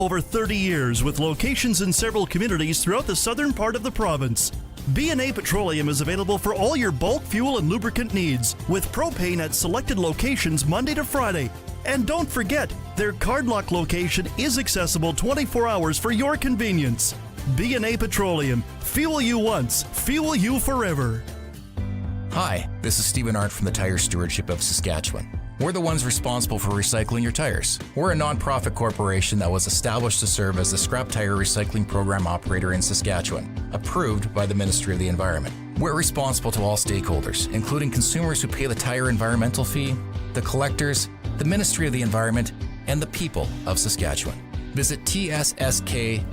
Over 30 years with locations in several communities throughout the southern part of the province. B&A Petroleum is available for all your bulk fuel and lubricant needs, with propane at selected locations Monday to Friday. And don't forget, their Cardlock location is accessible 24 hours for your convenience. B&A Petroleum. Fuel you once, fuel you forever. Hi, this is Stephen Arndt from the Tire Stewardship of Saskatchewan. We're the ones responsible for recycling your tires. We're a non-profit corporation that was established to serve as the scrap tire recycling program operator in Saskatchewan, approved by the Ministry of the Environment. We're responsible to all stakeholders, including consumers who pay the tire environmental fee, the collectors, the Ministry of the Environment, and the people of Saskatchewan. Visit tssk.ca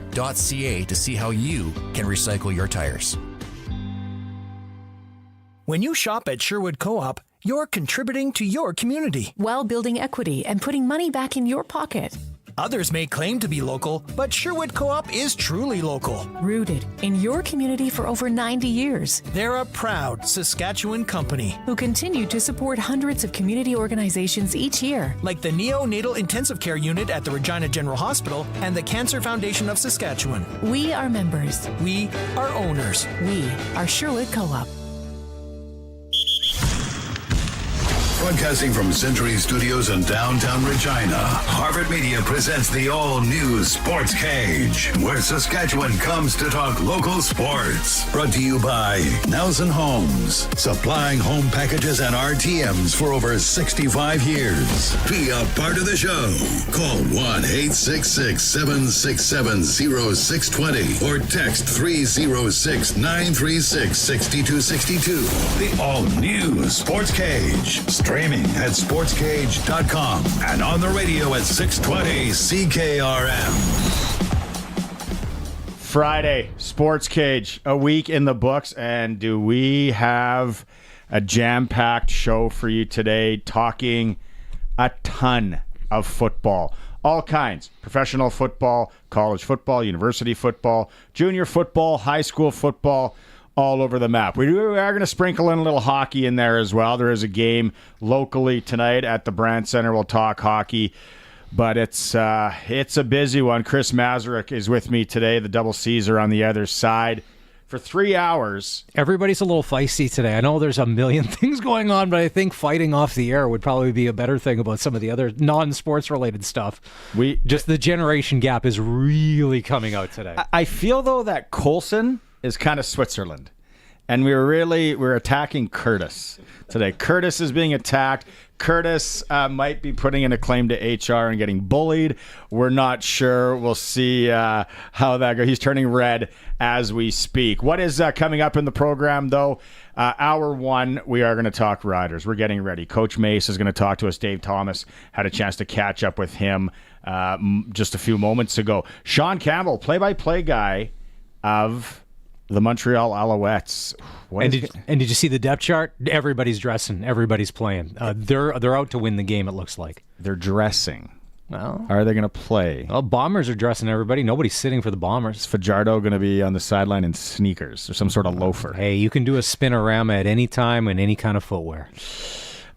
to see how you can recycle your tires. When you shop at Sherwood Co-op, you're contributing to your community while building equity and putting money back in your pocket. Others may claim to be local, but Sherwood Co-op is truly local. Rooted in your community for over 90 years. They're a proud Saskatchewan company who continue to support hundreds of community organizations each year. Like the Neonatal Intensive Care Unit at the Regina General Hospital and the Cancer Foundation of Saskatchewan. We are members. We are owners. We are Sherwood Co-op. Broadcasting from Century Studios in downtown Regina, Harvard Media presents the all-new Sportscage, where Saskatchewan comes to talk local sports. Brought to you by Nelson Homes, supplying home packages and RTMs for over 65 years. Be a part of the show. Call 1-866-767-0620 or text 306-936-6262. The all-new Sportscage. Streaming at sportscage.com and on the radio at 620 CKRM. Friday, Sportscage, a week in the books, and do we have a jam-packed show for you today, talking a ton of football. All kinds. Professional football, college football, university football, junior football, high school football, all over the map. We are going to sprinkle in a little hockey in there as well. There is a game locally tonight at the Brand Center. We'll talk hockey, but it's a busy one. Chris Mazurek is with me today. The Double C's are on the other side for 3 hours. Everybody's a little feisty today. I know there's a million things going on, but I think fighting off the air would probably be a better thing about some of the other non-sports related stuff. Just the generation gap is really coming out today. I feel, though, that Coulson is kind of Switzerland. And we're attacking Curtis today. Curtis is being attacked. Curtis might be putting in a claim to HR and getting bullied. We're not sure. We'll see how that goes. He's turning red as we speak. What is coming up in the program, though? Hour one, we are going to talk Riders. We're getting ready. Coach Mace is going to talk to us. Dave Thomas had a chance to catch up with him just a few moments ago. Sean Campbell, play-by-play guy of the Montreal Alouettes. And did you see the depth chart? Everybody's dressing. Everybody's playing. They're out to win the game, it looks like. They're dressing. Well, are they going to play? Well, Bombers are dressing everybody. Nobody's sitting for the Bombers. Is Fajardo going to be on the sideline in sneakers or some sort of loafer? Hey, you can do a spinorama at any time in any kind of footwear.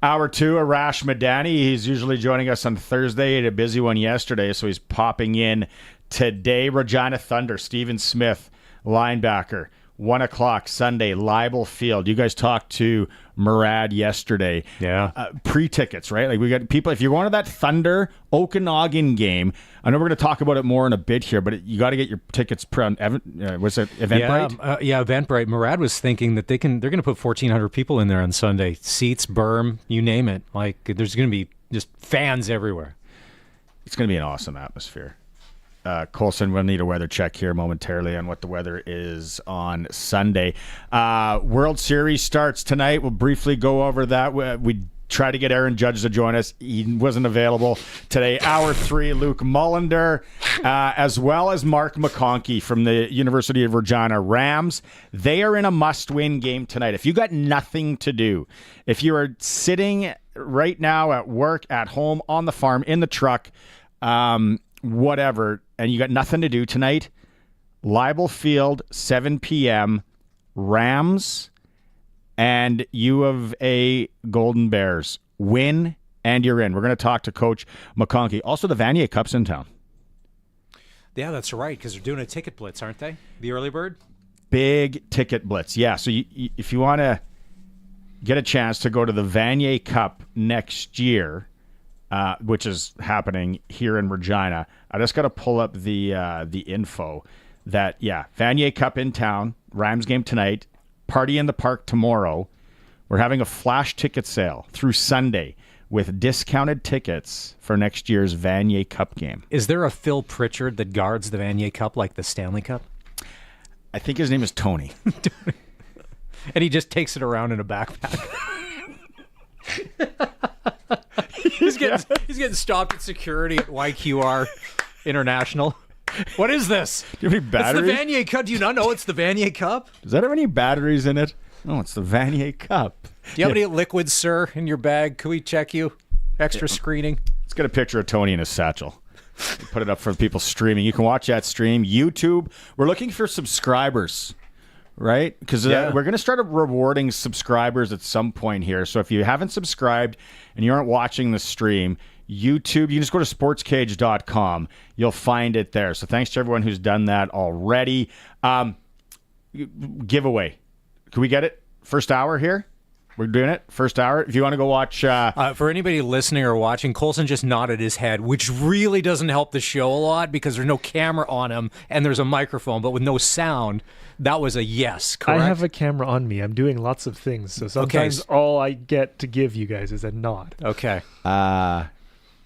Hour two, Arash Madani. He's usually joining us on Thursday. He had a busy one yesterday, so he's popping in today. Regina Thunder, Stephen Smith, linebacker, 1 o'clock Sunday, Leibel Field. You guys talked to Murad yesterday. Yeah. Pre-tickets, right? Like, we got people, if you're going to that Thunder Okanagan game, I know we're going to talk about it more in a bit here, but you got to get your tickets on, was it Eventbrite? Yeah, Eventbrite. Murad was thinking that they're going to put 1,400 people in there on Sunday. Seats, berm, you name it. Like, there's going to be just fans everywhere. It's going to be an awesome atmosphere. Coulson will need a weather check here momentarily on what the weather is on Sunday. World Series starts tonight. We'll briefly go over that. We tried to get Aaron Judge to join us. He wasn't available today. Hour three, Luc Mullinder, as well as Mark McConkey from the University of Regina Rams. They are in a must-win game tonight. If you got nothing to do, if you are sitting right now at work, at home, on the farm, in the truck, whatever, and you got nothing to do tonight, Leibel Field, 7 p.m., Rams and U of A Golden Bears. Win, and you're in. We're going to talk to Coach McConkey. Also, the Vanier Cup's in town. Yeah, that's right, because they're doing a ticket blitz, aren't they? The early bird? Big ticket blitz. Yeah, so if you want to get a chance to go to the Vanier Cup next year, which is happening here in Regina, I just got to pull up the info that, Vanier Cup in town, Rams game tonight, party in the park tomorrow. We're having a flash ticket sale through Sunday with discounted tickets for next year's Vanier Cup game. Is there a Phil Pritchard that guards the Vanier Cup like the Stanley Cup? I think his name is Tony. And he just takes it around in a backpack. He's getting stopped at security at YQR International. What is this? Do you have any batteries? It's the Vanier Cup. Do you not know it's the Vanier Cup? Does that have any batteries in it? No, it's the Vanier Cup. Do you have any liquids, sir, in your bag? Can we check you? Extra screening. Let's get a picture of Tony in his satchel. Put it up for the people streaming. You can watch that stream. YouTube. We're looking for subscribers, right? Because we're going to start rewarding subscribers at some point here. So if you haven't subscribed and you aren't watching the stream, YouTube, you can just go to sportscage.com. You'll find it there. So thanks to everyone who's done that already. Giveaway. Can we get it? First hour here? We're doing it. First hour. If you want to go watch. For anybody listening or watching, Colson just nodded his head, which really doesn't help the show a lot because there's no camera on him and there's a microphone, but with no sound. That was a yes, correct? I have a camera on me. I'm doing lots of things. So sometimes all I get to give you guys is a nod. Okay.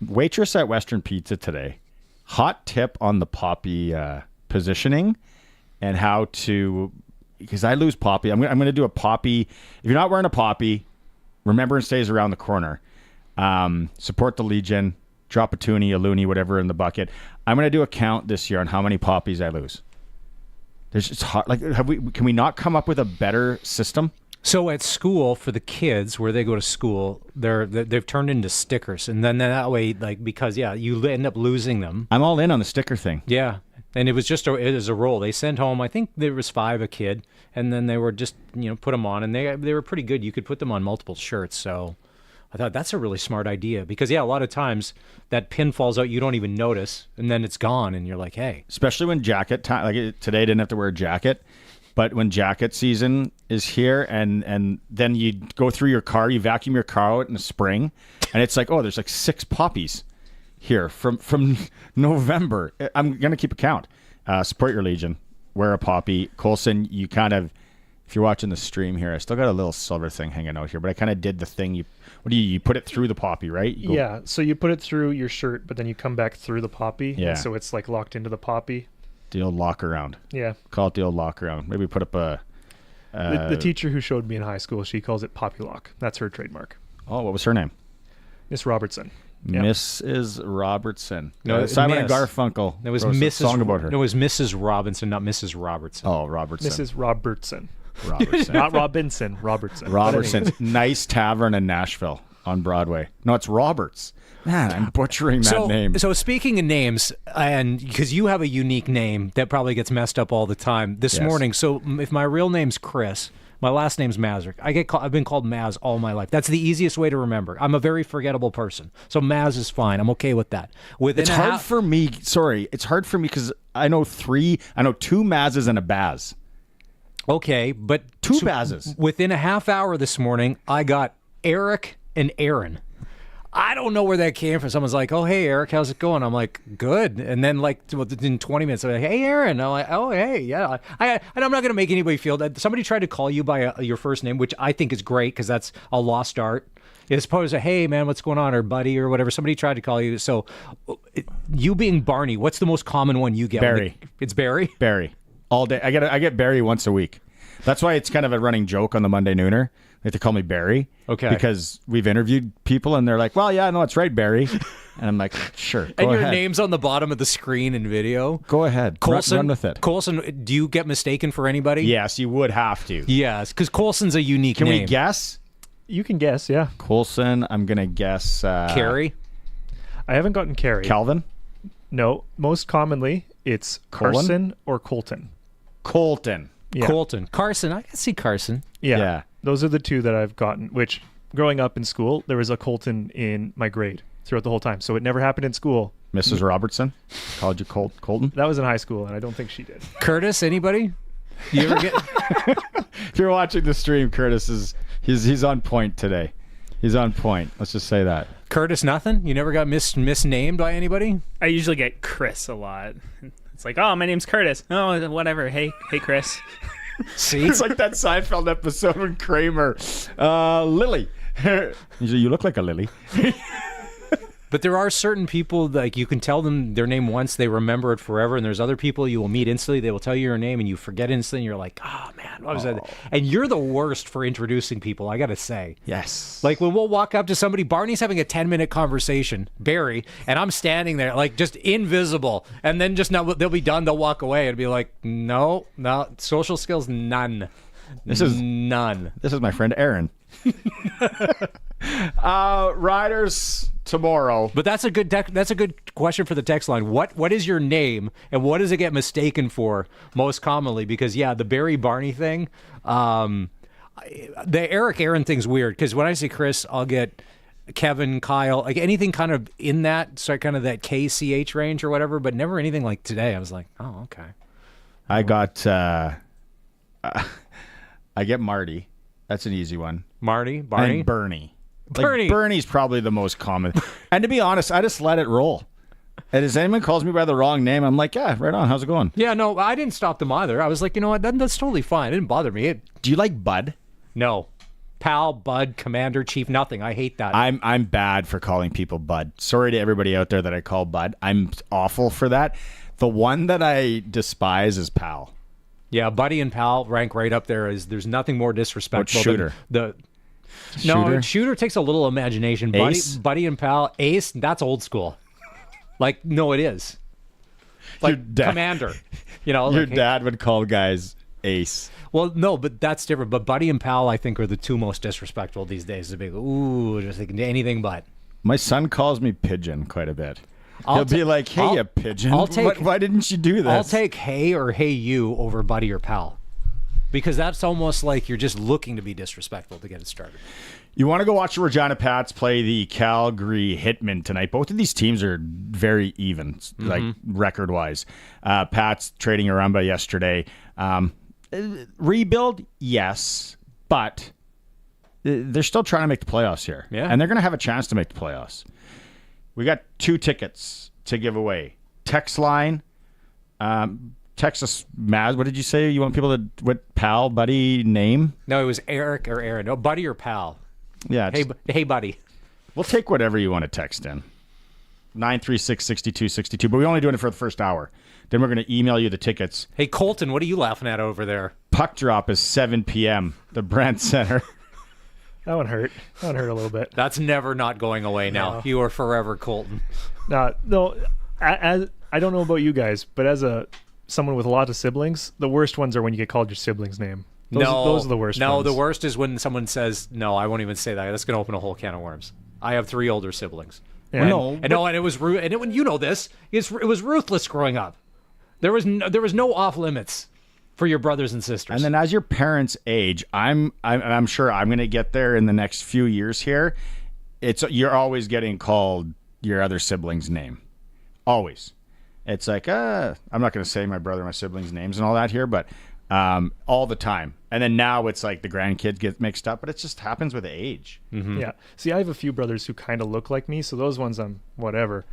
Waitress at Western Pizza today. Hot tip on the poppy positioning and how to... Because I lose poppy. I'm going to do a poppy. If you're not wearing a poppy, Remembrance Day is around the corner. Support the Legion. Drop a toonie, a loony, whatever in the bucket. I'm going to do a count this year on how many poppies I lose. It's hard. Like, can we not come up with a better system? So at school, for the kids, where they go to school, they've turned into stickers. And then that way, because you end up losing them. I'm all in on the sticker thing. Yeah. And it was just it was a roll. They sent home, I think there was 5 a kid, and then they were just, put them on, and they were pretty good. You could put them on multiple shirts. So I thought that's a really smart idea because, a lot of times that pin falls out, you don't even notice, and then it's gone, and you're like, hey. Especially when jacket time, like today I didn't have to wear a jacket, but when jacket season is here, and then you go through your car, you vacuum your car out in the spring, and it's like, oh, there's like 6 poppies here from November. I'm going to keep a count. Support your Legion. Wear a poppy. Colson, you kind of, if you're watching the stream here, I still got a little silver thing hanging out here, but I kind of did the thing. You put it through the poppy, right? Yeah, so you put it through your shirt, but then you come back through the poppy. Yeah. So it's like locked into the poppy. The old lock around. Yeah. Call it the old lock around. Maybe put up a... the teacher who showed me in high school, she calls it poppy lock. That's her trademark. Oh, what was her name? Miss Robertson. Yep. Mrs. Robertson. No, Simon and Garfunkel. It was Mrs. Song about her. No, it was Mrs. Robinson, not Mrs. Robertson. Oh, Robertson. Mrs. Robertson. Robertson. Not Robinson. Robertson. Robertson. Nice tavern in Nashville on Broadway. No, it's Roberts. Man, I'm butchering that name. So speaking of names, and because you have a unique name that probably gets messed up all the time this morning. So if my real name's Chris, my last name's Mazurk. I've been called Maz all my life. That's the easiest way to remember. I'm a very forgettable person. So Maz is fine. I'm okay with that. It's hard for me. Sorry. It's hard for me because I know 2 Mazes and a Baz. Okay, but 2 Bazes. Within a half hour this morning, I got Eric and Aaron. I don't know where that came from. Someone's like, "Oh, hey, Eric, how's it going?" I'm like, "Good." And then, in 20 minutes, I'm like, "Hey, Aaron." I'm like, "Oh, hey, yeah." And I'm not going to make anybody feel that somebody tried to call you by your first name, which I think is great because that's a lost art. As opposed to, "Hey, man, what's going on?" or "Buddy" or whatever. Somebody tried to call you. So, you being Barney, what's the most common one you get? Barry. It's Barry. Barry. All day. I get Barry once a week. That's why it's kind of a running joke on the Monday Nooner. They have to call me Barry. Okay. Because we've interviewed people and they're like, "Well, yeah, no, that's right, Barry." And I'm like, "Sure, go and your ahead." name's on the bottom of the screen in video. Go ahead. Colson, run with it. Colson, do you get mistaken for anybody? Yes, you would have to. Yes, because Colson's a unique name. Can we guess? You can guess, yeah. Colson, I'm going to guess... Carrie? I haven't gotten Carrie. Calvin? No. Most commonly, it's Carson or Colton. Colton. Yeah. Colton. Carson. I can see Carson. Yeah. Those are the 2 that I've gotten, which growing up in school, there was a Colton in my grade throughout the whole time. So it never happened in school. Mrs. Robertson called you Colton? That was in high school, and I don't think she did. Curtis, anybody? You ever get? If you're watching the stream, Curtis he's on point today. He's on point. Let's just say that. Curtis, nothing? You never got misnamed by anybody? I usually get Chris a lot. It's like, oh, my name's Curtis. Oh, whatever. Hey, Chris. See? It's like that Seinfeld episode with Kramer. Lily. You look like a lily. But there are certain people, like, you can tell them their name once, they remember it forever, and there's other people you will meet instantly, they will tell you your name, and you forget instantly, and you're like, oh, man, what was that? And you're the worst for introducing people, I gotta say. Yes. Like, when we'll walk up to somebody, Barney's having a 10-minute conversation, Barry, and I'm standing there, like, just invisible, and then just now they'll be done, they'll walk away, and be like, no, social skills, none. None. This is my friend Aaron. Riders tomorrow. But that's a good question for the text line. What is your name, and what does it get mistaken for most commonly? Because the Barry Barney thing, the Eric Aaron thing's weird. Because when I say Chris, I'll get Kevin, Kyle, like anything kind of in that, so kind of that KCH range or whatever. But never anything like today. I was like, oh, okay. I got I get Marty. That's an easy one. Marty, Barney, and Bernie. Bernie. Like, Bernie's probably the most common. And to be honest, I just let it roll. And if anyone calls me by the wrong name, I'm like, yeah, right on. How's it going? Yeah, no, I didn't stop them either. I was like, you know what? That's totally fine. It didn't bother me. Do you like Bud? No. Pal, Bud, Commander, Chief, nothing. I hate that. I'm bad for calling people Bud. Sorry to everybody out there that I call Bud. I'm awful for that. The one that I despise is Pal. Yeah, Buddy and Pal rank right up there. There's nothing more disrespectful Shooter? No, Shooter takes a little imagination. Buddy and Pal, Ace, that's old school. Like, no, it is. Like Commander. Your dad would call guys Ace. Well, no, but that's different. But Buddy and Pal, I think, are the two most disrespectful these days. To be, ooh, just like anything but. My son calls me Pigeon quite a bit. He'll be like, hey, you pigeon. Why didn't you do this? I'll take hey or hey you over Buddy or Pal. Because that's almost like you're just looking to be disrespectful to get it started. You want to go watch the Regina Pats play the Calgary Hitmen tonight. Both of these teams are very even, like record-wise. Pats trading Arumba yesterday. Rebuild, yes, but they're still trying to make the playoffs here. Yeah. And they're going to have a chance to make the playoffs. We got 2 tickets to give away. Text line, Texas Maz. What did you say? You want people to what Pal, Buddy, name? No, it was Eric or Aaron. No, Buddy or Pal. Yeah. Hey, Buddy. We'll take whatever you want to text in. 936-6262. But we're only doing it for the first hour. Then we're going to email you the tickets. Hey, Colton, what are you laughing at over there? Puck drop is 7 p.m. The Brent Center. That one hurt. That one hurt a little bit. That's never not going away now. No. You are forever Colton. No. I don't know about you guys, but as someone with a lot of siblings, the worst ones are when you get called your sibling's name. Those are the worst ones. No, the worst is when someone says, no, I won't even say that. That's going to open a whole can of worms. I have 3 older siblings. Yeah. And it was when you know this, it was ruthless growing up. There was no off limits for your brothers and sisters. And then as your parents age, I'm sure I'm going to get there in the next few years here. You're always getting called your other sibling's name. Always. It's like, I'm not going to say my brother, my siblings' names and all that here, but all the time. And then now it's like the grandkids get mixed up, but it just happens with age. Mm-hmm. Yeah. See, I have a few brothers who kind of look like me, so those ones I'm whatever.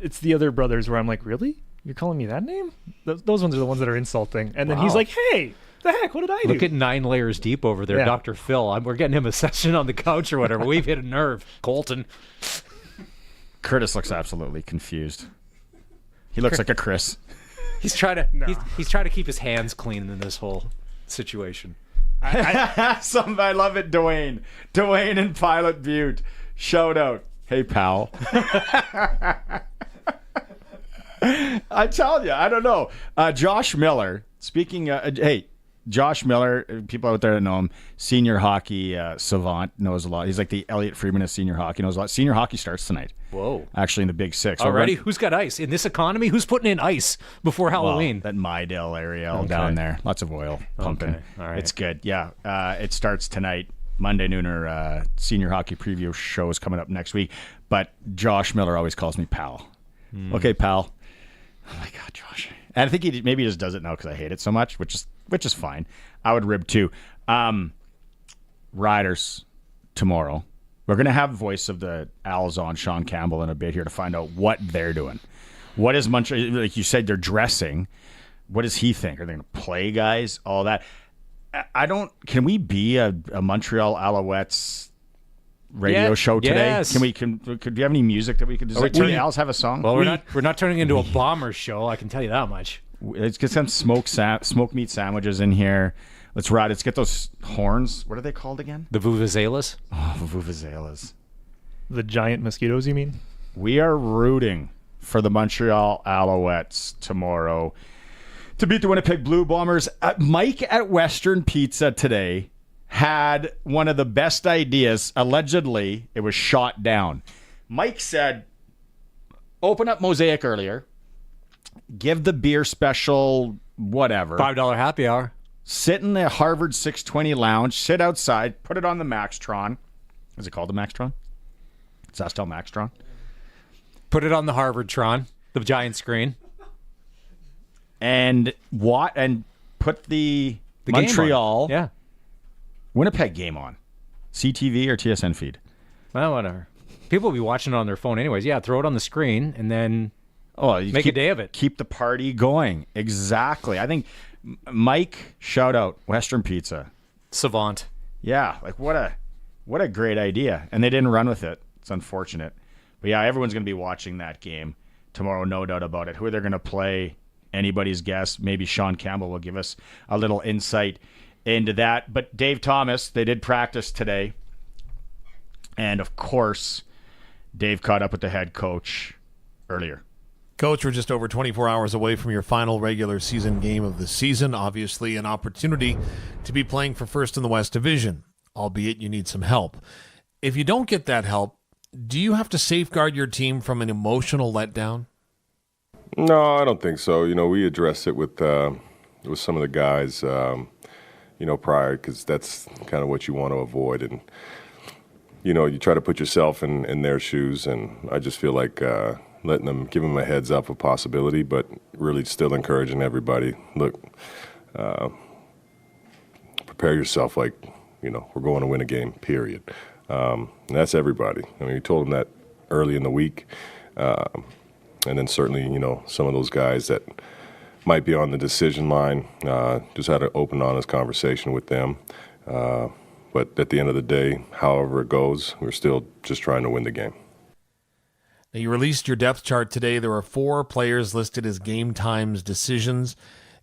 It's the other brothers where I'm like, really? You're calling me that name? Those ones are the ones that are insulting. And then he's like, hey, the heck, what did I do? Look at 9 layers deep over there, yeah. Dr. Phil. We're getting him a session on the couch or whatever. We've hit a nerve. Colton. Curtis looks absolutely confused. He looks like a Chris. He's trying to keep his hands clean in this whole situation. I love it, Dwayne. Dwayne in Pilot Butte. Shout out. Hey, pal. I tell you, I don't know. Josh Miller, speaking, hey, Josh Miller, people out there that know him, senior hockey savant, knows a lot. He's like the Elliot Friedman of senior hockey, knows a lot. Senior hockey starts tonight. Whoa. Actually in the Big Six. Already? Who's got ice? In this economy, who's putting in ice before Halloween? Well, that Mydale area all down there. Lots of oil pumping. Okay. All right. It's good. Yeah. It starts tonight. Monday nooner senior hockey preview show is coming up next week. But Josh Miller always calls me pal. Okay, pal. Oh my God, Josh. And I think he maybe just does it now because I hate it so much, which is fine. I would rib too. Riders tomorrow. We're going to have voice of the Owls on Sean Campbell in a bit here to find out what they're doing. What is Montreal? Like you said, they're dressing. What does he think? Are they going to play guys? All that. I don't. Can we be a Montreal Alouettes radio show today? Yes. Do you have any music that we could do? Do the Owls have a song? Well, we're not turning into a Bombers show. I can tell you that much. Let's get some smoked meat sandwiches in here. Let's ride. Let's get those horns. What are they called again? The vuvuzelas. Oh, vuvuzelas. The giant mosquitoes, you mean? We are rooting for the Montreal Alouettes tomorrow to beat the Winnipeg Blue Bombers. Mike at Western Pizza today had one of the best ideas. Allegedly, it was shot down. Mike said, open up Mosaic earlier, give the beer special whatever. $5 happy hour. Sit in the Harvard 620 lounge, sit outside, put it on the Maxtron. Is it called the Maxtron? Zastel Maxtron? Put it on the Harvardtron, the giant screen. And put the Montreal Winnipeg game on. CTV or TSN feed? Well, whatever. People will be watching it on their phone anyways. Yeah, throw it on the screen and then make a day of it. Keep the party going. Exactly. I think Mike, shout out, Western Pizza. Savant. Yeah, like what a great idea. And they didn't run with it. It's unfortunate. But yeah, everyone's going to be watching that game tomorrow, no doubt about it. Who they're going to play, anybody's guess. Maybe Sean Campbell will give us a little insight into that. But Dave Thomas, they did practice today. And of course, Dave caught up with the head coach earlier. Coach, we're just over 24 hours away from your final regular season game of the season. Obviously, an opportunity to be playing for first in the West Division, albeit you need some help. If you don't get that help, do you have to safeguard your team from an emotional letdown? No, I don't think so. We addressed it with some of the guys, prior, because that's kind of what you want to avoid. And, you try to put yourself in their shoes, and I just feel like giving them a heads up of possibility, but really still encouraging everybody. Look, prepare yourself like, we're going to win a game, period. And that's everybody. I mean, we told them that early in the week. And then certainly, some of those guys that might be on the decision line, just had an open, honest conversation with them. But at the end of the day, however it goes, we're still just trying to win the game. Now, you released your depth chart today. There are 4 players listed as game times decisions.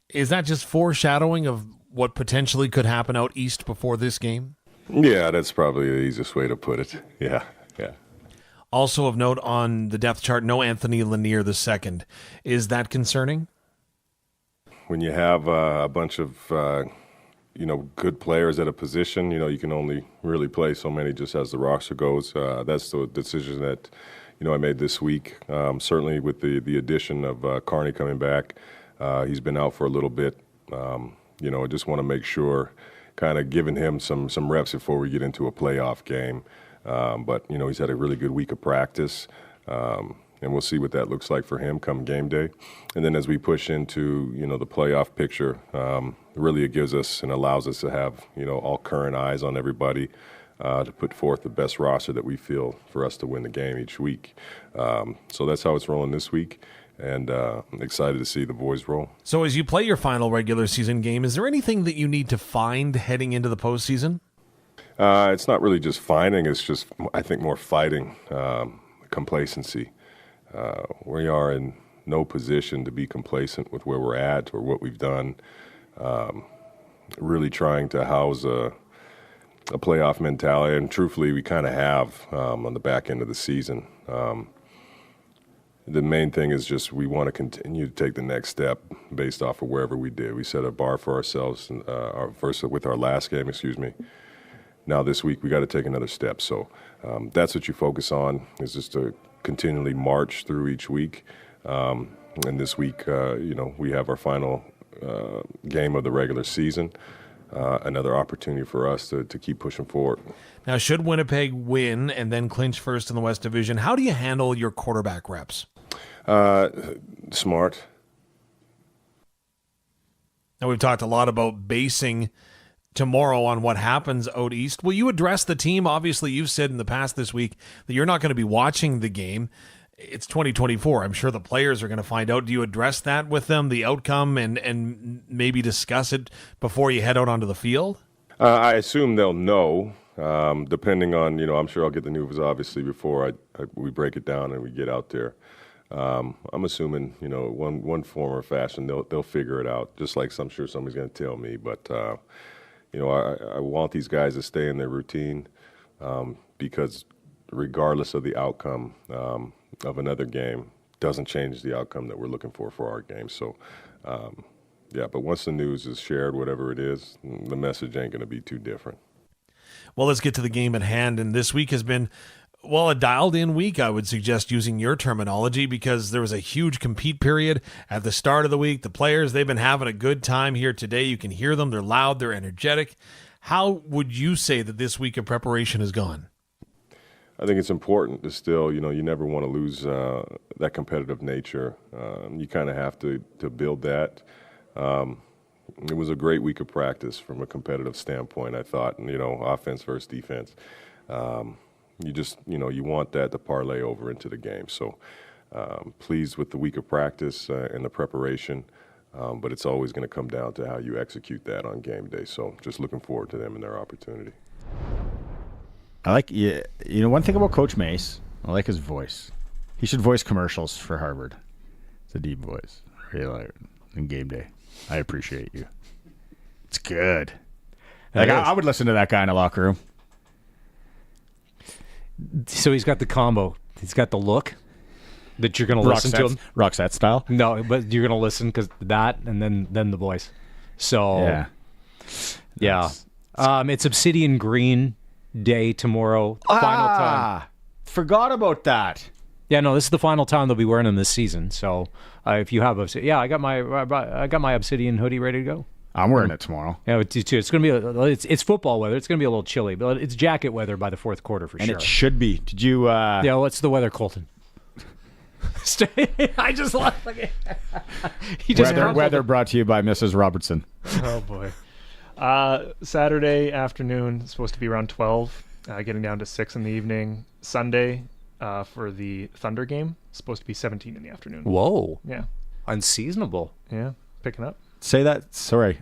Is that just foreshadowing of what potentially could happen out east before this game? Yeah, that's probably the easiest way to put it. Yeah. Also of note on the depth chart, no Anthony Lanier II. Is that concerning? When you have a bunch of, good players at a position, you can only really play so many just as the roster goes. That's the decision that, I made this week. Certainly with the addition of Carney coming back. He's been out for a little bit. I just want to make sure, kind of giving him some reps before we get into a playoff game. But he's had a really good week of practice, and we'll see what that looks like for him come game day. And then as we push into, the playoff picture, really it gives us and allows us to have, all current eyes on everybody to put forth the best roster that we feel for us to win the game each week. So that's how it's rolling this week. And I'm excited to see the boys roll. So as you play your final regular season game, is there anything that you need to find heading into the postseason? It's not really just finding. It's just, I think, more fighting, complacency. We are in no position to be complacent with where we're at or what we've done. Really trying to house a playoff mentality, and truthfully, we kind of have on the back end of the season. The main thing is just we want to continue to take the next step based off of wherever we did. We set a bar for ourselves with our last game, Now this week we got to take another step. So that's what you focus on, is just to continually march through each week. And this week, we have our final game of the regular season. Another opportunity for us to keep pushing forward. Now, should Winnipeg win and then clinch first in the West Division, how do you handle your quarterback reps? Smart. Now, we've talked a lot about basing tomorrow on what happens out east. Will you address the team? Obviously, you've said in the past this week that you're not going to be watching the game. It's 2024. I'm sure the players are going to find out. Do you address that with them, the outcome, and maybe discuss it before you head out onto the field? I assume they'll know, depending on, I'm sure I'll get the news, obviously, before we break it down and we get out there. I'm assuming, one form or fashion, they'll figure it out, just like I'm sure somebody's going to tell me. But, I want these guys to stay in their routine because regardless of the outcome of another game, doesn't change the outcome that we're looking for our game. So, but once the news is shared, whatever it is, the message ain't going to be too different. Well, let's get to the game at hand. And this week has been, a dialed-in week, I would suggest, using your terminology, because there was a huge compete period at the start of the week. The players, they've been having a good time here today. You can hear them. They're loud. They're energetic. How would you say that this week of preparation has gone? I think it's important to still, you never want to lose that competitive nature. You kind of have to build that. It was a great week of practice from a competitive standpoint, I thought, and, offense versus defense. You just, you want that to parlay over into the game. So pleased with the week of practice and the preparation, but it's always going to come down to how you execute that on game day. So just looking forward to them and their opportunity. I like, one thing about Coach Mace, I like his voice. He should voice commercials for Harvard. It's a deep voice. Really like it. On game day. I appreciate you. It's good. I would listen to that guy in a locker room. So he's got the combo. He's got the look that you're going to listen to him. Roxette style? No, but you're going to listen because that and then the voice. So, yeah. It's Obsidian Green Day tomorrow. Final time. Forgot about that. Yeah, no, this is the final time they'll be wearing them this season. So if you have Obsidian, I got my Obsidian hoodie ready to go. I'm wearing it tomorrow. Yeah, it's going to be it's football weather. It's going to be a little chilly, but it's jacket weather by the fourth quarter for sure. And it should be. Did you? Yeah, what's the weather, Colton? I just lost. Weather brought to you by Mrs. Robertson. Oh boy. Saturday afternoon, supposed to be around 12, getting down to 6 in the evening. Sunday for the Thunder game, supposed to be 17 in the afternoon. Whoa. Yeah. Unseasonable. Yeah, picking up. Say that. Sorry,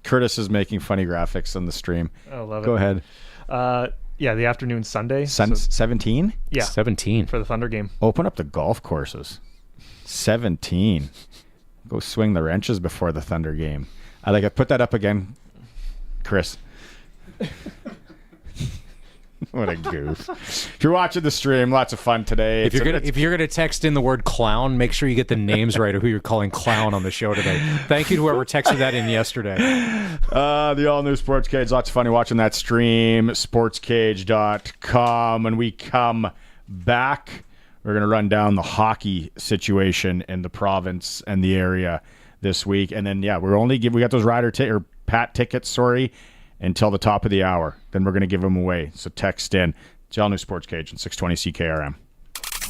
Curtis is making funny graphics on the stream. I love it. Go ahead. Yeah, the afternoon Sunday. 17? Yeah. 17. For the Thunder game. Open up the golf courses. 17. Go swing the wrenches before the Thunder game. I like it. Put that up again, Chris. What a goof. If you're watching the stream, lots of fun today. If you're gonna text in the word clown, make sure you get the names right of who you're calling clown on the show today. Thank you to whoever texted that in yesterday. The all-new Sportscage. Lots of fun watching that stream. Sportscage.com. When we come back, we're going to run down the hockey situation in the province and the area this week. And then, we got those Pat tickets, until the top of the hour. Then we're going to give them away. So text in. It's all new Sportscage and 620 CKRM.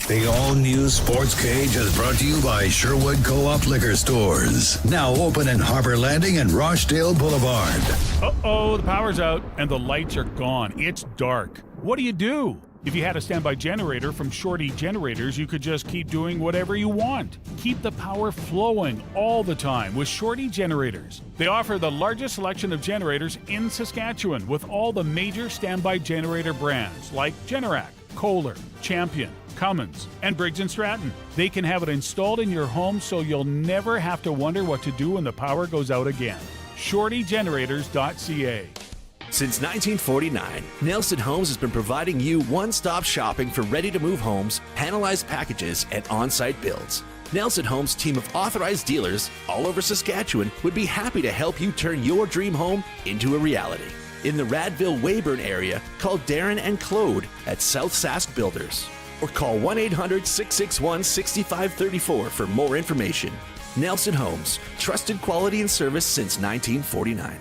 The all-new Sportscage is brought to you by Sherwood Co-op Liquor Stores. Now open in Harbor Landing and Rochdale Boulevard. Uh-oh, the power's out and the lights are gone. It's dark. What do? If you had a standby generator from Shorty Generators, you could just keep doing whatever you want. Keep the power flowing all the time with Shorty Generators. They offer the largest selection of generators in Saskatchewan with all the major standby generator brands like Generac, Kohler, Champion, Cummins, and Briggs & Stratton. They can have it installed in your home so you'll never have to wonder what to do when the power goes out again. ShortyGenerators.ca. Since 1949, Nelson Homes has been providing you one-stop shopping for ready-to-move homes, panelized packages, and on-site builds. Nelson Homes' team of authorized dealers all over Saskatchewan would be happy to help you turn your dream home into a reality. In the Radville-Weyburn area, call Darren and Claude at South Sask Builders. Or call 1-800-661-6534 for more information. Nelson Homes, trusted quality and service since 1949.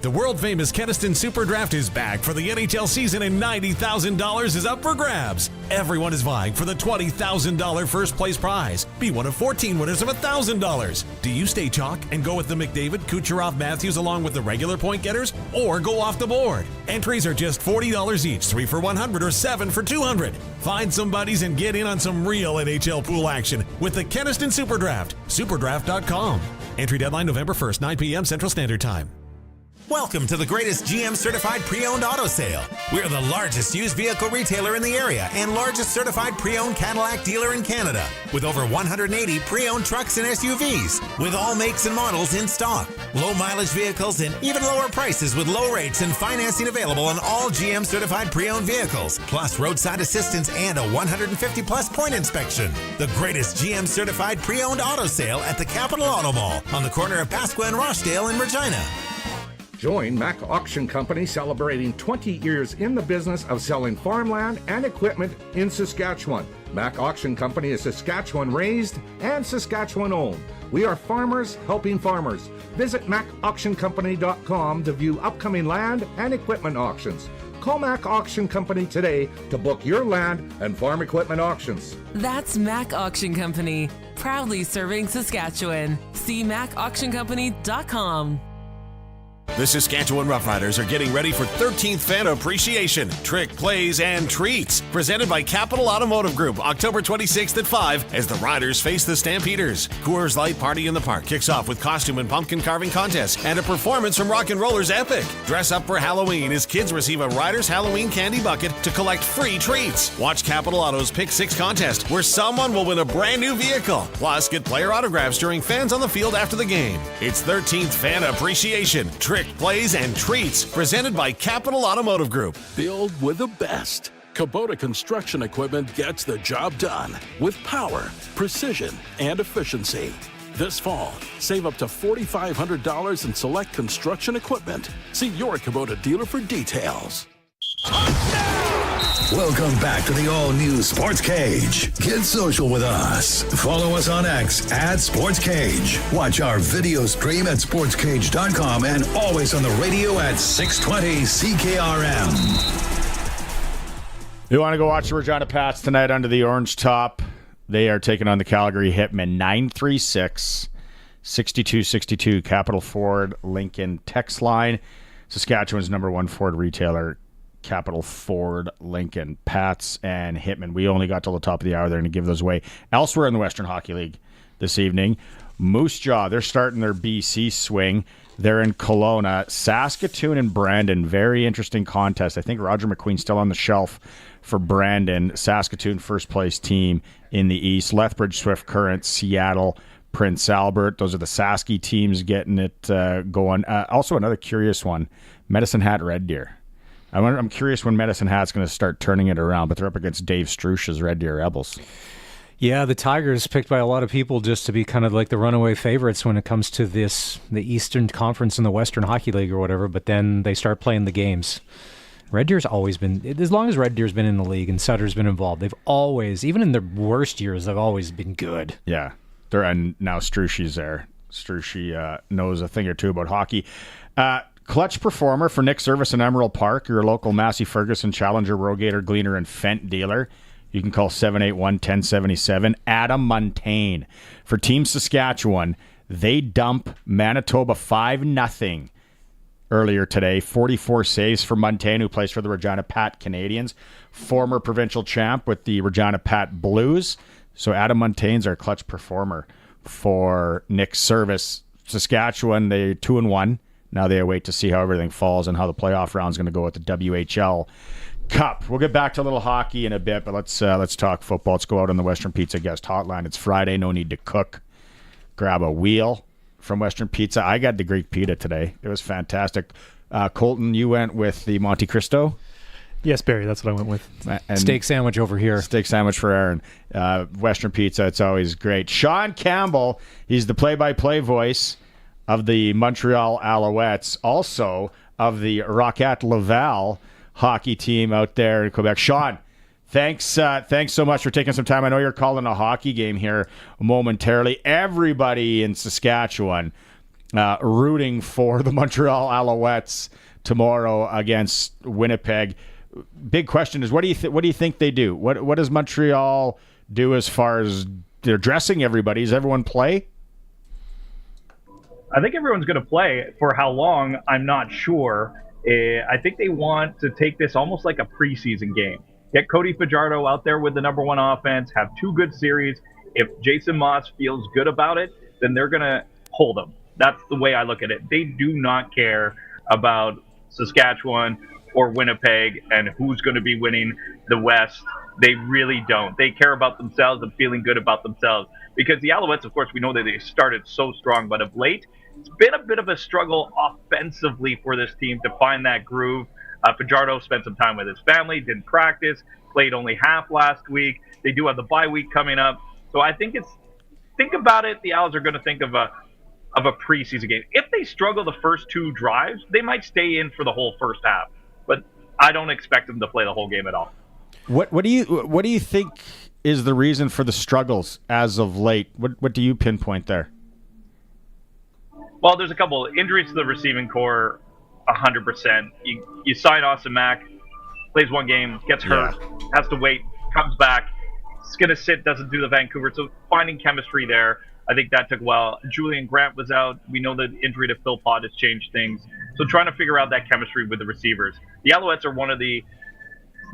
The world-famous Keniston Super Draft is back for the NHL season, and $90,000 is up for grabs. Everyone is vying for the $20,000 first place prize. Be one of 14 winners of $1,000. Do you stay chalk and go with the McDavid, Kucherov, Matthews along with the regular point getters, or go off the board? Entries are just $40 each, 3 for $100 or 7 for $200. Find some buddies and get in on some real NHL pool action with the Keniston Super Draft. Superdraft.com. Entry deadline November 1st, 9 p.m. Central Standard Time. Welcome to the greatest GM certified pre-owned auto sale. We're the largest used vehicle retailer in the area and largest certified pre-owned Cadillac dealer in Canada, with over 180 pre-owned trucks and SUVs, with all makes and models in stock. Low mileage vehicles and even lower prices with low rates and financing available on all GM certified pre-owned vehicles, plus roadside assistance and a 150 plus point inspection. The greatest GM certified pre-owned auto sale at the Capital Auto Mall on the corner of Pasqua and Rochdale in Regina. Join Mac Auction Company, celebrating 20 years in the business of selling farmland and equipment in Saskatchewan. Mac Auction Company is Saskatchewan raised and Saskatchewan owned. We are farmers helping farmers. Visit MacAuctionCompany.com to view upcoming land and equipment auctions. Call Mac Auction Company today to book your land and farm equipment auctions. That's Mac Auction Company, proudly serving Saskatchewan. See MacAuctionCompany.com. The Saskatchewan Roughriders are getting ready for 13th Fan Appreciation, Trick, Plays, and Treats, presented by Capital Automotive Group, October 26th at 5, as the Riders face the Stampeders. Coors Light Party in the Park kicks off with costume and pumpkin carving contests and a performance from Rock and Rollers Epic. Dress up for Halloween as kids receive a Riders Halloween candy bucket to collect free treats. Watch Capital Auto's Pick 6 contest, where someone will win a brand new vehicle. Plus, get player autographs during Fans on the Field after the game. It's 13th Fan Appreciation, Trick, Plays, and Treats, presented by Capital Automotive Group. Build with the best. Kubota Construction Equipment gets the job done with power, precision, and efficiency. This fall, save up to $4,500 in select construction equipment. See your Kubota dealer for details. Welcome back to the all-new Sportscage. Get social with us. Follow us on X at Sportscage. Watch our video stream at sportscage.com and always on the radio at 620 CKRM. You want to go watch the Regina Pats tonight under the orange top? They are taking on the Calgary Hitmen. 936-6262. Capital Ford Lincoln text line. Saskatchewan's #1 Ford retailer. Capital Ford, Lincoln, Pats, and Hitmen. We only got till the top of the hour. They're going to give those away elsewhere in the Western Hockey League this evening. Moose Jaw, they're starting their BC swing. They're in Kelowna. Saskatoon and Brandon, very interesting contest. I think Roger McQueen's still on the shelf for Brandon. Saskatoon, first place team in the East. Lethbridge, Swift Current, Seattle, Prince Albert. Those are the Sasky teams getting it going. Also, another curious one, Medicine Hat Red Deer. I'm curious when Medicine Hat's going to start turning it around, but they're up against Dave Strush's Red Deer Rebels. Yeah, the Tigers picked by a lot of people just to be kind of like the runaway favorites when it comes to the Eastern Conference in the Western Hockey League or whatever, but then they start playing the games. Red Deer's always been, as long as Red Deer's been in the league and Sutter's been involved, they've always, even in their worst years, they've always been good. Yeah, and now Strushy's there. Strushy knows a thing or two about hockey. Clutch performer for Nick Service in Emerald Park, your local Massey Ferguson, Challenger, Rogator, Gleaner, and Fent dealer. You can call 781-1077. Adam Montaigne. For Team Saskatchewan, they dump Manitoba 5-0 earlier today. 44 saves for Montaigne, who plays for the Regina Pat Canadians. Former provincial champ with the Regina Pat Blues. So Adam Montaigne's our clutch performer for Nick Service. Saskatchewan, they 2-1. Now they await to see how everything falls and how the playoff round is going to go with the WHL Cup. We'll get back to a little hockey in a bit, but let's talk football. Let's go out on the Western Pizza guest hotline. It's Friday, no need to cook. Grab a wheel from Western Pizza. I got the Greek pita today. It was fantastic. Colton, you went with the Monte Cristo? Yes, Barry, that's what I went with. And steak sandwich over here. Steak sandwich for Aaron. Western Pizza, it's always great. Sean Campbell, he's the play-by-play voice of the Montreal Alouettes, also of the Rocket Laval hockey team out there in Quebec. Sean, thanks so much for taking some time. I know you're calling a hockey game here momentarily. Everybody in Saskatchewan rooting for the Montreal Alouettes tomorrow against Winnipeg. Big question is, what do you think they do? What does Montreal do as far as they're dressing everybody? Does everyone play? I think everyone's going to play. For how long, I'm not sure. I think they want to take this almost like a preseason game. Get Cody Fajardo out there with the number one offense, have 2 good series. If Jason Moss feels good about it, then they're going to hold him. That's the way I look at it. They do not care about Saskatchewan or Winnipeg and who's going to be winning the West. They really don't. They care about themselves and feeling good about themselves. Because the Alouettes, of course, we know that they started so strong, but of late, it's been a bit of a struggle offensively for this team to find that groove. Fajardo spent some time with his family, didn't practice, played only half last week. They do have the bye week coming up. So I think think about it, the Owls are going to think of a preseason game. If they struggle the first 2 drives, they might stay in for the whole first half. But I don't expect them to play the whole game at all. What do you think is the reason for the struggles as of late? What do you pinpoint there? Well, there's a couple injuries to the receiving core, 100%. You sign Austin Mack, plays 1 game, gets hurt, has to wait, comes back. It's going to sit, doesn't do the Vancouver. So finding chemistry there, I think that took a while. Julian Grant was out. We know the injury to Phil Pott has changed things. So trying to figure out that chemistry with the receivers. The Alouettes are one of the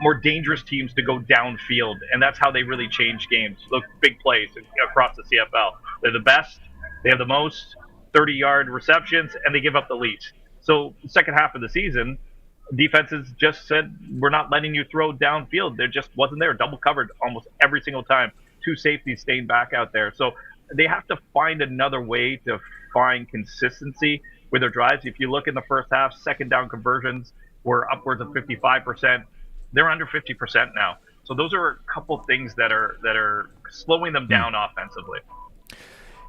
more dangerous teams to go downfield, and that's how they really change games. Look, big plays across the CFL. They're the best. They have the most 30-yard receptions, and they give up the least. So the second half of the season, defenses just said, we're not letting you throw downfield. There just wasn't there. Double covered almost every single time. 2 safeties staying back out there. So they have to find another way to find consistency with their drives. If you look in the first half, second down conversions were upwards of 55%. They're under 50% now. So those are a couple things that are slowing them down offensively.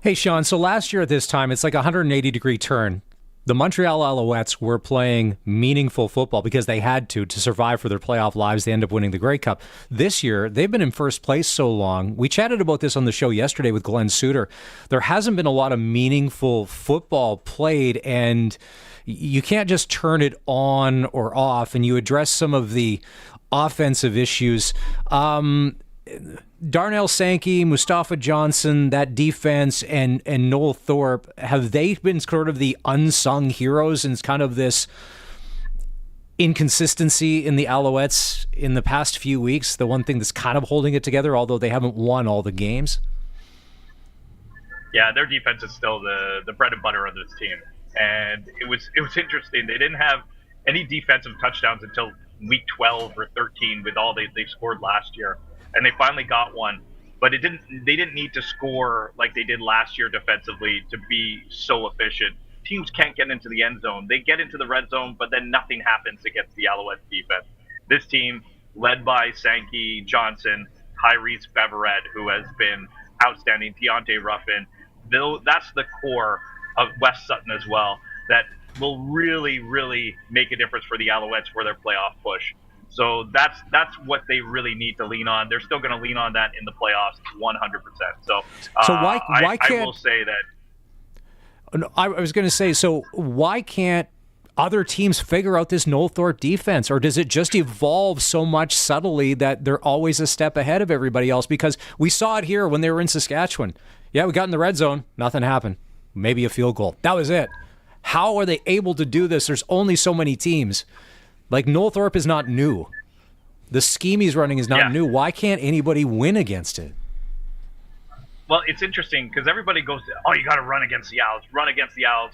Hey, Sean, so last year at this time, it's like a 180-degree turn. The Montreal Alouettes were playing meaningful football because they had to survive for their playoff lives. They end up winning the Grey Cup. This year, they've been in first place so long. We chatted about this on the show yesterday with Glenn Suter. There hasn't been a lot of meaningful football played, and you can't just turn it on or off, and you address some of the offensive issues. Darnell Sankey, Mustafa Johnson, that defense, and Noel Thorpe, have they been sort of the unsung heroes in kind of this inconsistency in the Alouettes in the past few weeks? The one thing that's kind of holding it together, although they haven't won all the games? Yeah, their defense is still the bread and butter of this team. And it was interesting. They didn't have any defensive touchdowns until week 12 or 13 with all they scored last year. And they finally got one, but they didn't need to score like they did last year defensively to be so efficient. Teams can't get into the end zone. They get into the red zone, but then nothing happens against the Alouettes defense. This team, led by Sankey, Johnson, Tyrese Beverett, who has been outstanding, Deontay Ruffin, that's the core of West Sutton as well, that will really, really make a difference for the Alouettes for their playoff push. So that's what they really need to lean on. They're still going to lean on that in the playoffs 100%. So why can't, I will say that. I was going to say, so why can't other teams figure out this Noel Thorpe defense? Or does it just evolve so much subtly that they're always a step ahead of everybody else? Because we saw it here when they were in Saskatchewan. Yeah, we got in the red zone. Nothing happened. Maybe a field goal. That was it. How are they able to do this? There's only so many teams. Like, Noel Thorpe is not new. The scheme he's running is not new. Why can't anybody win against it? Well, it's interesting because everybody goes, you got to run against the Owls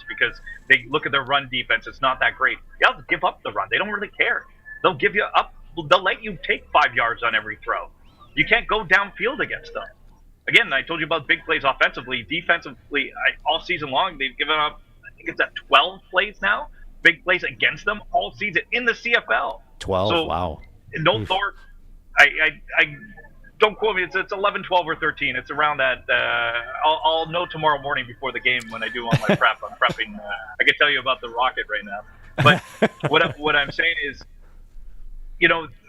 because they look at their run defense. It's not that great. The Owls give up the run. They don't really care. They'll give you up. They'll let you take 5 yards on every throw. You can't go downfield against them. Again, I told you about big plays offensively. Defensively, all season long, they've given up, I think it's at 12 plays now. Big plays against them all season in the CFL. 12, so, wow. No Thorpe, I don't quote me, it's 11, 12, or 13. It's around that. I'll know tomorrow morning before the game when I do all my prep. I'm prepping. I can tell you about the Rocket right now. But what I'm saying is,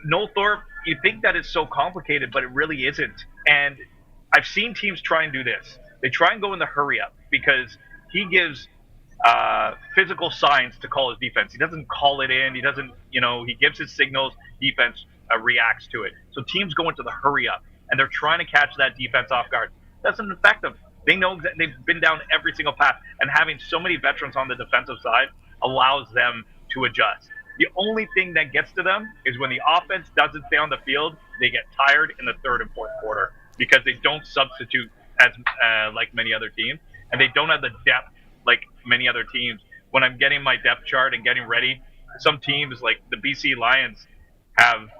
Noel Thorpe, you think that it's so complicated, but it really isn't. And I've seen teams try and do this. They try and go in the hurry up because he gives physical signs to call his defense. He doesn't call it in. He doesn't, he gives his signals. Defense reacts to it. So teams go into the hurry up, and they're trying to catch that defense off guard. Doesn't affect them. They know that they've been down every single pass, and having so many veterans on the defensive side allows them to adjust. The only thing that gets to them is when the offense doesn't stay on the field, they get tired in the third and fourth quarter because they don't substitute as like many other teams, and they don't have the depth like many other teams. When I'm getting my depth chart and getting ready, some teams like the BC Lions have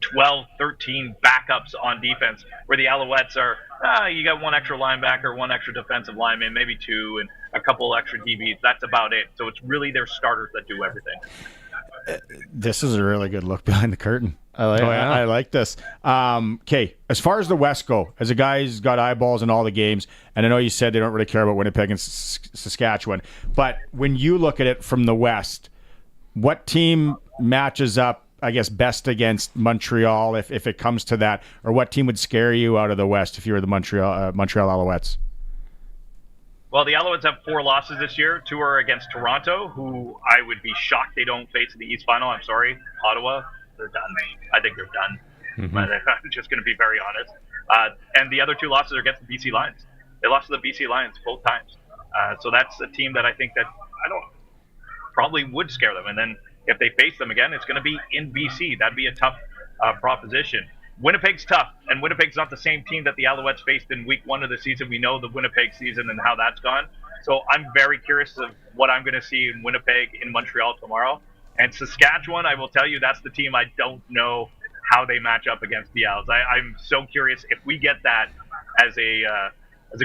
12, 13 backups on defense, where the Alouettes are, you got one extra linebacker, one extra defensive lineman, maybe two, and a couple extra DBs. That's about it. So it's really their starters that do everything. This is a really good look behind the curtain. I like this. Okay, as far as the West go, as a guy who's got eyeballs in all the games, and I know you said they don't really care about Winnipeg and Saskatchewan, but when you look at it from the West, what team matches up, I guess, best against Montreal if it comes to that, or what team would scare you out of the West if you were the Montreal Alouettes? Well, the Alouettes have 4 losses this year. 2 are against Toronto, who I would be shocked they don't face in the East Final. I'm sorry, Ottawa, they're done. I think they're done. Mm-hmm. I'm just going to be very honest. And the other 2 losses are against the BC Lions. They lost to the BC Lions both times. So that's a team that I think that probably would scare them. And then if they face them again, it's going to be in BC. That'd be a tough proposition. Winnipeg's tough, and Winnipeg's not the same team that the Alouettes faced in week 1 of the season. We know the Winnipeg season and how that's gone. So I'm very curious of what I'm going to see in Winnipeg in Montreal tomorrow. And Saskatchewan, I will tell you, that's the team I don't know how they match up against the Owls. I'm so curious. If we get that as a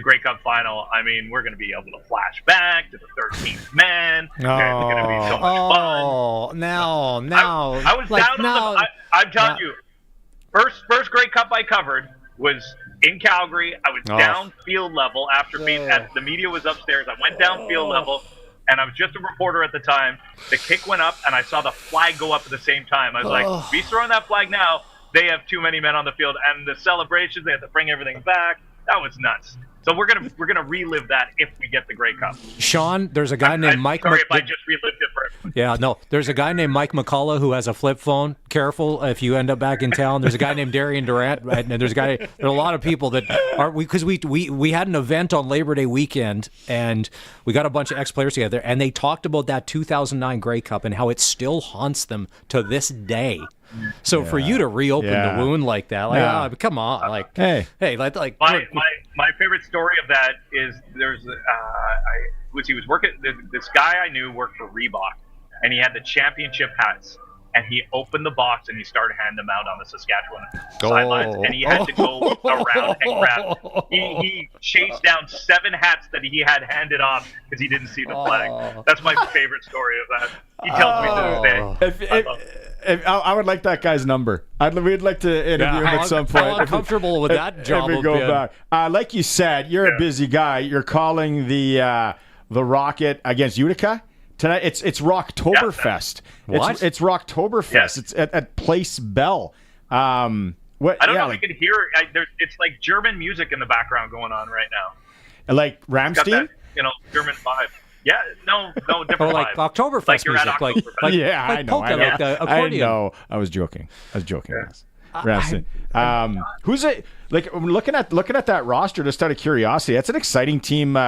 Grey Cup final, I mean, we're going to be able to flash back to the 13th man. It's going to be so much fun. No. I was like, down on the... I'm telling you, first Grey Cup I covered was in Calgary. I was down field level after being the media was upstairs. I went down field level, and I was just a reporter at the time. The kick went up, and I saw the flag go up at the same time. I was like, if he's throwing that flag now, they have too many men on the field. And the celebrations, they have to bring everything back. That was nuts. So we're gonna relive that if we get the Grey Cup. Sean, there's a guy named Mike. Sorry if I just relived it for everyone. Yeah, no. There's a guy named Mike McCullough who has a flip phone. Careful if you end up back in town. There's a guy named Darian Durant, and there's a guy. There are a lot of people that are because we had an event on Labor Day weekend, and we got a bunch of ex-players together, and they talked about that 2009 Grey Cup and how it still haunts them to this day. So for you to reopen the wound like that, like come on, like hey, like my favorite story of that is there's he was working. This guy I knew worked for Reebok, and he had the championship hats, and he opened the box and he started handing them out on the Saskatchewan sidelines, and he had to go around and grab. He chased down 7 hats that he had handed off because he didn't see the flag. That's my favorite story of that. He tells me to this day. I would like that guy's number. We'd like to interview him at some point. How uncomfortable would that job if we go back. Like you said, you're a busy guy. You're calling the Rocket against Utica tonight. It's Rocktoberfest. What? It's Rocktoberfest. Yes. It's at Place Bell. What? I don't know if you can hear it. It's like German music in the background going on right now. Like Rammstein? It's got that, German vibe. Yeah, no, different like vibe. Oktoberfest like you're music, at like I know. polka, like the accordion. I know. I was joking. Yes. Rammstein. Who's it? Like looking at that roster, just out of curiosity, that's an exciting team.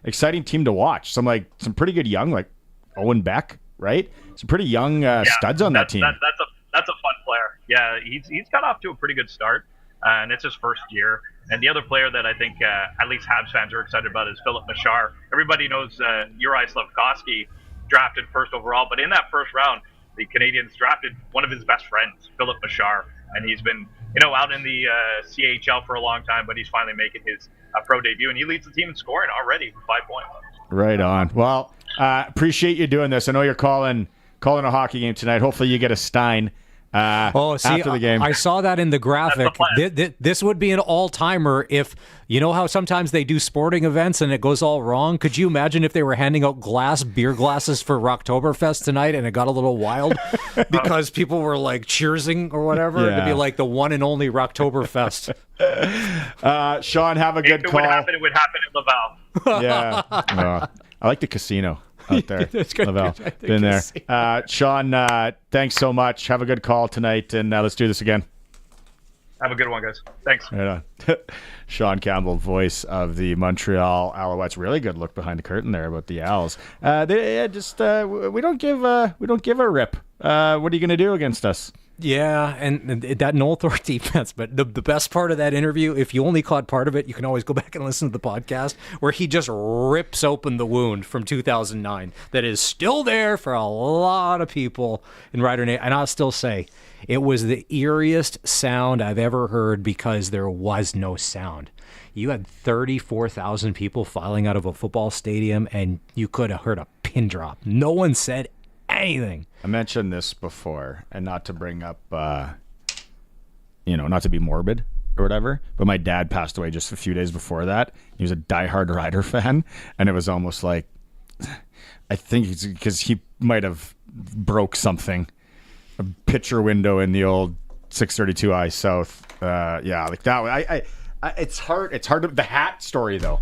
Exciting team to watch. Some pretty good young, like Owen Beck, right? Some pretty young studs on that team. That's a fun player. Yeah, he's got off to a pretty good start, and it's his first year. And the other player that I think at least Habs fans are excited about is Philip Machar. Everybody knows Juraj Slafkovsky drafted first overall, but in that first round, the Canadians drafted one of his best friends, Philip Machar, and he's been out in the CHL for a long time, but he's finally making his pro debut, and he leads the team in scoring already with 5 points. Right on. Well, appreciate you doing this. I know you're calling a hockey game tonight. Hopefully you get a Stein. After the game. I saw that in the graphic. This would be an all-timer if, how sometimes they do sporting events and it goes all wrong? Could you imagine if they were handing out beer glasses for Rocktoberfest tonight and it got a little wild because people were like cheersing or whatever to be like the one and only Rocktoberfest? Sean, have a good call. It would happen in Laval. Yeah. I like the casino out there. That's good. Lavelle. Been there. Sean, thanks so much. Have a good call tonight, and let's do this again. Have a good one, guys. Thanks. Right on. Sean Campbell, voice of the Montreal Alouettes. Really good look behind the curtain there about the Owls. We don't give a rip. What are you going to do against us? Yeah, and that Noel Thorpe defense. But the best part of that interview, if you only caught part of it, you can always go back and listen to the podcast where he just rips open the wound from 2009 that is still there for a lot of people in Rider Nation. And I'll still say, it was the eeriest sound I've ever heard because there was no sound. You had 34,000 people filing out of a football stadium, and you could have heard a pin drop. No one said anything. I mentioned this before, and not to bring up, not to be morbid or whatever, but my dad passed away just a few days before that. He was a diehard Rider fan, and it was almost like, I think it's because he might have broke something. A picture window in the old 632 I South. Like that. It's hard. It's hard. The hat story, though.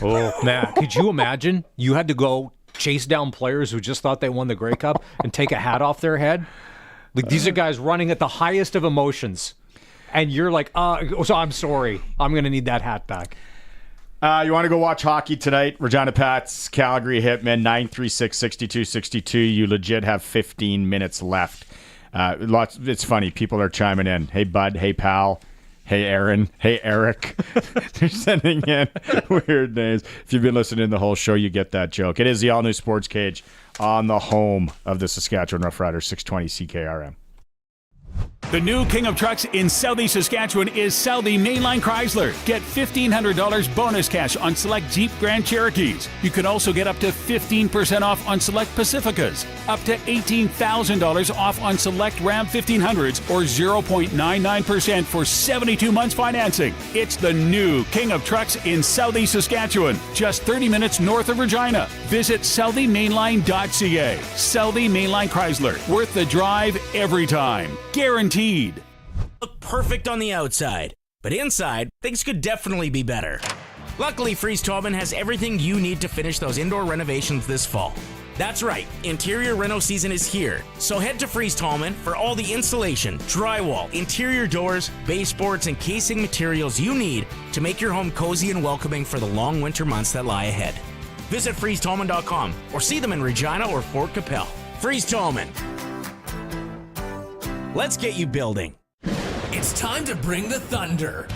Oh, man. Could you imagine? You had to go chase down players who just thought they won the Grey Cup and take a hat off their head? Like, these are guys running at the highest of emotions. And you're like, so I'm sorry. I'm going to need that hat back. You want to go watch hockey tonight? Regina Pats, Calgary Hitmen, 936-6262. You legit have 15 minutes left. It's funny. People are chiming in. Hey, bud. Hey, pal. Hey, Aaron. Hey, Eric. They're sending in weird names. If you've been listening to the whole show, you get that joke. It is the all-new Sports Cage on the home of the Saskatchewan Roughriders, 620 CKRM. The new king of trucks in Southeast Saskatchewan is Southie Mainline Chrysler. Get $1,500 bonus cash on select Jeep Grand Cherokees. You can also get up to 15% off on select Pacificas, up to $18,000 off on select Ram 1500s, or 0.99% for 72 months financing. It's the new king of trucks in Southeast Saskatchewan, just 30 minutes north of Regina. Visit SouthieMainline.ca. Southie Mainline Chrysler, worth the drive every time. Guaranteed. Look perfect on the outside, but inside, things could definitely be better. Luckily, Freeze Tallman has everything you need to finish those indoor renovations this fall. That's right, interior reno season is here. So head to Freeze Tallman for all the installation, drywall, interior doors, baseboards, and casing materials you need to make your home cozy and welcoming for the long winter months that lie ahead. Visit freezetallman.com or see them in Regina or Fort Capel. Freeze Tallman. Let's get you building. It's time to bring the Thunder.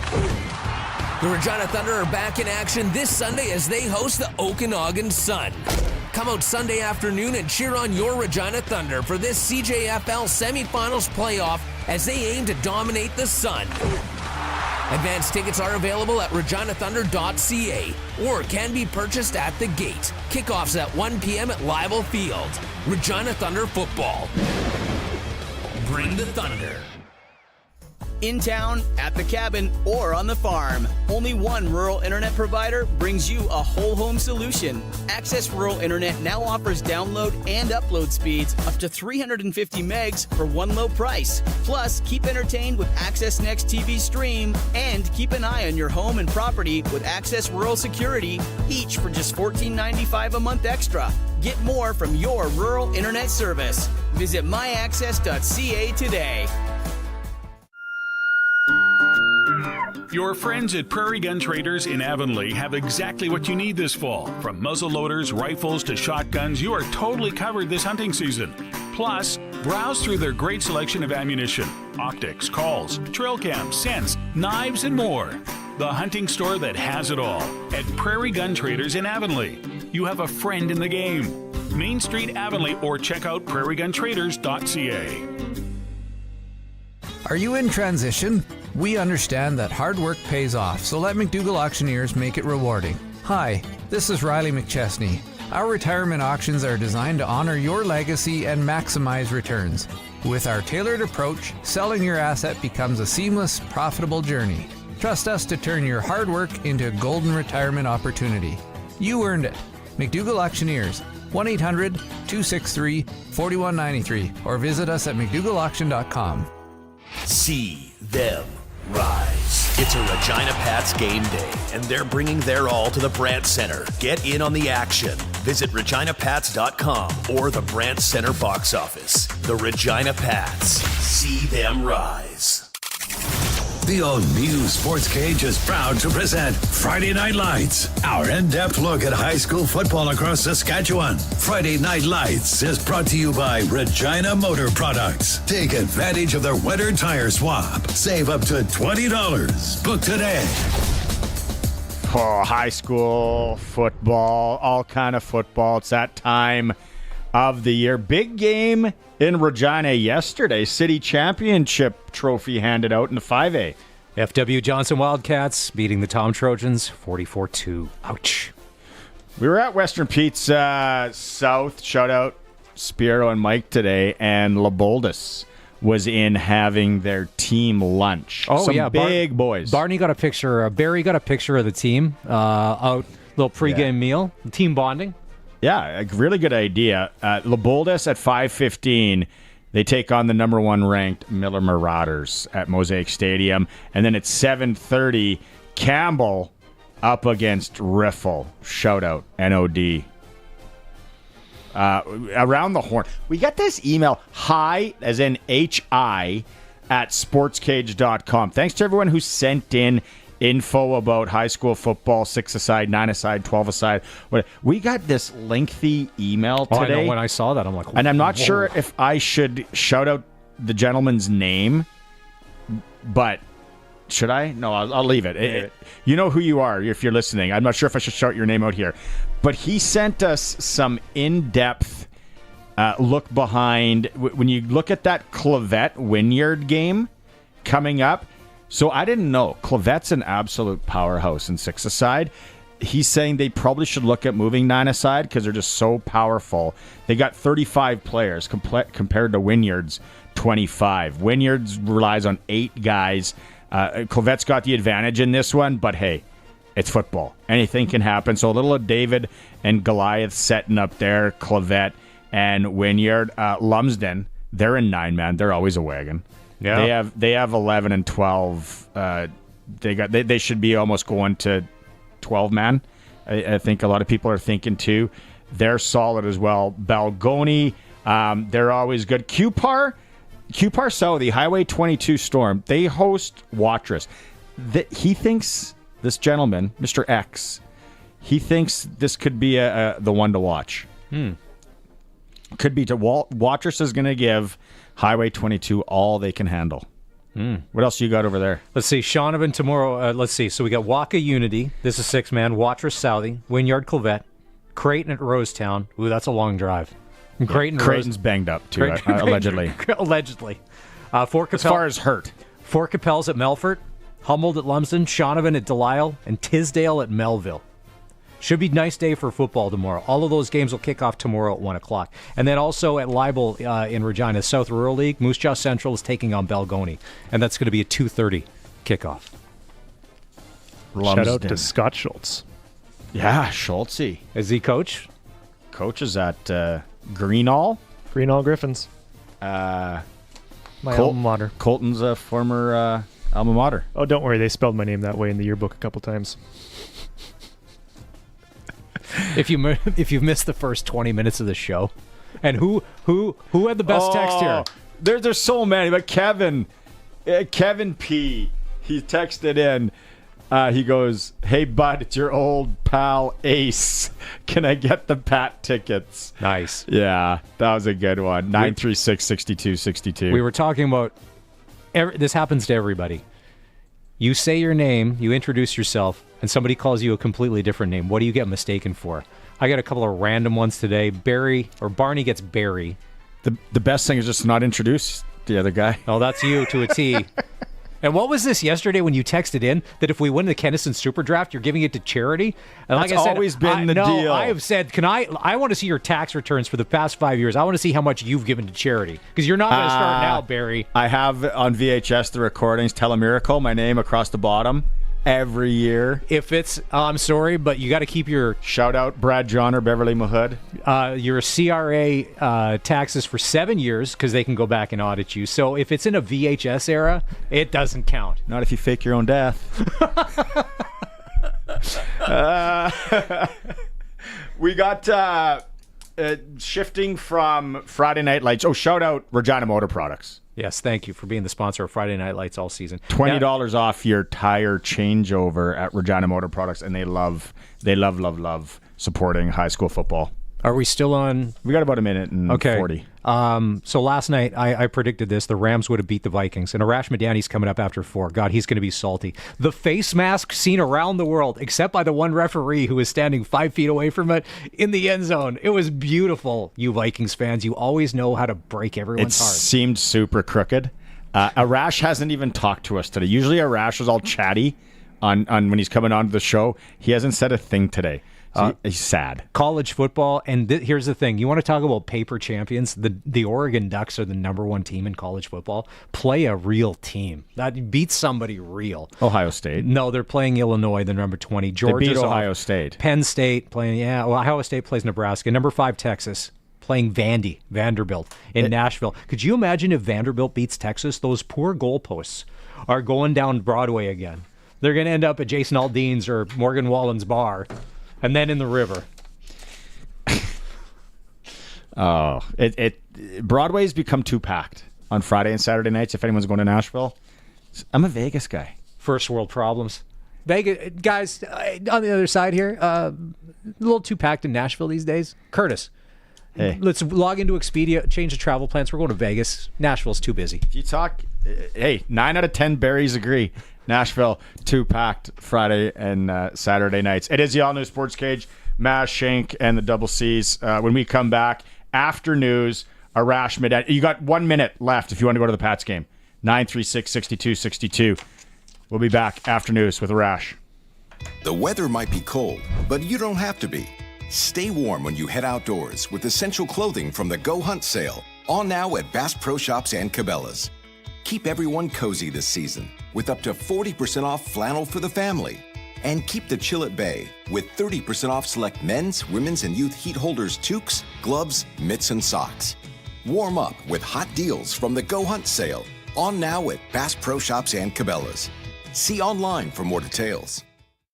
The Regina Thunder are back in action this Sunday as they host the Okanagan Sun. Come out Sunday afternoon and cheer on your Regina Thunder for this CJFL semifinals playoff as they aim to dominate the Sun. Advance tickets are available at reginathunder.ca or can be purchased at the gate. Kickoffs at 1 p.m. at Leibel Field. Regina Thunder football. Bring the Thunder. In town, at the cabin, or on the farm, only one rural internet provider brings you a whole home solution. Access Rural Internet now offers download and upload speeds up to 350 megs for one low price. Plus, keep entertained with Access Next TV Stream and keep an eye on your home and property with Access Rural Security, each for just $14.95 a month extra. Get more from your rural internet service. Visit myaccess.ca today. Your friends at Prairie Gun Traders in Avonlea have exactly what you need this fall. From muzzle loaders, rifles to shotguns, you are totally covered this hunting season. Plus, browse through their great selection of ammunition, optics, calls, trail cams, scents, knives, and more. The hunting store that has it all at Prairie Gun Traders in Avonlea. You have a friend in the game. Main Street, Avonlea, or check out prairieguntraders.ca. Are you in transition? We understand that hard work pays off, so let McDougall Auctioneers make it rewarding. Hi, this is Riley McChesney. Our retirement auctions are designed to honor your legacy and maximize returns. With our tailored approach, selling your asset becomes a seamless, profitable journey. Trust us to turn your hard work into a golden retirement opportunity. You earned it. McDougall Auctioneers, 1-800-263-4193, or visit us at McDougallAuction.com. See them rise. It's a Regina Pats game day, and they're bringing their all to the Brandt Center. Get in on the action. Visit reginapats.com or the Brandt Center box office. The Regina Pats. See them rise. The all-new Sportscage is proud to present Friday Night Lights, our in-depth look at high school football across Saskatchewan. Friday Night Lights is brought to you by Regina Motor Products. Take advantage of their winter tire swap. Save up to $20. Book today. Oh, high school football, all kind of football. It's that time of the year. Big game in Regina yesterday. City Championship trophy handed out in the 5A. FW Johnson Wildcats beating the Tom Trojans 44-2. Ouch. We were at Western Pizza South. Shout out Spiro and Mike today. And LeBoldus was in having their team lunch. Oh, some yeah. big boys. Barney got a picture. Barry got a picture of the team out. Little pregame meal. Team bonding. Yeah, a really good idea. LeBoldus at 5:15, they take on the number 1 ranked Miller Marauders at Mosaic Stadium. And then at 7:30, Campbell up against Riffle. Shout out, NOD. Around the horn. We got this email, hi, as in HI, at sportscage.com. Thanks to everyone who sent in info about high school football, 6-a-side, 9-a-side, 12-a-side. We got this lengthy email today. Oh, I know. When I saw that, I'm like, and I'm not sure if I should shout out the gentleman's name, but should I? No, I'll leave it. You know who you are if you're listening. I'm not sure if I should shout your name out here. But he sent us some in-depth look behind. When you look at that Clavette Wynyard game coming up, so I didn't know. Clavette's an absolute powerhouse in 6-a-side. He's saying they probably should look at moving 9-a-side because they're just so powerful. They got 35 players compared to Wynyard's 25. Wynyard's relies on 8 guys. Clavette's got the advantage in this one, but hey, it's football. Anything can happen. So a little of David and Goliath setting up there, Clavette and Wynyard. Lumsden, they're in 9-man. They're always a wagon. Yeah. They have 11 and 12. They should be almost going to 12-man. I think a lot of people are thinking too. They're solid as well. Balgoni, they're always good. QPAR Southie, Highway 22 Storm, they host Watrous. He thinks, this gentleman, Mr. X, he thinks this could be the one to watch. Could be to Watrous is going to give Highway 22 all they can handle. What else you got over there? Let's see. Shaunavon tomorrow. Let's see. So we got Waka Unity. This is 6-man. Watrous Southie. Wynyard Clavette. Creighton at Rosetown. Ooh, that's a long drive. And Creighton's banged up too, allegedly. Allegedly. Fort Capel, as far as hurt. Fort Capel's at Melfort. Humboldt at Lumsden. Shaunavon at Delisle. And Tisdale at Melville. Should be a nice day for football tomorrow. All of those games will kick off tomorrow at 1 o'clock. And then also at Libel in Regina, South Rural League, Moose Jaw Central is taking on Balgoni. And that's going to be a 2:30 kickoff. Shout out to Scott Schultz. Yeah, Schultzy. Is he coach? Coaches at Greenall. Greenall Griffins. My alma mater. Colton's a former alma mater. Oh, don't worry. They spelled my name that way in the yearbook a couple times. If you've missed the first 20 minutes of the show, and who had the best text here? There's so many, but Kevin P. He texted in. He goes, "Hey bud, it's your old pal Ace. Can I get the Pat tickets?" Nice. Yeah, that was a good one. 936-6262. We were talking about this happens to everybody. You say your name, you introduce yourself, and somebody calls you a completely different name. What do you get mistaken for? I got a couple of random ones today. Barney gets Barry. The best thing is just not introduce the other guy. Oh, that's you to a T. And what was this yesterday when you texted in that if we win the Kennison Super Draft, you're giving it to charity? And That's always been the deal. I have said, I want to see your tax returns for the past 5 years. I want to see how much you've given to charity. Because you're not going to start now, Barry. I have on VHS the recordings, Tell a Miracle, my name across the bottom. every year. If it's, I'm sorry, but you got to keep your shout out Brad John or Beverly Mahood. Your CRA taxes for 7 years because they can go back and audit you. So if it's in a VHS era, it doesn't count. Not if you fake your own death. We got shifting from Friday Night Lights. Oh, shout out Regina Motor Products. Yes, thank you for being the sponsor of Friday Night Lights all season. $20 off your tire changeover at Regina Motor Products, and they love supporting high school football. Are we still on? We got about a minute and 40. So last night I predicted this. The Rams would have beat the Vikings. And Arash Madani's coming up after 4. God, he's going to be salty. The face mask seen around the world, except by the one referee who was standing 5 feet away from it in the end zone. It was beautiful, you Vikings fans. You always know how to break everyone's heart. It seemed super crooked. Arash hasn't even talked to us today. Usually Arash is all chatty on when he's coming on to the show. He hasn't said a thing today. He's sad. College football, and here's the thing. You want to talk about paper champions? The Oregon Ducks are the #1 team in college football. Play a real team. That beats somebody real. Ohio State. No, they're playing Illinois, the number 20. Georgia's they beat Ohio State. Penn State playing, Ohio State plays Nebraska. Number 5, Texas. Playing Vanderbilt in Nashville. Could you imagine if Vanderbilt beats Texas? Those poor goalposts are going down Broadway again. They're going to end up at Jason Aldean's or Morgan Wallen's bar. And then in the river. Broadway's become too packed on Friday and Saturday nights. If anyone's going to Nashville, I'm a Vegas guy. First world problems. Vegas guys on the other side here. A little too packed in Nashville these days. Curtis, hey, let's log into Expedia, change the travel plans. We're going to Vegas. Nashville's too busy. If you talk, 9 out of 10 berries agree. Nashville, too packed Friday and Saturday nights. It is the all-new Sports Cage, Maz Shank, and the Double C's. When we come back, after news, Arash Madani. You got 1 minute left if you want to go to the Pats game. 936-6262. We'll be back after news with Arash. The weather might be cold, but you don't have to be. Stay warm when you head outdoors with essential clothing from the Go Hunt sale. All now at Bass Pro Shops and Cabela's. Keep everyone cozy this season with up to 40% off flannel for the family. And keep the chill at bay with 30% off select men's, women's, and youth heat holders, toques, gloves, mitts, and socks. Warm up with hot deals from the Go Hunt sale. On now at Bass Pro Shops and Cabela's. See online for more details.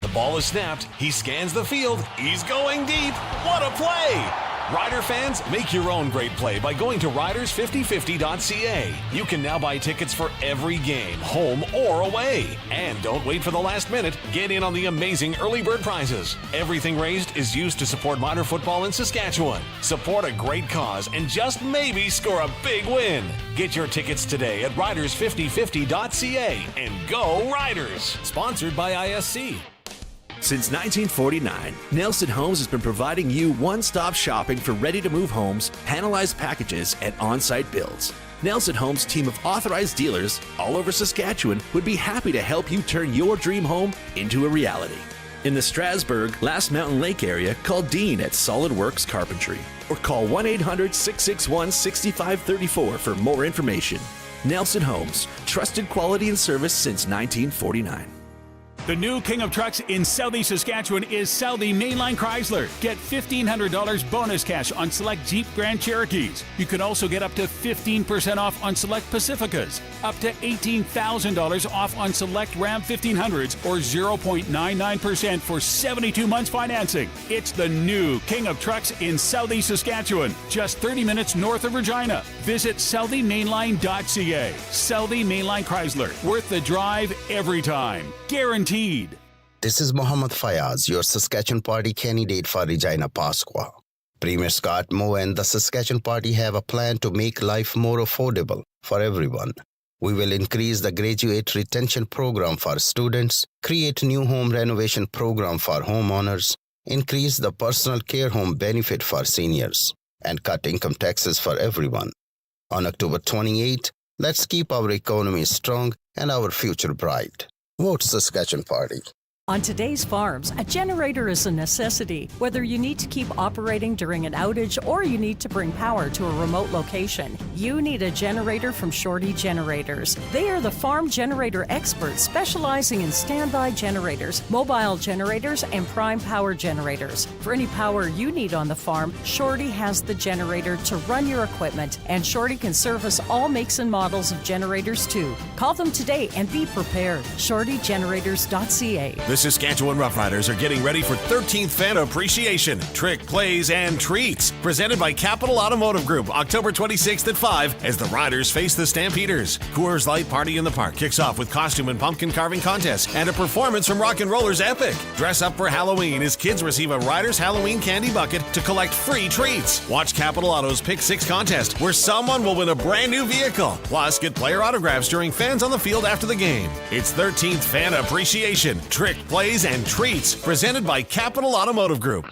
The ball is snapped. He scans the field. He's going deep. What a play! Rider fans, make your own great play by going to riders5050.ca. You can now buy tickets for every game, home or away. And don't wait for the last minute. Get in on the amazing early bird prizes. Everything raised is used to support minor football in Saskatchewan. Support a great cause and just maybe score a big win. Get your tickets today at riders5050.ca and go Riders! Sponsored by ISC. Since 1949, Nelson Homes has been providing you one-stop shopping for ready-to-move homes, panelized packages, and on-site builds. Nelson Homes' team of authorized dealers all over Saskatchewan would be happy to help you turn your dream home into a reality. In the Strasbourg, Last Mountain Lake area, call Dean at SolidWorks Carpentry or call 1-800-661-6534 for more information. Nelson Homes, trusted quality and service since 1949. The new King of Trucks in Southeast Saskatchewan is Southie Mainline Chrysler. Get $1,500 bonus cash on select Jeep Grand Cherokees. You can also get up to 15% off on select Pacificas, up to $18,000 off on select Ram 1500s, or 0.99% for 72 months financing. It's the new King of Trucks in Southeast Saskatchewan, just 30 minutes north of Regina. Visit SouthieMainline.ca. Southie Mainline Chrysler, worth the drive every time. Guaranteed. This is Mohammed Fayaz, your Saskatchewan Party candidate for Regina Pasqua. Premier Scott Moe and the Saskatchewan Party have a plan to make life more affordable for everyone. We will increase the graduate retention program for students, create new home renovation program for homeowners, increase the personal care home benefit for seniors, and cut income taxes for everyone. On October 28, let's keep our economy strong and our future bright. Vote Saskatchewan Party. On today's farms, a generator is a necessity, whether you need to keep operating during an outage or you need to bring power to a remote location. You need a generator from Shorty Generators. They are the farm generator experts specializing in standby generators, mobile generators, and prime power generators. For any power you need on the farm, Shorty has the generator to run your equipment, and Shorty can service all makes and models of generators too. Call them today and be prepared. ShortyGenerators.ca. The Saskatchewan Roughriders are getting ready for 13th Fan Appreciation, Trick, Plays, and Treats. Presented by Capital Automotive Group, October 26th at 5 as the Riders face the Stampeders. Coors Light Party in the Park kicks off with costume and pumpkin carving contests and a performance from Rock and Rollers Epic. Dress up for Halloween as kids receive a Riders Halloween candy bucket to collect free treats. Watch Capital Auto's Pick 6 contest where someone will win a brand new vehicle. Plus, get player autographs during Fans on the Field after the game. It's 13th Fan Appreciation, Trick, Plays, and Treats, presented by Capital Automotive Group.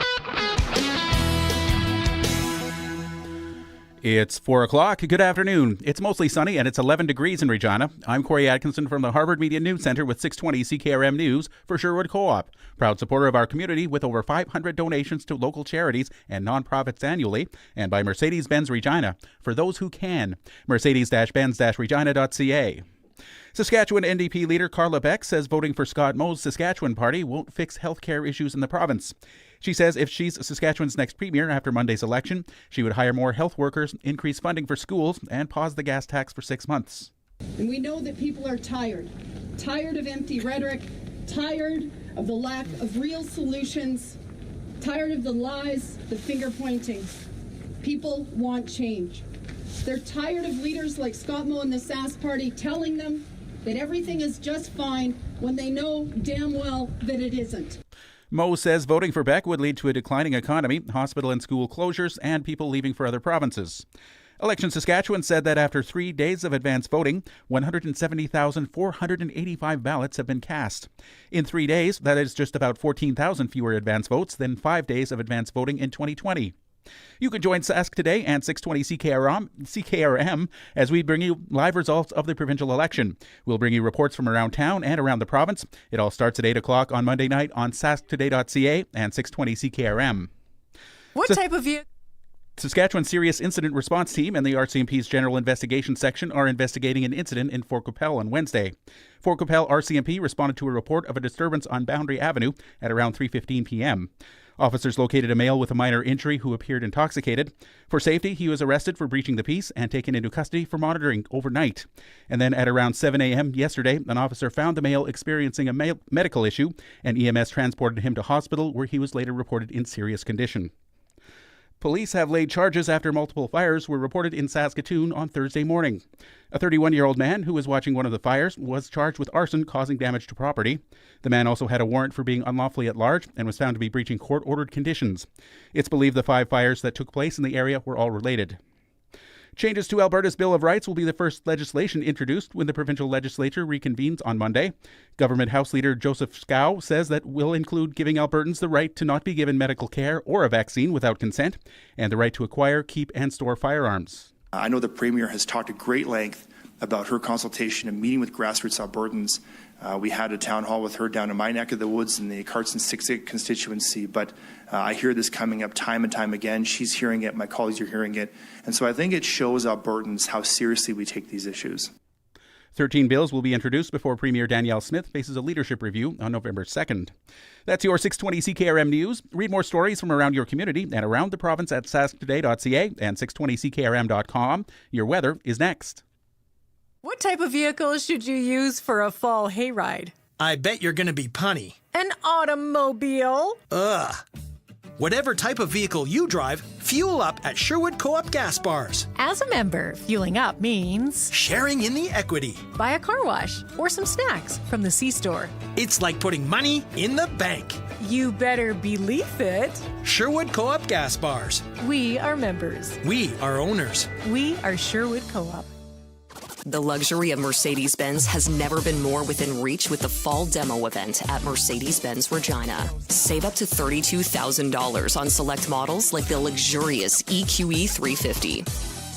It's 4 o'clock. Good afternoon. It's mostly sunny and it's 11 degrees in Regina. I'm Corey Atkinson from the Harvard Media News Center with 620 CKRM News for Sherwood Co-op. Proud supporter of our community with over 500 donations to local charities and nonprofits annually, and by Mercedes-Benz Regina. For those who can, Mercedes-Benz-Regina.ca. Saskatchewan NDP leader Carla Beck says voting for Scott Moe's Saskatchewan party won't fix healthcare issues in the province. She says if she's Saskatchewan's next premier after Monday's election, she would hire more health workers, increase funding for schools, and pause the gas tax for 6 months. And we know that people are tired of empty rhetoric, tired of the lack of real solutions, tired of the lies, the finger pointing. People want change. They're tired of leaders like Scott Moe and the Sask Party telling them that everything is just fine when they know damn well that it isn't. Moe says voting for Beck would lead to a declining economy, hospital and school closures, and people leaving for other provinces. Election Saskatchewan said that after 3 days of advance voting, 170,485 ballots have been cast. In 3 days, that is just about 14,000 fewer advance votes than 5 days of advance voting in 2020. You can join Sask today and 620 CKRM as we bring you live results of the provincial election. We'll bring you reports from around town and around the province. It all starts at 8 o'clock on Monday night on sasktoday.ca and 620 CKRM. What type of vehicle? Saskatchewan Serious Incident Response Team and the RCMP's General Investigation Section are investigating an incident in Fort Qu'Appelle on Wednesday. Fort Qu'Appelle RCMP responded to a report of a disturbance on Boundary Avenue at around 3:15 p.m. Officers located a male with a minor injury who appeared intoxicated. For safety, he was arrested for breaching the peace and taken into custody for monitoring overnight. And then at around 7 a.m. yesterday, an officer found the male experiencing a medical issue, and EMS transported him to hospital where he was later reported in serious condition. Police have laid charges after multiple fires were reported in Saskatoon on Thursday morning. A 31-year-old man who was watching one of the fires was charged with arson causing damage to property. The man also had a warrant for being unlawfully at large and was found to be breaching court-ordered conditions. It's believed the 5 fires that took place in the area were all related. Changes to Alberta's Bill of Rights will be the first legislation introduced when the provincial legislature reconvenes on Monday. Government House Leader Joseph Scow says that will include giving Albertans the right to not be given medical care or a vaccine without consent, and the right to acquire, keep, and store firearms. I know the Premier has talked at great length about her consultation and meeting with grassroots Albertans. We had a town hall with her down in my neck of the woods in the Carson 6-8 constituency, but I hear this coming up time and time again. She's hearing it, my colleagues are hearing it, and so I think it shows Albertans how seriously we take these issues. 13 bills will be introduced before Premier Danielle Smith faces a leadership review on November 2nd. That's your 620 CKRM News. Read more stories from around your community and around the province at sasktoday.ca and 620CKRM.com. Your weather is next. What type of vehicle should you use for a fall hayride? I bet you're going to be punny. An automobile? Ugh. Whatever type of vehicle you drive, fuel up at Sherwood Co-op gas bars. As a member, fueling up means sharing in the equity. Buy a car wash or some snacks from the C-store. It's like putting money in the bank. You better believe it. Sherwood Co-op gas bars. We are members. We are owners. We are Sherwood Co-op. The luxury of Mercedes-Benz has never been more within reach with the fall demo event at Mercedes-Benz Regina. Save up to $32,000 on select models like the luxurious EQE 350.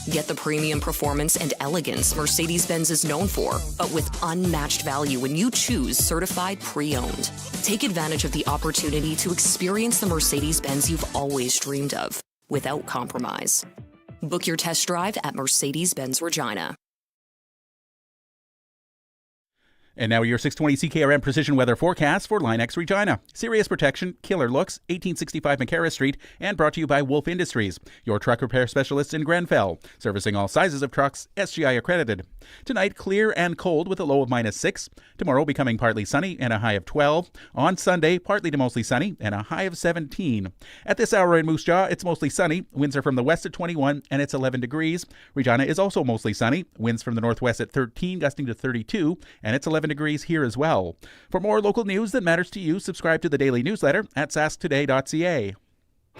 Get the premium performance and elegance Mercedes-Benz is known for, but with unmatched value when you choose certified pre-owned. Take advantage of the opportunity to experience the Mercedes-Benz you've always dreamed of, without compromise. Book your test drive at Mercedes-Benz Regina. And now your 620 CKRM Precision Weather Forecast for Line X Regina. Serious protection, killer looks, 1865 McCarra Street, and brought to you by Wolf Industries, your truck repair specialists in Grenfell, servicing all sizes of trucks, SGI accredited. Tonight, clear and cold with a low of -6. Tomorrow, becoming partly sunny and a high of 12. On Sunday, partly to mostly sunny and a high of 17. At this hour in Moose Jaw, it's mostly sunny. Winds are from the west at 21 and it's 11 degrees. Regina is also mostly sunny. Winds from the northwest at 13, gusting to 32, and it's 11 degrees here as well. For more local news that matters to you, subscribe to the daily newsletter at sasktoday.ca.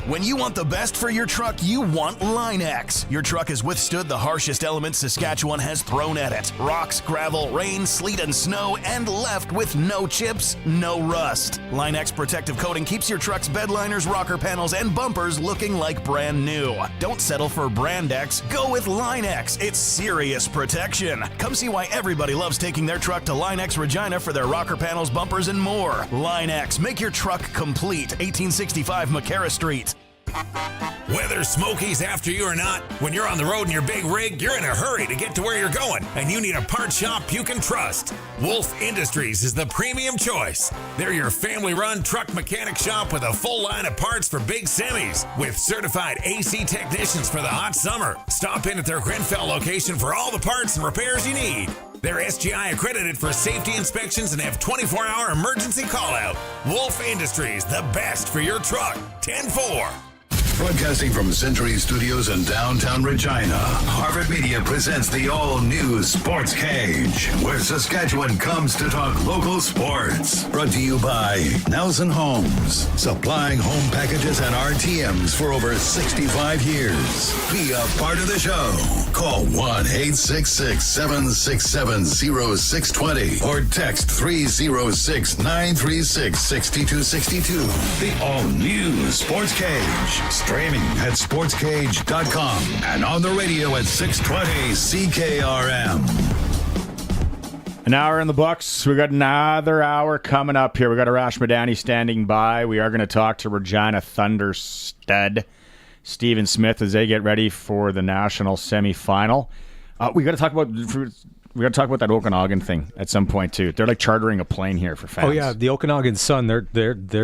When you want the best for your truck, you want Line X. Your truck has withstood the harshest elements Saskatchewan has thrown at it. Rocks, gravel, rain, sleet, and snow, and left with no chips, no rust. Line X protective coating keeps your truck's bed liners, rocker panels, and bumpers looking like brand new. Don't settle for Brand X. Go with Line X. It's serious protection. Come see why everybody loves taking their truck to Line X Regina for their rocker panels, bumpers, and more. Line X. Make your truck complete. 1865 McCarra Street. Whether Smokies after you or not, when you're on the road in your big rig, you're in a hurry to get to where you're going, and you need a part shop you can trust. Wolf Industries is the premium choice. They're your family-run truck mechanic shop with a full line of parts for big semis, with certified AC technicians for the hot summer. Stop in at their Grenfell location for all the parts and repairs you need. They're SGI accredited for safety inspections and have 24-hour emergency call-out. Wolf Industries, the best for your truck. 10-4. Broadcasting from Century Studios in downtown Regina, Harvard Media presents the all-new Sports Cage, where Saskatchewan comes to talk local sports. Brought to you by Nelson Homes, supplying home packages and RTMs for over 65 years. Be a part of the show. Call 1-866-767-0620 or text 306-936-6262. The all-new Sports Cage. Streaming at sportscage.com and on the radio at 620 CKRM. An hour in the books. We got another hour coming up here. We got Arash Madani standing by. We are going to talk to Regina Thunder stud Stephen Smith as they get ready for the national semifinal. We got to talk about that Okanagan thing at some point too. They're like chartering a plane here for fans. Oh yeah, the Okanagan Sun. They're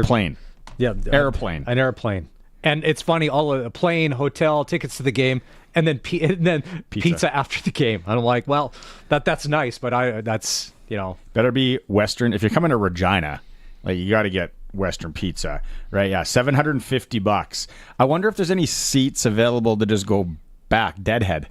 plane. Yeah, airplane. An airplane. And it's funny, all a plane, hotel, tickets to the game, and then pizza after the game. And I'm like, well, that's nice, but that's, you know. Better be Western. If you're coming to Regina, like you got to get Western pizza, right? Yeah, $750. I wonder if there's any seats available to just go back, deadhead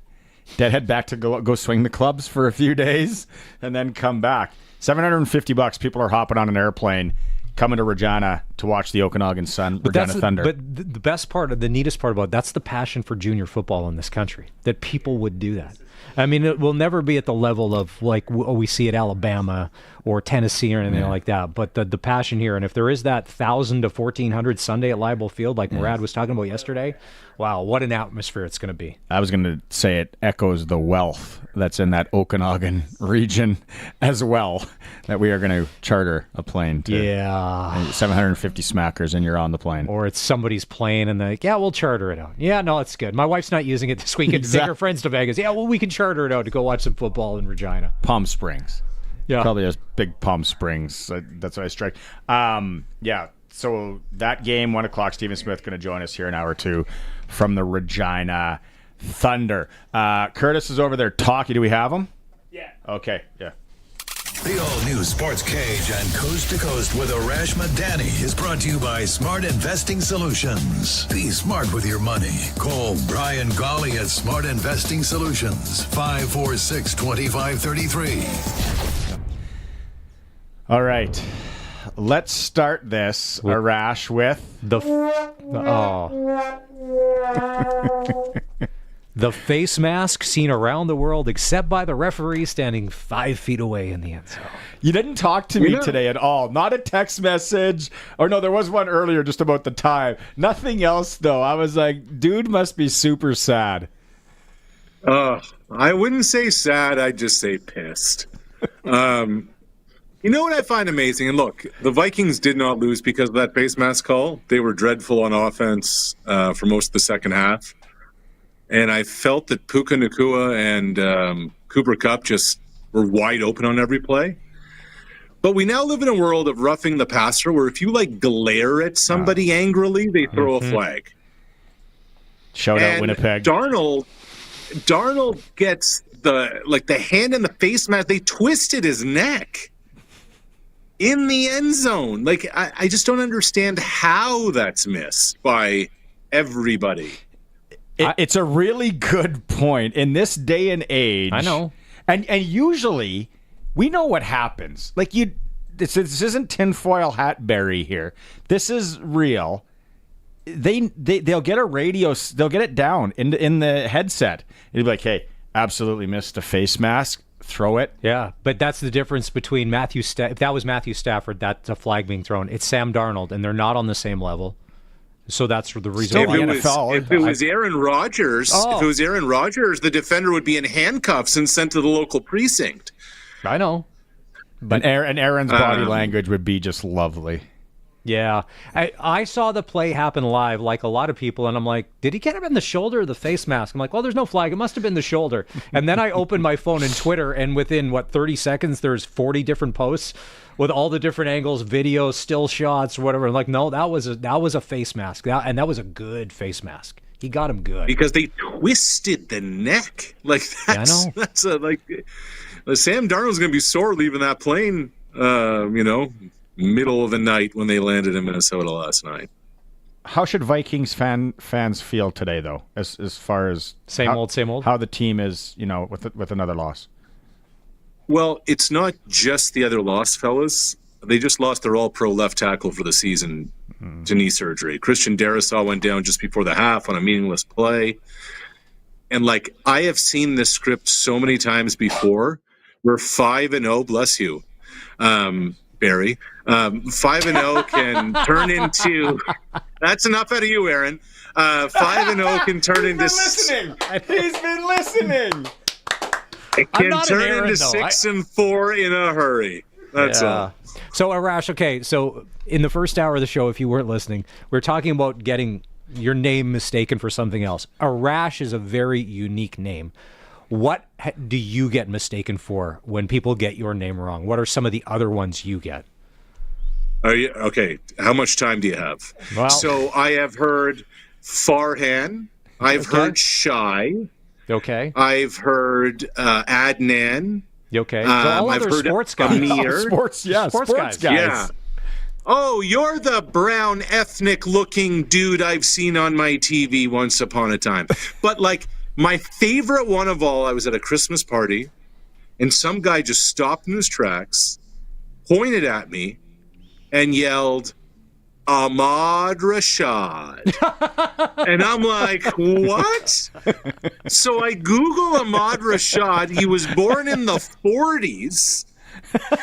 back to go swing the clubs for a few days and then come back. $750. People are hopping on an airplane coming to Regina to watch the Okanagan Sun, Regina Thunder. But the best part, the neatest part about it, that's the passion for junior football in this country, that people would do that. I mean, it will never be at the level of like we see at Alabama or Tennessee or anything like that. But the passion here, and if there is that 1,000 to 1,400 Sunday at Leibel Field, like Murad was talking about yesterday, wow, what an atmosphere it's going to be. I was going to say it echoes the wealth that's in that Okanagan region as well, that we are going to charter a plane to. Yeah. 750 smackers and you're on the plane. Or it's somebody's plane and they're like, yeah, we'll charter it out. Yeah, no, it's good. My wife's not using it this weekend to take her friends to Vegas. Yeah, well, we can charter it out to go watch some football in Regina. Palm Springs. Yeah. Probably a big Palm Springs. That's what I strike. Yeah, so that game, 1 o'clock, Stephen Smith going to join us here an hour or two from the Regina Thunder. Curtis is over there talking. Do we have him? Yeah. Okay, yeah. The all-new Sports Cage and Coast to Coast with Arash Madani is brought to you by Smart Investing Solutions. Be smart with your money. Call Brian Golly at Smart Investing Solutions, 546-2533. All right. Let's start this, Arash, with the face mask seen around the world except by the referee standing 5 feet away in the end zone. You didn't talk to me today at all. Not a text message. Or no, there was one earlier just about the time. Nothing else, though. I was like, dude must be super sad. I wouldn't say sad. I'd just say pissed. You know what I find amazing? And look, the Vikings did not lose because of that face mask call. They were dreadful on offense for most of the second half. And I felt that Puka Nacua and Cooper Kupp just were wide open on every play. But we now live in a world of roughing the passer where if you glare at somebody angrily, they throw a flag. Shout out Winnipeg. Darnold gets the hand in the face mask. They twisted his neck in the end zone. I just don't understand how that's missed by everybody. It's a really good point. In this day and age, I know. And usually we know what happens. This isn't tinfoil hatberry here. This is real. They'll get a radio. They'll get it down in the headset. It'll be like, hey, absolutely missed a face mask. Throw it. Yeah, but that's the difference between if that was Matthew Stafford, that's a flag being thrown. It's Sam Darnold, and they're not on the same level. So that's the reason why. If it was Aaron Rodgers, the defender would be in handcuffs and sent to the local precinct. I know. But Aaron's body language would be just lovely. Yeah. I saw the play happen live like a lot of people, and I'm like, did he get him in the shoulder or the face mask? I'm like, well, there's no flag. It must have been the shoulder. And then I opened my phone and Twitter, and within, 30 seconds, there's 40 different posts with all the different angles, videos, still shots, whatever. I'm like, no, that was a face mask. And that was a good face mask. He got him good. Because they twisted the neck. Sam Darnold's going to be sore leaving that plane, middle of the night when they landed in Minnesota last night. How should Vikings fans feel today, though, as far as same old? How the team is, with another loss? Well, it's not just the other loss, fellas. They just lost their all-pro left tackle for the season to knee surgery. Christian Darrisaw went down just before the half on a meaningless play. And I have seen this script so many times before. We're 5-0, bless you, Barry. 5-0 can turn into. That's enough out of you, Aaron. 5-0 can turn into. He's been listening. It can turn into 6-4 in a hurry. That's all. So, Arash, okay, so in the first hour of the show, if you weren't listening, we were talking about getting your name mistaken for something else. Arash is a very unique name. What do you get mistaken for when people get your name wrong? What are some of the other ones you get? Okay, how much time do you have? Well, so I have heard Farhan. I've heard Shy. Okay. I've heard Adnan. Okay. So all I've other heard sports guys. Amir. Sports guys. Yeah. Oh, you're the brown ethnic-looking dude I've seen on my TV once upon a time. But my favorite one of all, I was at a Christmas party, and some guy just stopped in his tracks, pointed at me, and yelled, Ahmad Rashad. And I'm like, what? So I Google Ahmad Rashad. He was born in the 40s.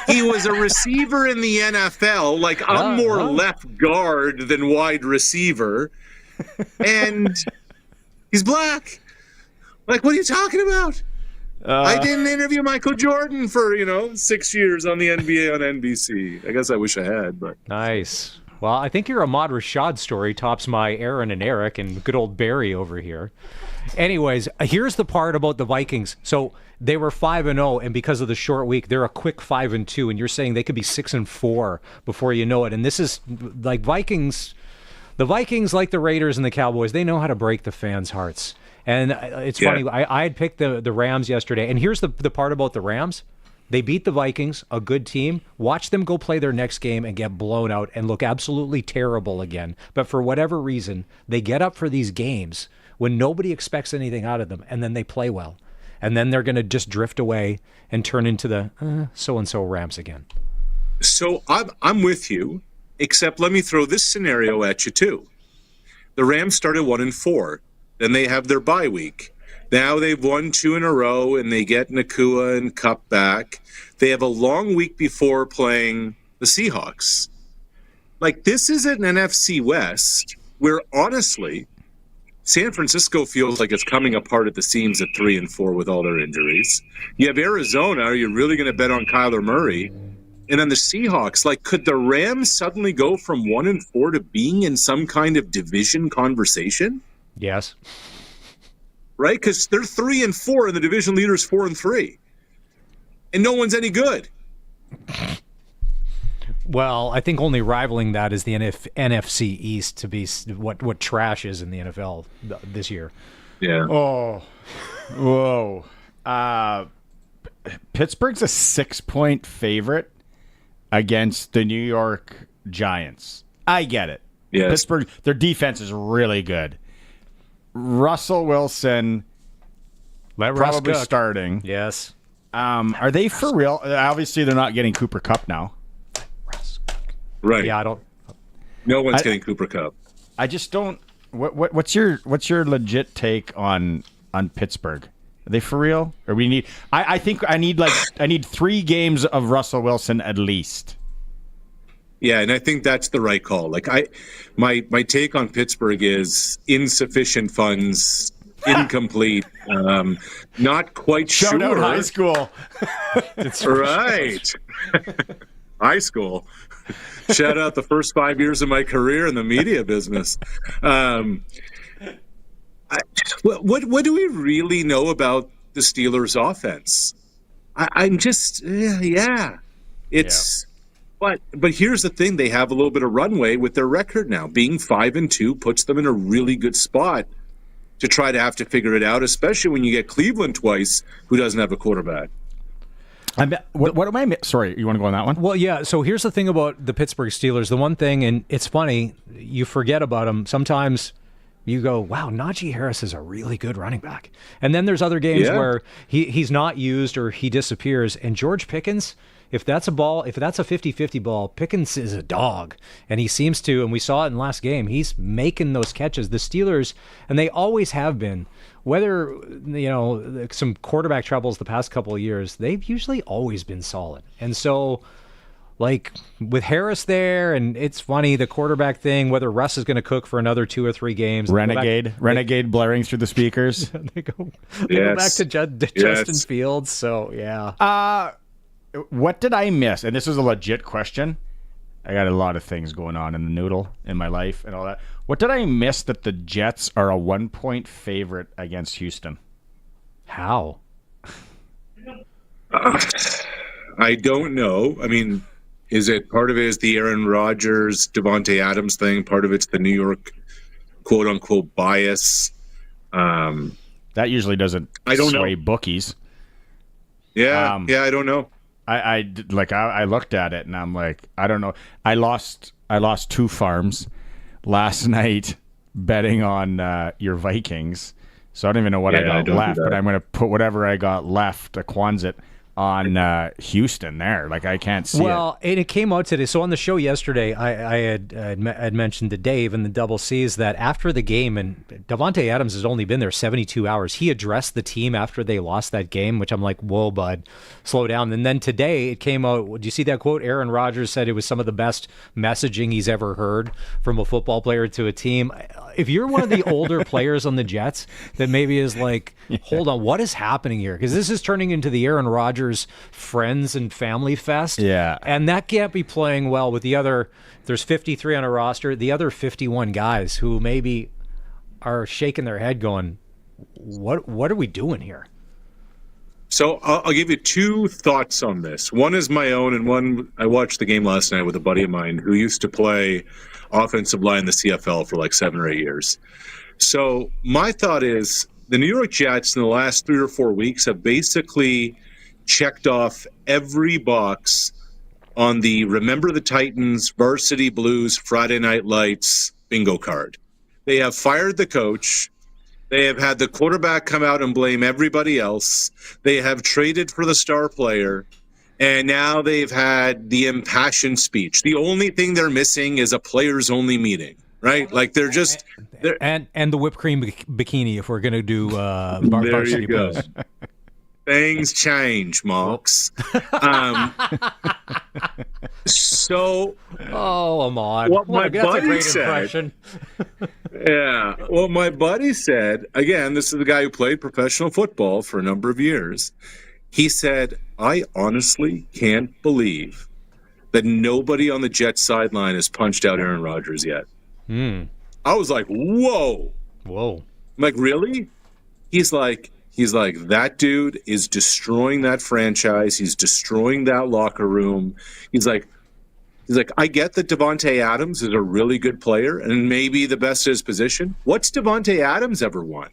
He was a receiver in the NFL. I'm more left guard than wide receiver. And he's black. What are you talking about? I didn't interview Michael Jordan for, 6 years on the NBA on NBC. I guess I wish I had, but. Nice. Well, I think your Ahmad Rashad story tops my Aaron and Eric and good old Barry over here. Anyways, here's the part about the Vikings. So they were 5-0, and because of the short week, they're a quick 5-2, and you're saying they could be 6-4 before you know it. And this is Vikings. The Vikings, like the Raiders and the Cowboys, they know how to break the fans' hearts. And it's funny. I had picked the Rams yesterday, and here's the part about the Rams. They beat the Vikings, a good team. Watch them go play their next game and get blown out and look absolutely terrible again. But for whatever reason, they get up for these games when nobody expects anything out of them, and then they play well. And then they're going to just drift away and turn into the so-and-so Rams again. So I'm with you, except let me throw this scenario at you, too. The Rams started 1-4. Then they have their bye week. Now they've won 2 in a row, and they get Nacua and Kupp back. They have a long week before playing the Seahawks. This is an NFC West where, honestly, San Francisco feels like it's coming apart at the seams at 3-4 with all their injuries. You have Arizona. Are you really going to bet on Kyler Murray? And then the Seahawks, like, could the Rams suddenly go from 1-4 to being in some kind of division conversation? Yes. Right? Because they're 3-4 and the division leader's 4-3. And no one's any good. Well, I think only rivaling that is the NFC East to be what trash is in the NFL this year. Yeah. Oh. Whoa. Pittsburgh's a 6-point favorite against the New York Giants. I get it. Yes. Pittsburgh, their defense is really good. Russell Wilson probably starting. Yes. Are they for real? Obviously, they're not getting Cooper Kupp now. Right. Yeah, I don't. No one's getting Cooper Kupp. I just don't. What's your legit take on Pittsburgh? Are they for real? Or we need? I think I need 3 games of Russell Wilson at least. Yeah, and I think that's the right call. Like my take on Pittsburgh is insufficient funds, incomplete, not quite Shout sure. out high school. Right. High school. Shout out the first 5 years of my career in the media business. What do we really know about the Steelers' offense? I'm just, yeah. It's, but here's the thing: they have a little bit of runway with their record now. Being 5-2 puts them in a really good spot to try to have to figure it out, especially when you get Cleveland twice, who doesn't have a quarterback. What am I? Sorry, you want to go on that one? Well, yeah. So here's the thing about the Pittsburgh Steelers. The one thing, and it's funny, you forget about them. Sometimes you go, wow, Najee Harris is a really good running back. And then there's other games where he's not used or he disappears. And George Pickens, if that's a 50-50 ball, Pickens is a dog. And he seems to, and we saw it in the last game, he's making those catches. The Steelers, and they always have been, whether, some quarterback troubles the past couple of years, they've usually always been solid. And so, like, with Harris there, and it's funny, the quarterback thing, whether Russ is going to cook for another 2 or 3 games. Renegade blaring through the speakers. They go back to Justin Fields, so, yeah. What did I miss? And this is a legit question. I got a lot of things going on in the noodle in my life and all that. What did I miss that the Jets are a 1-point favorite against Houston? How? I don't know. I mean, part of it is the Aaron Rodgers, Devontae Adams thing. Part of it's the New York quote unquote bias. That usually doesn't sway bookies. Yeah. I don't know. I looked at it and I'm like, I don't know. I lost 2 farms last night betting on your Vikings, so I don't even know what I got left. But I'm going to put whatever I got left, a Quonset, on Houston there. Like, I can't see Well, and it came out today. So on the show yesterday, I had mentioned to Dave and the Double C's that after the game, and Devontae Adams has only been there 72 hours, he addressed the team after they lost that game, which I'm like, whoa, bud, slow down. And then today it came out, did you see that quote? Aaron Rodgers said it was some of the best messaging he's ever heard from a football player to a team. If you're one of the older players on the Jets that maybe is like, hold on, what is happening here? Because this is turning into the Aaron Rodgers friends and family fest. Yeah. And that can't be playing well with the other, there's 53 on a roster, the other 51 guys who maybe are shaking their head going, what are we doing here? So I'll give you 2 thoughts on this. One is my own, and one, I watched the game last night with a buddy of mine who used to play offensive line in the CFL for like 7 or 8 years. So my thought is the New York Jets in the last 3 or 4 weeks have basically checked off every box on the Remember the Titans, Varsity Blues, Friday Night Lights bingo card. They have fired the coach. They have had the quarterback come out and blame everybody else. They have traded for the star player. And now they've had the impassioned speech. The only thing they're missing is a players-only meeting, right? Like they're and the whipped cream bikini if we're going to do Varsity Blues. Things change, Marks. So, Ahmad. what my that's a buddy great said, impression. Yeah. Well, my buddy said, again, this is the guy who played professional football for a number of years. He said, I honestly can't believe that nobody on the Jets sideline has punched out Aaron Rodgers yet. I was like, whoa. Whoa. I'm like, really? He's like, that dude is destroying that franchise. He's destroying that locker room. He's like, I get that Devontae Adams is a really good player and maybe the best at his position. What's Devontae Adams ever won?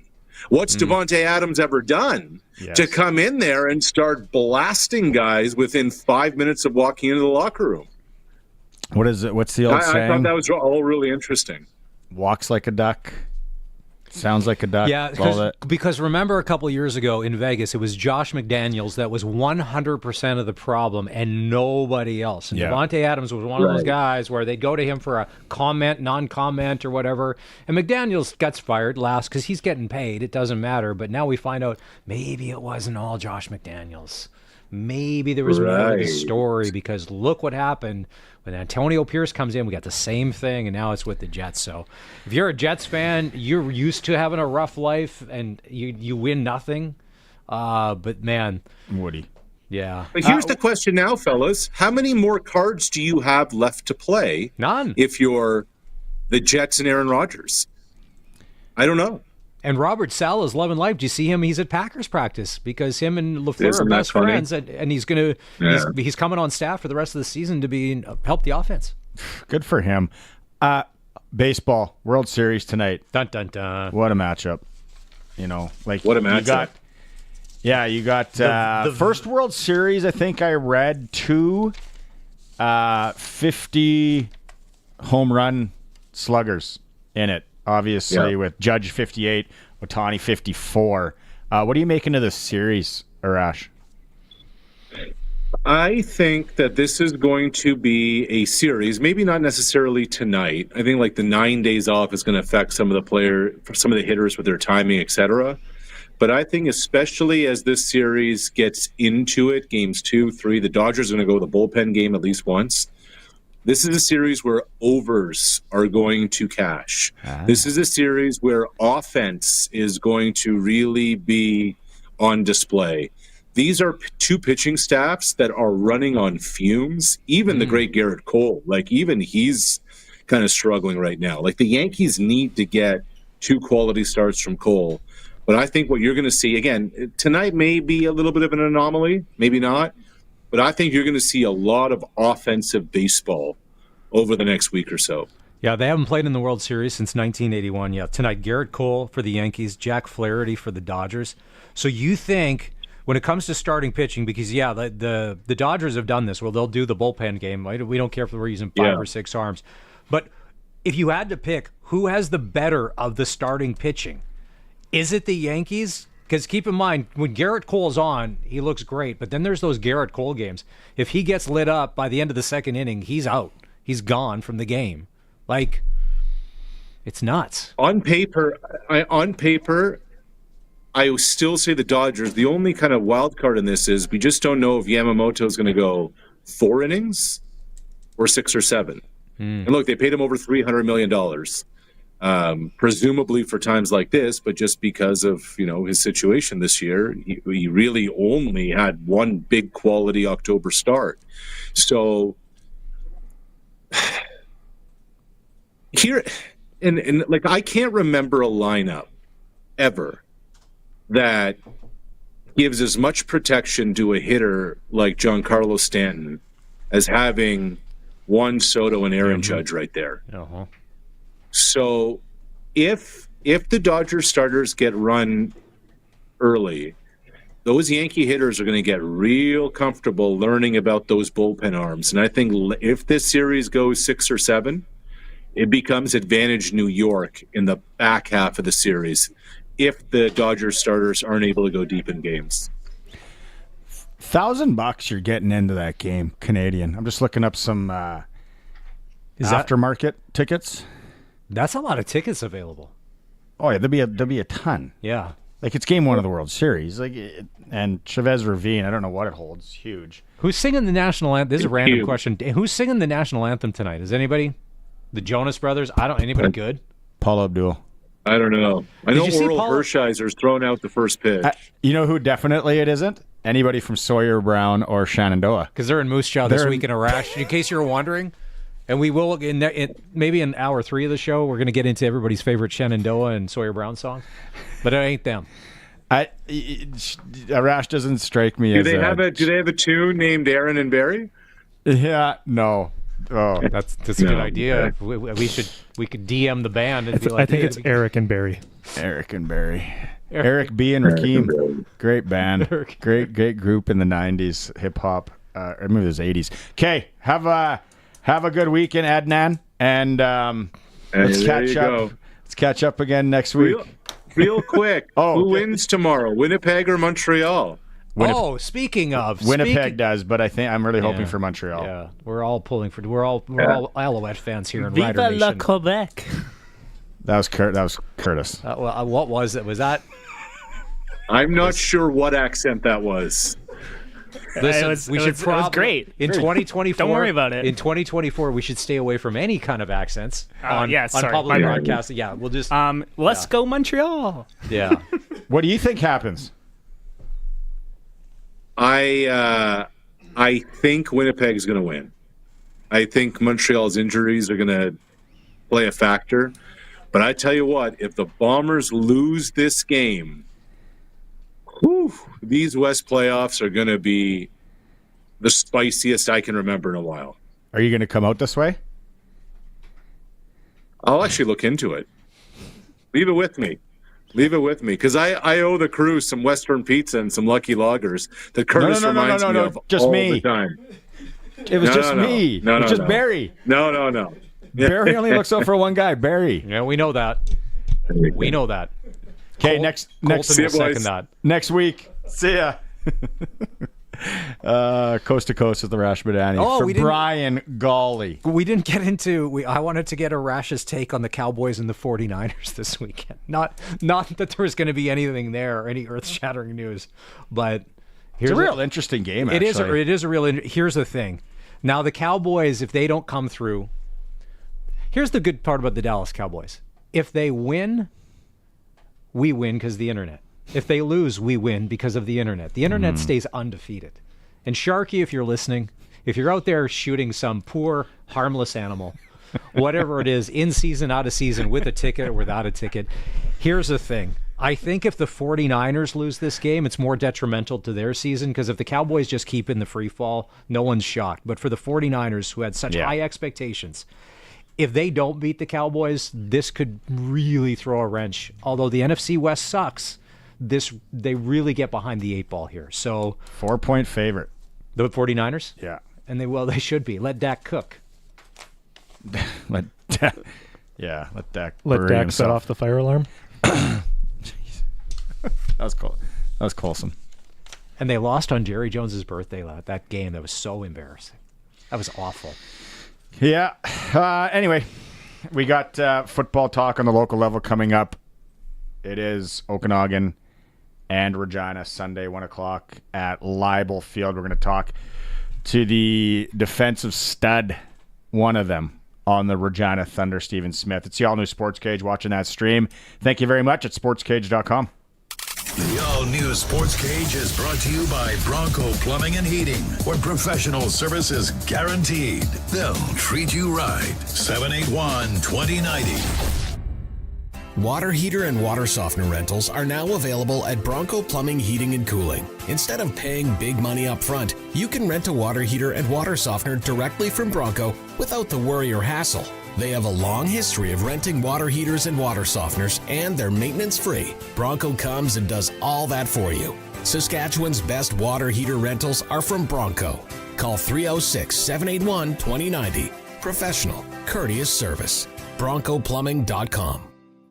What's Devontae Adams ever done to come in there and start blasting guys within 5 minutes of walking into the locker room? What is it? What's the old saying? I thought that was all really interesting. Walks like a duck. Sounds like a duck. Yeah, because remember a couple of years ago in Vegas, it was Josh McDaniels that was 100% of the problem and nobody else. And Devontae Adams was one of those guys where they'd go to him for a comment, non-comment or whatever. And McDaniels gets fired last because he's getting paid. It doesn't matter. But now we find out maybe it wasn't all Josh McDaniels. Maybe there was more to the story because look what happened when Antonio Pierce comes in. We got the same thing, and now it's with the Jets. So if you're a Jets fan, you're used to having a rough life, and you win nothing. But, man. Woody. Yeah. But here's the question now, fellas. How many more cards do you have left to play? None. If you're the Jets and Aaron Rodgers. I don't know. And Robert Sala's loving life. Do you see him? He's at Packers practice because him and LaFleur are best friends, and he's going to he's coming on staff for the rest of the season to help the offense. Good for him. Baseball World Series tonight. Dun dun dun. What a matchup! You know, like what a matchup. You got the first World Series. I think I read 2 50 home run sluggers in it. Obviously, with Judge 58, Ohtani 54. What are you making of this series, Arash? I think that this is going to be a series, maybe not necessarily tonight. I think like the 9 days off is going to affect some of the hitters with their timing, etc. But I think especially as this series gets into it, games 2, 3, the Dodgers are going to go the bullpen game at least once. This is a series where overs are going to cash. This is a series where offense is going to really be on display. These are two pitching staffs that are running on fumes. Even the great Garrett Cole, like even he's kind of struggling right now. Like the Yankees need to get 2 quality starts from Cole. But I think what you're going to see, again, tonight may be a little bit of an anomaly, maybe not. But I think you're going to see a lot of offensive baseball over the next week or so. Yeah, they haven't played in the World Series since 1981. Yeah, tonight, Garrett Cole for the Yankees, Jack Flaherty for the Dodgers. So you think when it comes to starting pitching, because, the Dodgers have done this. Well, they'll do the bullpen game. Right? We don't care if we're using 5 or 6 arms. But if you had to pick who has the better of the starting pitching, is it the Yankees? Because keep in mind, when Garrett Cole's on, he looks great. But then there's those Garrett Cole games. If he gets lit up by the end of the second inning, he's out. He's gone from the game. Like, it's nuts. On paper, I still say the Dodgers. The only kind of wild card in this is we just don't know if Yamamoto is going to go 4 innings or 6 or 7. And look, they paid him over $300 million. Presumably for times like this, but just because of his situation this year, he really only had one big quality October start. So here, and like I can't remember a lineup ever that gives as much protection to a hitter like Giancarlo Stanton as having Juan Soto and Aaron Judge right there. So if the Dodgers starters get run early, those Yankee hitters are going to get real comfortable learning about those bullpen arms. And I think if this series goes 6 or 7, it becomes advantage New York in the back half of the series if the Dodgers starters aren't able to go deep in games. $1,000 you're getting into that game, Canadian. I'm just looking up some aftermarket tickets. That's a lot of tickets available. Oh yeah, there'll be a ton. Yeah, like it's game 1 of the World Series. And Chavez Ravine, I don't know what it holds. It's huge. Who's singing the national anthem? This is a random question. Who's singing the national anthem tonight? Is anybody? The Jonas Brothers? Anybody good? Paul Abdul. I don't know. I know you see Oral Paul- Hershiser's thrown out the first pitch. You know who definitely it isn't? Anybody from Sawyer Brown or Shenandoah. Because they're in Moose Jaw this week in Arash, in case you're wondering. And we will, maybe in hour 3 of the show, we're going to get into everybody's favorite Shenandoah and Sawyer Brown songs. But it ain't them. Arash doesn't strike me as Do they have a tune named Aaron and Barry? Yeah, no. Oh, that's a good idea. We could DM the band and be like, I think it's Eric and Barry. Eric and Barry. Eric B. and Rakeem. Great band. Great group in the 90s, hip hop. I maybe it was 80s. Okay, have a good weekend, Adnan. And let's catch up. Go. Let's catch up again next week. Real quick. Who wins tomorrow? Winnipeg or Montreal? Speaking of Winnipeg does, but I'm really hoping for Montreal. Yeah, we're all all Alouette fans here in Rider Nation. Viva la Quebec. That was Curtis. What was it? Was that? I'm not sure what accent that was. Listen, it was great. In 2024, don't worry about it. In 2024, we should stay away from any kind of accents on public broadcasting. Yeah, we'll just let's go Montreal. Yeah. What do you think happens? I think Winnipeg's going to win. I think Montreal's injuries are going to play a factor. But I tell you what, if the Bombers lose this game, these West playoffs are going to be the spiciest I can remember in a while. Are you going to come out this way? I'll actually look into it. Leave it with me, because I owe the crew some Western pizza and some Lucky Loggers that Curtis reminds me of just all me. the time. It was just me. No, it was just Barry. No. Barry only looks out for one guy, Barry. Yeah, we know that. We know that. Okay, next second that. Next week. See ya. Coast to Coast with the Arash Madani for Brian Gawley. We didn't get into. I wanted to get Arash's take on the Cowboys and the 49ers this weekend. Not that there was going to be anything there, or any earth-shattering news, but it's a real interesting game. It actually. is a real. Here's the thing. Now the Cowboys, if they don't come through, here's the good part about the Dallas Cowboys. If they win, we win because of the internet. If they lose, we win because of the internet. The internet stays undefeated. And Sharky, if you're listening, if you're out there shooting some poor, harmless animal, whatever it is, in season, out of season, with a ticket or without a ticket, here's the thing. I think if the 49ers lose this game, it's more detrimental to their season, because if the Cowboys just keep in the free fall, no one's shocked. But for the 49ers, who had such high expectations, if they don't beat the Cowboys, this could really throw a wrench. Although the NFC West sucks, they really get behind the 8 ball here. So 4-point favorite. The 49ers? Yeah. And they should be. Let Dak cook. Let Dak Let Dak set off the fire alarm. That was cool. That was Colson. And they lost on Jerry Jones's birthday. That game, that was so embarrassing. That was awful. Yeah. Anyway, we got football talk on the local level coming up. It is Okanagan and Regina Sunday, 1 o'clock at Leibel Field. We're going to talk to the defensive stud, one of them, on the Regina Thunder, Stephen Smith. It's the all-new Sportscage. Watching that stream. Thank you very much at sportscage.com. The all-new Sports Cage is brought to you by Bronco Plumbing and Heating, where professional service is guaranteed. They'll treat you right. 781-2090. Water heater and water softener rentals are now available at Bronco Plumbing, Heating, and Cooling. Instead of paying big money up front, you can rent a water heater and water softener directly from Bronco without the worry or hassle. They have a long history of renting water heaters and water softeners, and they're maintenance-free. Bronco comes and does all that for you. Saskatchewan's best water heater rentals are from Bronco. Call 306-781-2090. Professional, courteous service. BroncoPlumbing.com.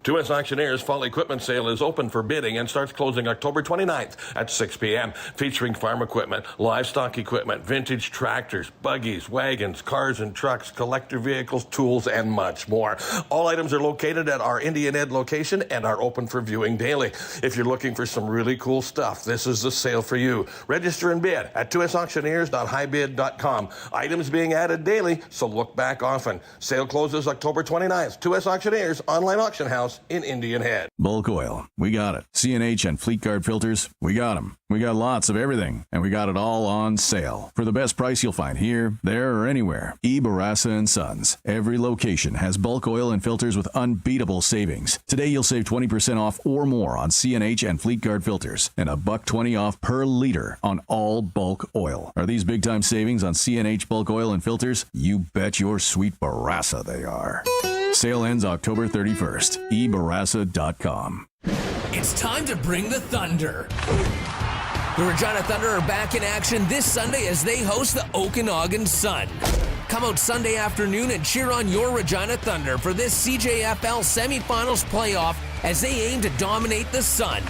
2S Auctioneers Fall Equipment Sale is open for bidding and starts closing October 29th at 6 p.m., featuring farm equipment, livestock equipment, vintage tractors, buggies, wagons, cars and trucks, collector vehicles, tools, and much more. All items are located at our Indian Head location and are open for viewing daily. If you're looking for some really cool stuff, this is the sale for you. Register and bid at 2sauctioneers.highbid.com. Items being added daily, so look back often. Sale closes October 29th. 2S Auctioneers online auction house in Indian Head. Bulk oil, we got it. CNH and Fleet Guard filters, we got them. We got lots of everything, and we got it all on sale. For the best price you'll find here, there, or anywhere. E. Barassa & Sons. Every location has bulk oil and filters with unbeatable savings. Today you'll save 20% off or more on CNH and Fleet Guard filters, and $1.20 off per liter on all bulk oil. Are these big-time savings on CNH bulk oil and filters? You bet your sweet Barassa they are. Sale ends October 31st. ebarassa.com. It's time to bring the thunder. The Regina Thunder are back in action this Sunday as they host the Okanagan Sun. Come out Sunday afternoon and cheer on your Regina Thunder for this CJFL semifinals playoff as they aim to dominate the Sun.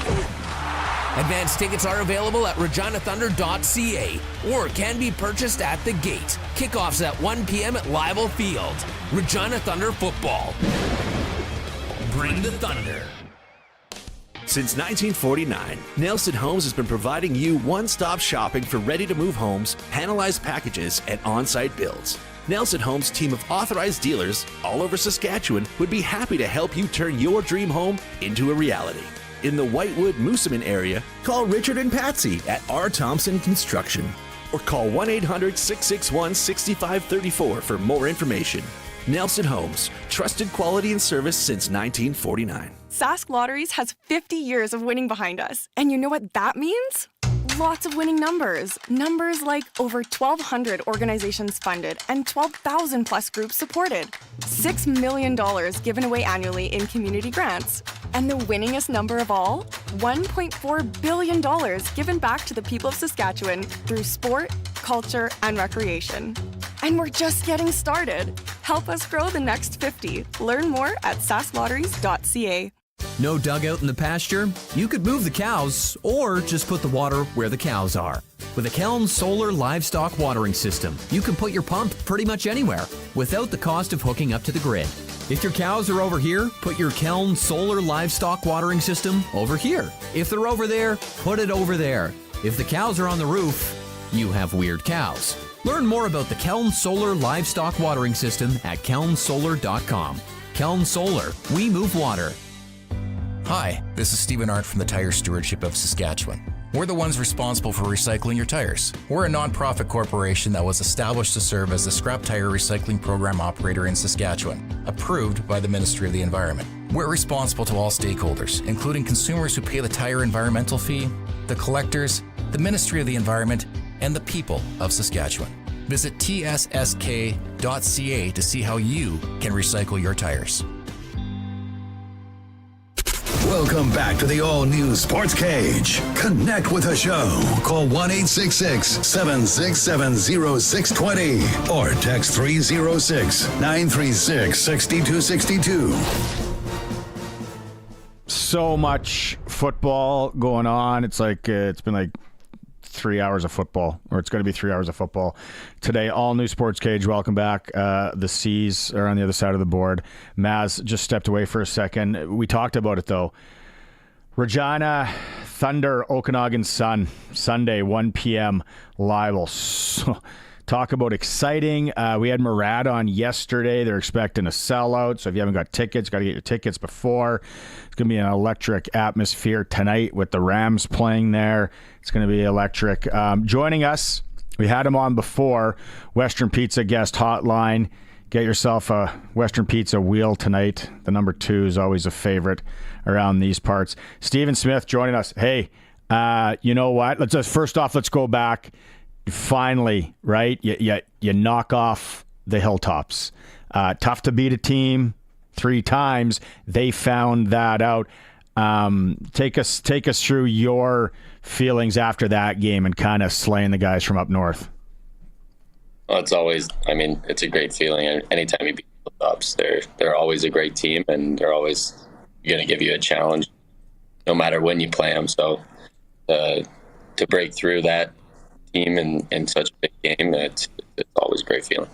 Advance tickets are available at reginathunder.ca or can be purchased at the gate. Kickoffs at 1 p.m. at Libel Field. Regina Thunder football. Bring the Thunder. Since 1949, Nelson Homes has been providing you one-stop shopping for ready-to-move homes, panelized packages, and on-site builds. Nelson Homes' team of authorized dealers all over Saskatchewan would be happy to help you turn your dream home into a reality. In the Whitewood-Moosomin area, call Richard and Patsy at R. Thompson Construction or call 1-800-661-6534 for more information. Nelson Homes, trusted quality and service since 1949. Sask Lotteries has 50 years of winning behind us. And you know what that means? Lots of winning numbers. Numbers like over 1,200 organizations funded and 12,000 plus groups supported. $6 million given away annually in community grants. And the winningest number of all? $1.4 billion given back to the people of Saskatchewan through sport, culture, and recreation. And we're just getting started. Help us grow the next 50. Learn more at sasklotteries.ca. No dugout in the pasture? You could move the cows or just put the water where the cows are. With a Kelm Solar Livestock Watering System, you can put your pump pretty much anywhere without the cost of hooking up to the grid. If your cows are over here, put your Kelm Solar Livestock Watering System over here. If they're over there, put it over there. If the cows are on the roof, you have weird cows. Learn more about the Kelm Solar Livestock Watering System at kelmsolar.com. Kelm Solar, we move water. Hi, this is Stephen Arndt from the Tire Stewardship of Saskatchewan. We're the ones responsible for recycling your tires. We're a non-profit corporation that was established to serve as the scrap tire recycling program operator in Saskatchewan, approved by the Ministry of the Environment. We're responsible to all stakeholders, including consumers who pay the tire environmental fee, the collectors, the Ministry of the Environment, and the people of Saskatchewan. Visit tssk.ca to see how you can recycle your tires. Welcome back to the all-new Sports Cage. Connect with the show. Call 1-866-767-0620 or text 306-936-6262. So much football going on. It's like it's been like 3 hours of football, or it's going to be 3 hours of football today. All new Sports Cage. Welcome back. The C's are on the other side of the board. Maz just stepped away for a second. We talked about it though. Regina Thunder, Okanagan Sun, Sunday, 1 p.m. Libel. So, talk about exciting. We had Murad on yesterday. They're expecting a sellout. So if you haven't got tickets, got to get your tickets before. It's going to be an electric atmosphere tonight with the Rams playing there. It's going to be electric. Joining us, we had him on before, Western Pizza guest hotline. Get yourself a Western Pizza wheel tonight. The number 2 is always a favorite around these parts. Stephen Smith joining us. Hey, you know what? Let's go back. Finally, right? You knock off the Hilltops. Tough to beat a team 3 times. They found that out. Take us through your feelings after that game and kind of slaying the guys from up north. Well, it's always, it's a great feeling. Anytime you beat the Hilltops, they're always a great team, and they're always going to give you a challenge no matter when you play them. So to break through that team in such a big game, it's always a great feeling.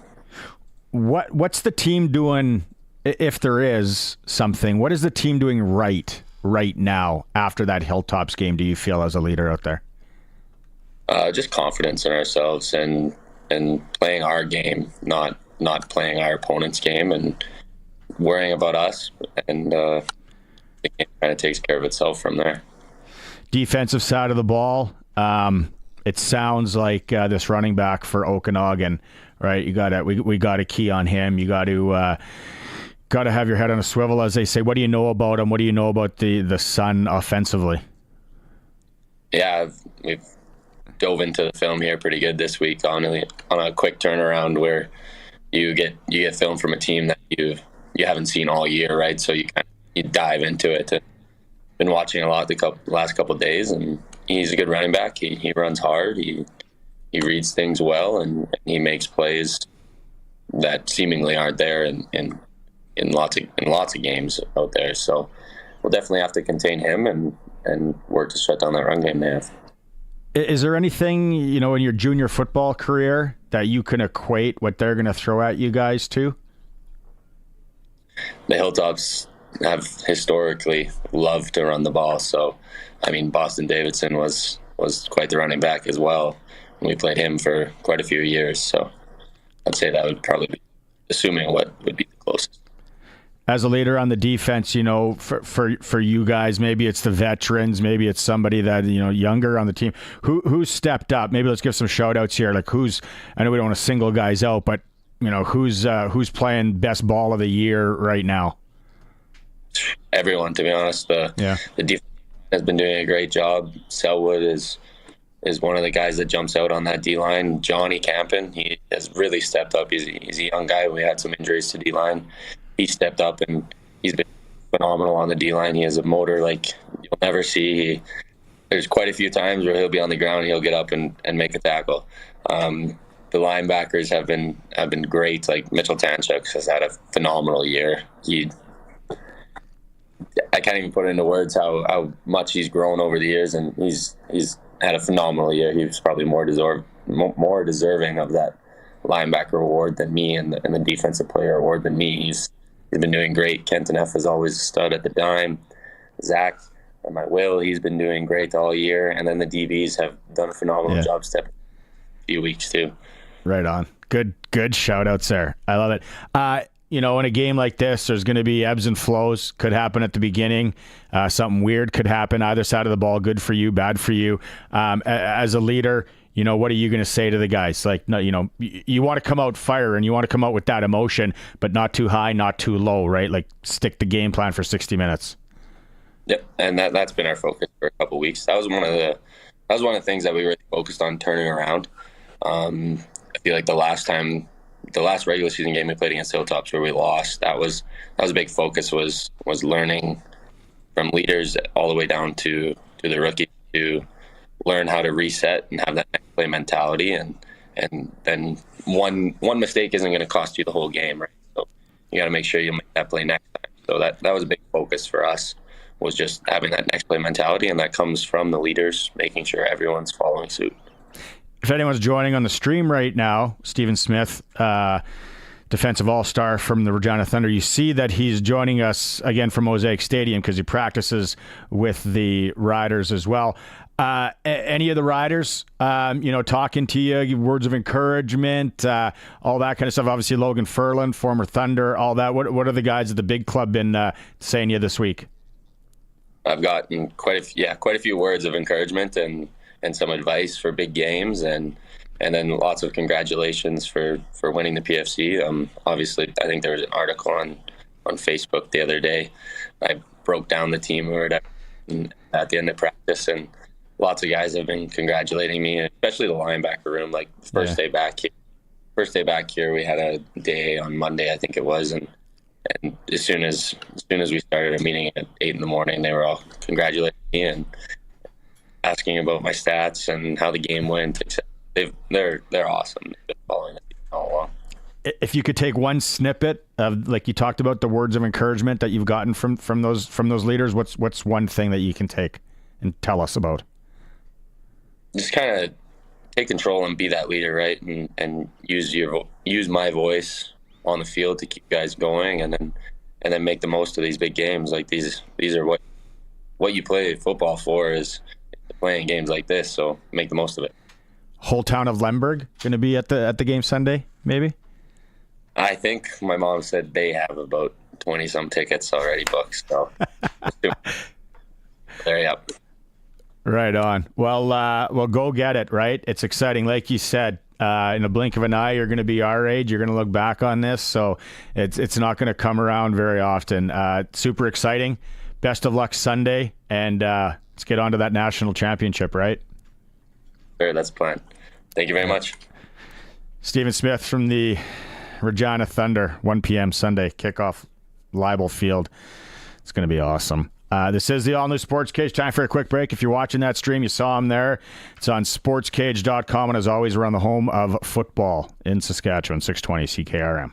What's the team doing, if there is something? What is the team doing right now after that Hilltops game, do you feel, as a leader out there? Just confidence in ourselves and playing our game, not playing our opponent's game, and worrying about us, and the game kind of takes care of itself from there. Defensive side of the ball, it sounds like this running back for Okanagan, right? We got to key on him. You got to have your head on a swivel, as they say. What do you know about him? What do you know about the Sun offensively? Yeah, we've dove into the film here pretty good this week on a quick turnaround where you get film from a team that you haven't seen all year, right? So you dive into it. Been watching a lot the last couple of days, and he's a good running back. He runs hard. He reads things well, and he makes plays that seemingly aren't there in lots of games out there. So we'll definitely have to contain him and work to shut down that run game they have. Is there anything, in your junior football career that you can equate what they're going to throw at you guys to? The Hilltops have historically loved to run the ball. So, Boston Davidson was quite the running back as well. We played him for quite a few years. So I'd say that would probably be, assuming what would be the closest. As a leader on the defense, for you guys, maybe it's the veterans, maybe it's somebody that, younger on the team. Who's stepped up? Maybe let's give some shout outs here. Like I know we don't want to single guys out, but who's playing best ball of the year right now? Everyone, to be honest. The defense has been doing a great job. Selwood is one of the guys that jumps out on that D-line. Johnny Campen, he has really stepped up. He's a young guy. We had some injuries to D-line. He stepped up, and he's been phenomenal on the D-line. He has a motor like you'll never see. There's quite a few times where he'll be on the ground and he'll get up and make a tackle. The linebackers have been great. Like Mitchell Tanchuk has had a phenomenal year. I can't even put into words how much he's grown over the years, and he's had a phenomenal year. He was probably more deserving of that linebacker award than me, and the defensive player award than me. He's been doing great. Kenton F is always a stud at the dime. Zach, my Will, he's been doing great all year, and then the DBs have done a phenomenal job stepping a few weeks too. Right on. Good shout outs there. I love it. In a game like this, there's going to be ebbs and flows. Could happen at the beginning. Something weird could happen either side of the ball. Good for you, bad for you. As a leader, what are you going to say to the guys? Like, no, you want to come out fire and you want to come out with that emotion, but not too high, not too low, right? Like, stick the game plan for 60 minutes. Yep, and that's been our focus for a couple of weeks. That was one of the things that we really focused on turning around. I feel like the last regular season game we played against Hilltops where we lost, that was a big focus, was learning from leaders all the way down to the rookie to learn how to reset and have that next play mentality, and then one mistake isn't going to cost you the whole game, right? So you got to make sure you make that play next time. So that was a big focus for us, was just having that next play mentality, and that comes from the leaders making sure everyone's following suit. If anyone's joining on the stream right now, Stephen Smith, defensive all-star from the Regina Thunder, you see that he's joining us again from Mosaic Stadium because he practices with the Riders as well. Any of the Riders, talking to you, give words of encouragement, all that kind of stuff. Obviously, Logan Furlan, former Thunder, all that. What are the guys at the big club been saying to you this week? I've gotten quite a few words of encouragement and some advice for big games, and then lots of congratulations for winning the PFC. Obviously, I think there was an article on Facebook the other day. I broke down the team at the end of practice, and lots of guys have been congratulating me, especially the linebacker room. Like first day back here, we had a day on Monday, I think it was, and as soon as we started a meeting at 8 a.m, they were all congratulating me and asking about my stats and how the game went. They're awesome. They've been following the team all along. if you could take one snippet of, like you talked about, the words of encouragement that you've gotten from those leaders, what's one thing that you can take and tell us about? Just kind of take control and be that leader, right? And use my voice on the field to keep guys going, and then make the most of these big games. Like these are what you play football for, is playing games like this. So make the most of it. Whole town of Lemberg going to be at the game Sunday, maybe? I think my mom said they have about 20-some tickets already booked. So there you go. Right on. Well, go get it, right? It's exciting. Like you said, in a blink of an eye, you're going to be our age. You're going to look back on this. So it's not going to come around very often. Super exciting. Best of luck Sunday. And let's get on to that national championship, right? Sure, that's the plan. Thank you very much. Stephen Smith from the Regina Thunder, 1 p.m. Sunday kickoff, Leibel Field. It's going to be awesome. This is the all-new Sportscage. Time for a quick break. If you're watching that stream, you saw him there. It's on sportscage.com, and as always, we're on the home of football in Saskatchewan, 620 CKRM.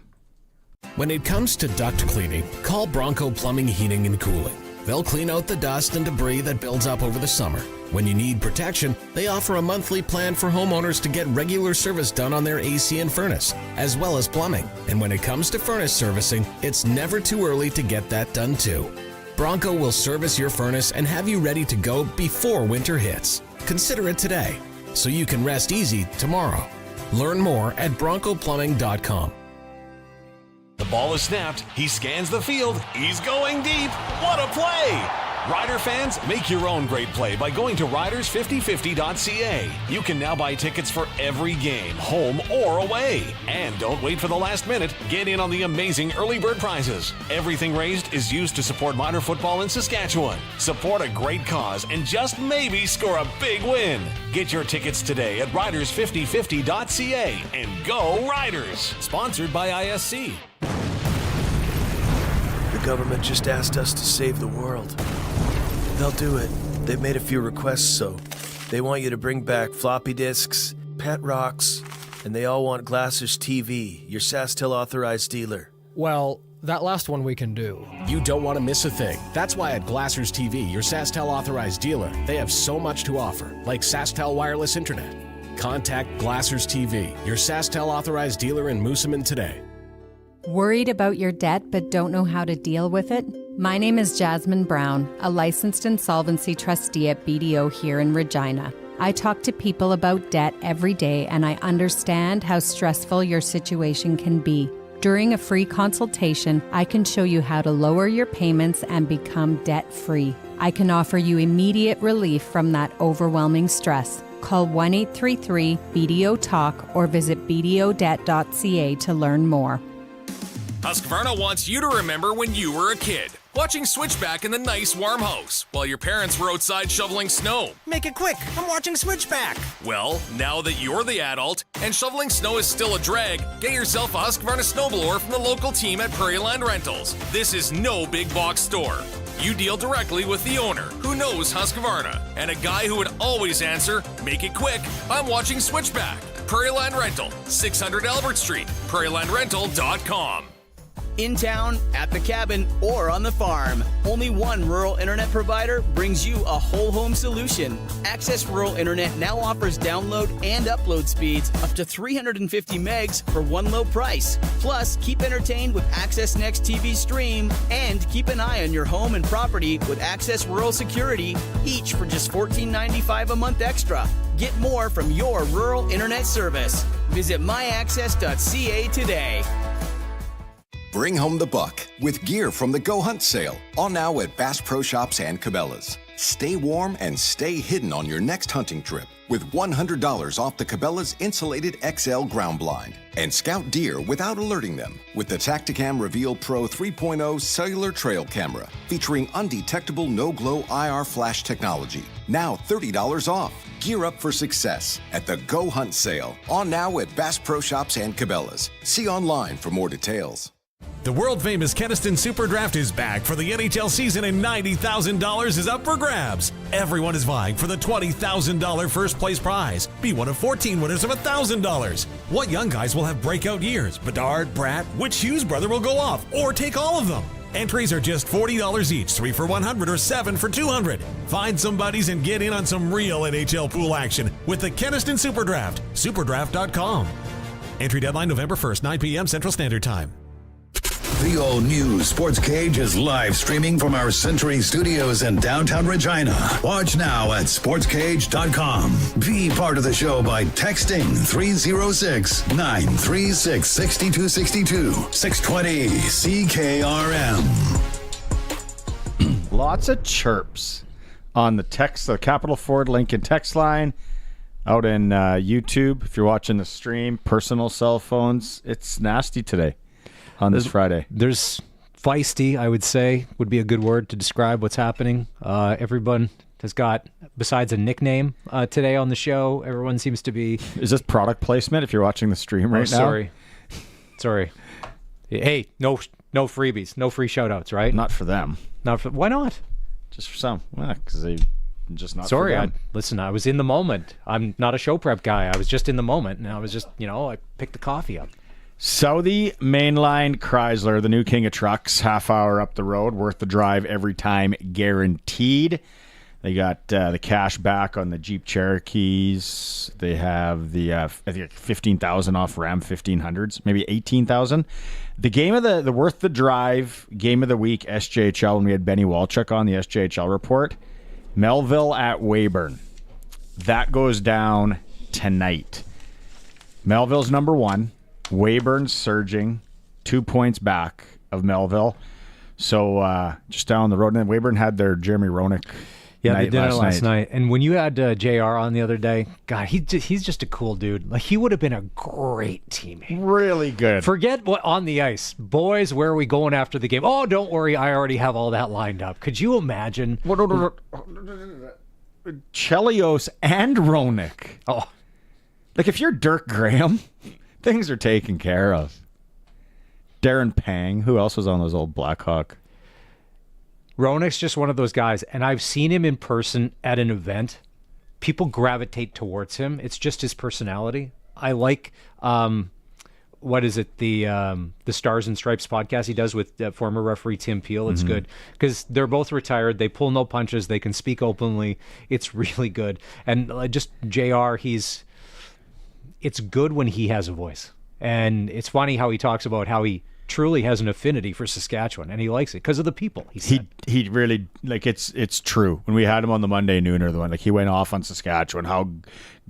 When it comes to duct cleaning, call Bronco Plumbing, Heating, and Cooling. They'll clean out the dust and debris that builds up over the summer. When you need protection, they offer a monthly plan for homeowners to get regular service done on their AC and furnace, as well as plumbing. And when it comes to furnace servicing, it's never too early to get that done too. Bronco will service your furnace and have you ready to go before winter hits. Consider it today, so you can rest easy tomorrow. Learn more at broncoplumbing.com. The ball is snapped. He scans the field. He's going deep. What a play! Rider fans, make your own great play by going to riders5050.ca. You can now buy tickets for every game, home or away. And don't wait for the last minute. Get in on the amazing early bird prizes. Everything raised is used to support minor football in Saskatchewan. Support a great cause and just maybe score a big win. Get your tickets today at riders5050.ca and go Riders! Sponsored by ISC. The government just asked us to save the world. They'll do it. They've made a few requests, so they want you to bring back floppy disks, pet rocks, and they all want Glassers TV, your SaskTel authorized dealer. Well, that last one we can do. You don't want to miss a thing. That's why at Glassers TV, your SaskTel authorized dealer, they have so much to offer, like SaskTel wireless internet. Contact Glassers TV, your SaskTel authorized dealer in Moosomin today. Worried about your debt but don't know how to deal with it? My name is Jasmine Brown, a licensed insolvency trustee at BDO here in Regina. I talk to people about debt every day, and I understand how stressful your situation can be. During a free consultation, I can show you how to lower your payments and become debt-free. I can offer you immediate relief from that overwhelming stress. Call 1-833-BDO-TALK or visit bdodebt.ca to learn more. Husqvarna wants you to remember when you were a kid, watching Switchback in the nice warm house while your parents were outside shoveling snow. Make it quick, I'm watching Switchback. Well, now that you're the adult and shoveling snow is still a drag, get yourself a Husqvarna snowblower from the local team at Prairie Land Rentals. This is no big box store. You deal directly with the owner, who knows Husqvarna, and a guy who would always answer, make it quick, I'm watching Switchback. Prairie Land Rental, 600 Albert Street, prairielandrental.com. In town, at the cabin, or on the farm. Only one rural internet provider brings you a whole home solution. Access Rural Internet now offers download and upload speeds up to 350 megs for one low price. Plus, keep entertained with Access Next TV Stream and keep an eye on your home and property with Access Rural Security, each for just $14.95 a month extra. Get more from your rural internet service. Visit myaccess.ca today. Bring home the buck with gear from the Go Hunt sale, all now at Bass Pro Shops and Cabela's. Stay warm and stay hidden on your next hunting trip with $100 off the Cabela's Insulated XL Ground Blind. And scout deer without alerting them with the Tacticam Reveal Pro 3.0 cellular trail camera featuring undetectable no-glow IR flash technology. Now $30 off. Gear up for success at the Go Hunt sale, on now at Bass Pro Shops and Cabela's. See online for more details. The world-famous Keniston Super Draft is back for the NHL season, and $90,000 is up for grabs. Everyone is vying for the $20,000 first place prize. Be one of 14 winners of $1,000. What young guys will have breakout years? Bedard, Bratt, which Hughes brother will go off, or take all of them? Entries are just $40 each, 3 for $100 or 7 for $200. Find some buddies and get in on some real NHL pool action with the Keniston Super Draft. Superdraft.com. Entry deadline November 1st, 9 p.m. Central Standard Time. The all-new Sportscage is live streaming from our Century Studios in downtown Regina. Watch now at sportscage.com. Be part of the show by texting 306-936-6262. 620 CKRM. Lots of chirps on the text, the Capital Ford Lincoln text line. Out in YouTube, if you're watching the stream, personal cell phones, it's nasty today. On this Friday. There's feisty, I would say, would be a good word to describe what's happening. Everyone has got, besides a nickname today on the show, everyone seems to be... Is this product placement if you're watching the stream right now? Sorry. Hey, no freebies, no free shout-outs, right? Not for them. Why not? Just for some. Because they just not Sorry, for them. Listen, I was in the moment. I'm not a show prep guy. I was just in the moment, and I was just, I picked the coffee up. Southie Mainline Chrysler, the new king of trucks, half hour up the road, worth the drive every time, guaranteed. They got the cash back on the Jeep Cherokees. They have the I think 15,000 off Ram 1500s, maybe 18,000. The game of the worth the drive game of the week, SJHL, when we had Benny Walchuk on the SJHL report, Melville at Weyburn. That goes down tonight. Melville's number one. Weyburn's surging 2 points back of Melville. So just down the road. And then Weyburn had their Jeremy Roenick Yeah, they did it last night. And when you had JR on the other day, God, he's just a cool dude. Like, he would have been a great teammate. Really good. Forget what on the ice. Boys, where are we going after the game? Oh, don't worry. I already have all that lined up. Could you imagine? Chelios and Roenick. Oh. Like, if you're Dirk Graham... Things are taken care of. Darren Pang, who else was on those old Blackhawk? Roenick's just one of those guys, and I've seen him in person at an event. People gravitate towards him. It's just his personality. I like, what is it, the Stars and Stripes podcast he does with former referee Tim Peel. It's good because they're both retired. They pull no punches. They can speak openly. It's really good. And just JR, it's good when he has a voice. And it's funny how he talks about how he truly has an affinity for Saskatchewan, and he likes it because of the people. He really, like, it's true. When we had him on the Monday Nooner, the one, like, he went off on Saskatchewan, how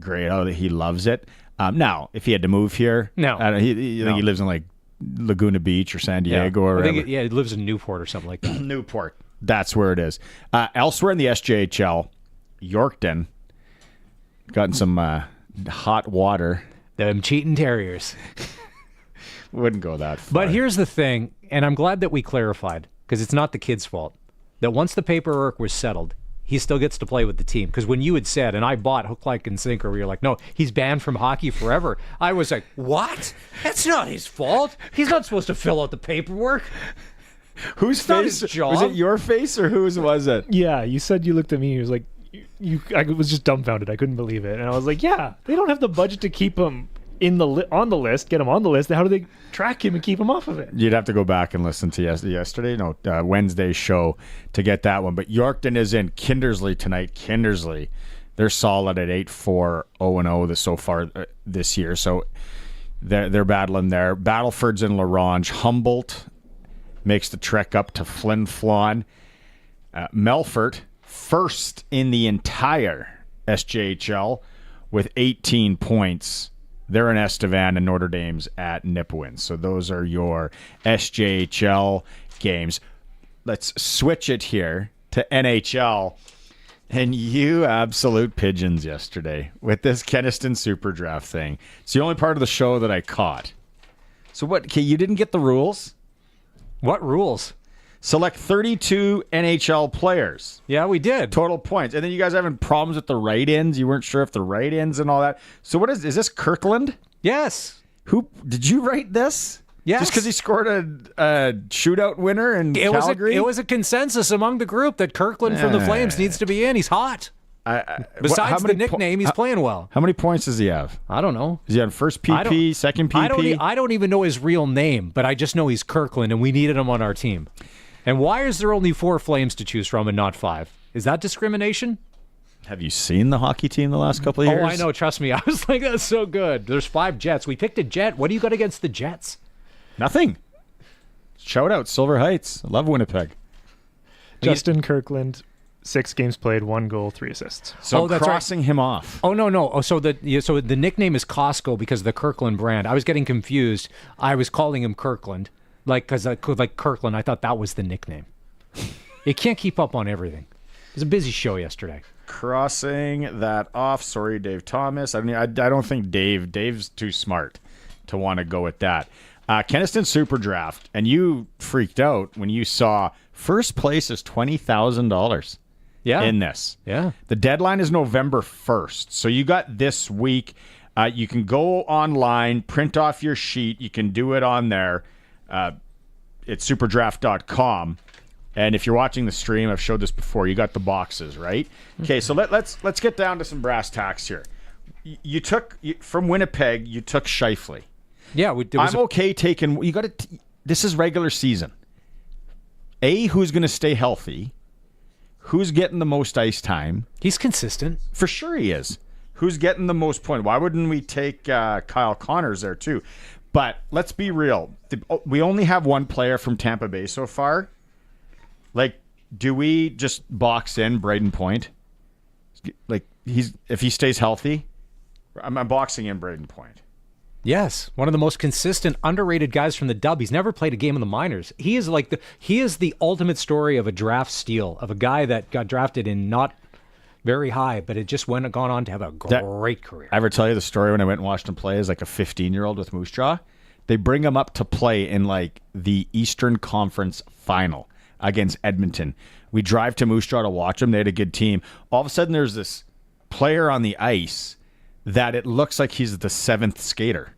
great, how he loves it. Now, if he had to move here, no, I think he lives in like Laguna Beach or San Diego or wherever. He lives in Newport or something like that. Newport, that's where it is. Elsewhere in the SJHL, Yorkton gotten some hot water. Them cheating Terriers. Wouldn't go that far. But here's the thing, and I'm glad that we clarified, because it's not the kid's fault, that once the paperwork was settled, he still gets to play with the team. Because when you had said, and I bought hook, line, and sinker, where you're like, no, he's banned from hockey forever. I was like, what? That's not his fault. He's not supposed to fill out the paperwork. Whose face? Was it your face or whose was it? Yeah, you said you looked at me. He was like, I was just dumbfounded. I couldn't believe it, and I was like, "Yeah, they don't have the budget to keep him on the list. Get him on the list. How do they track him and keep him off of it?" You'd have to go back and listen to Wednesday's show to get that one. But Yorkton is in Kindersley tonight. Kindersley, they're solid at 8-4, 0-0 so far this year. So they're battling there. Battleford's in La Ronge. Humboldt makes the trek up to Flin Flon. Melfort, first in the entire SJHL with 18 points. They're in Estevan, and Notre Dame's at Nipawin. So those are your SJHL games. Let's switch it here to NHL. And you absolute pigeons yesterday with this Keniston Super Draft thing. It's the only part of the show that I caught. So what, okay, you didn't get the rules? What rules? Select 32 NHL players. Yeah, we did. Total points. And then you guys having problems with the write-ins. You weren't sure if the write-ins and all that. So what is this Kirkland? Yes. Who did you write this? Yes. Just because he scored a shootout winner in Calgary? It was a consensus among the group that Kirkland from the Flames needs to be in. He's hot. Besides the nickname, he's playing well. How many points does he have? I don't know. Is he on first PP, second PP? I don't even know his real name, but I just know he's Kirkland, and we needed him on our team. And why is there only 4 Flames to choose from and not 5? Is that discrimination? Have you seen the hockey team the last couple of years? Oh, I know. Trust me. I was like, that's so good. There's 5 Jets. We picked a Jet. What do you got against the Jets? Nothing. Shout out Silver Heights. I love Winnipeg. Justin Kirkland, 6 games played, 1 goal, 3 assists. So crossing him off. Oh, no. Oh, so the nickname is Costco because of the Kirkland brand. I was getting confused. I was calling him Kirkland, because Kirkland. I thought that was the nickname. You can't keep up on everything. It was a busy show yesterday. Crossing that off. Sorry, Dave Thomas. I don't think Dave's too smart to want to go with that. Keniston Super Draft, and you freaked out when you saw first place is $20,000. Yeah. In this. Yeah. The deadline is November 1st. So you got this week. You can go online, print off your sheet. You can do it on there. It's superdraft.com. And if you're watching the stream, I've showed this before. You got the boxes, right? Okay, so let's get down to some brass tacks here. You took from Winnipeg. You took Scheifele. Yeah, I'm okay taking. You got to. This is regular season. Who's going to stay healthy? Who's getting the most ice time? He's consistent. For sure he is. Who's getting the most point? Why wouldn't we take Kyle Connors there too? But let's be real. We only have one player from Tampa Bay so far. Like, do we just box in Braden Point? Like, if he stays healthy, I'm boxing in Braden Point. Yes, one of the most consistent, underrated guys from the Dub. He's never played a game in the minors. He is the ultimate story of a draft steal, of a guy that got drafted in not very high, but it just gone on to have a great career. I ever tell you the story when I went and watched him play as like a 15-year-old with Moose Jaw? They bring him up to play in like the Eastern Conference Final against Edmonton. We drive to Moose Jaw to watch them. They had a good team. All of a sudden, there's this player on the ice that it looks like he's the 7th skater.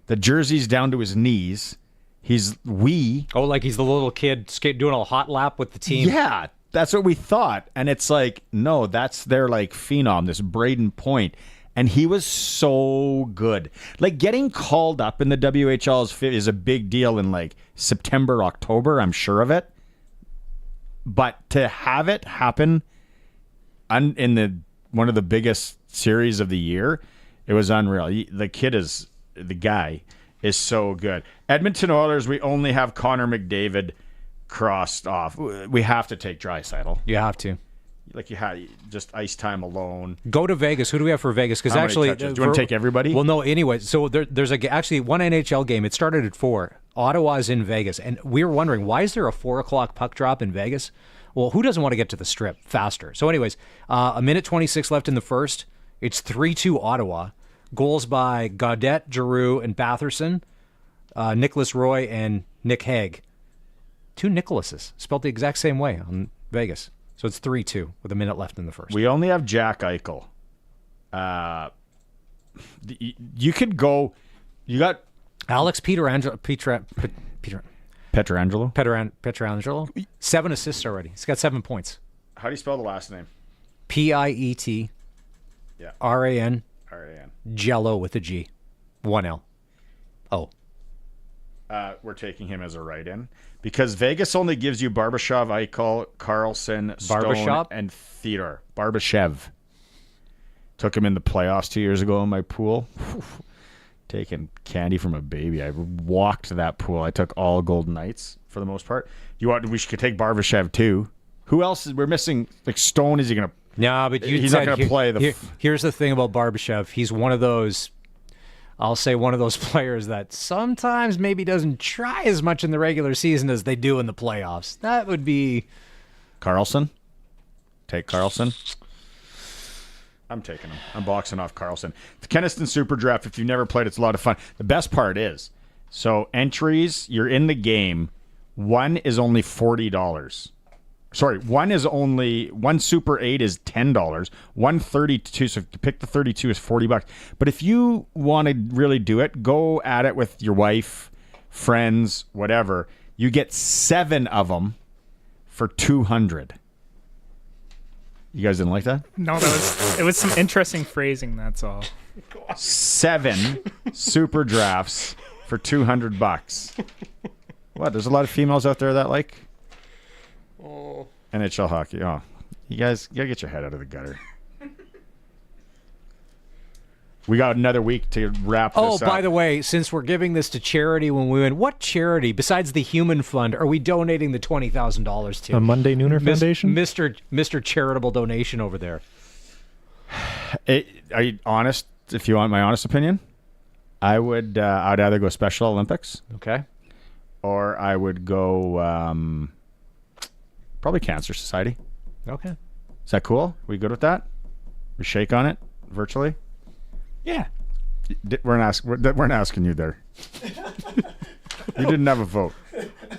The jersey's down to his knees. He's wee. Oh, like he's the little kid doing a hot lap with the team. Yeah, that's what we thought. And it's like, no, that's their like phenom, this Braden Point. And he was so good. Like getting called up in the WHL is a big deal in like September, October. I'm sure of it. But to have it happen in one of the biggest series of the year, it was unreal. The guy is so good. Edmonton Oilers, we only have Connor McDavid crossed off. We have to take Draisaitl. You have to. Like you had just ice time alone. Go to Vegas. Who do we have for Vegas? Because actually, do you want to take everybody? Well, no. Anyway, so there's actually one NHL game. It started at 4. Ottawa's in Vegas, and we were wondering why is there a 4:00 puck drop in Vegas? Well, who doesn't want to get to the Strip faster? So, anyways, a minute 26 left in the first. It's 3-2 Ottawa. Goals by Gaudette, Giroux, and Batherson, Nicholas Roy, and Nick Hague. 2 Nicholases, spelled the exact same way on Vegas. So it's 3-2 with a minute left in the first. We only have Jack Eichel. You could go. You got Alex Pietrangelo. 7 assists already. He's got 7 points. How do you spell the last name? Piet. Yeah. RAN. RAN. Jello with a G. 1 L. Oh. We're taking him as a write-in because Vegas only gives you Barbashev, Eichel, Carlson, Stone, and Theodore. Barbashev. Took him in the playoffs 2 years ago in my pool. Taking candy from a baby. I walked that pool. I took all Golden Knights for the most part. We should take Barbashev too. Who else we're missing? Like Stone, is he going to? No, but he's not going to play. Here's the thing about Barbashev. He's one of those. I'll say one of those players that sometimes maybe doesn't try as much in the regular season as they do in the playoffs. That would be Carlson. Take Carlson. I'm taking him. I'm boxing off Carlson. The Keniston Super Draft, if you've never played, it's a lot of fun. The best part is, so entries, you're in the game. One is only $40. Sorry, one Super 8 is $10. 132, so if you pick the 32 is $40. But if you want to really do it, go at it with your wife, friends, whatever. You get 7 of them for $200. You guys didn't like that? No, it was some interesting phrasing, that's all. 7 super drafts for $200. What? There's a lot of females out there that like NHL hockey. Oh, you guys gotta get your head out of the gutter. We got another week to wrap this up. Oh, by the way, since we're giving this to charity when we win, what charity, besides the Human Fund, are we donating the $20,000 to? A Monday Nooner Foundation? Mr. Charitable Donation over there. Are you honest? If you want my honest opinion, I'd either go Special Olympics. Okay. Or I would go probably Cancer Society. Okay. Is that cool? We good with that? We shake on it virtually? Yeah. We're not asking you there. You didn't have a vote.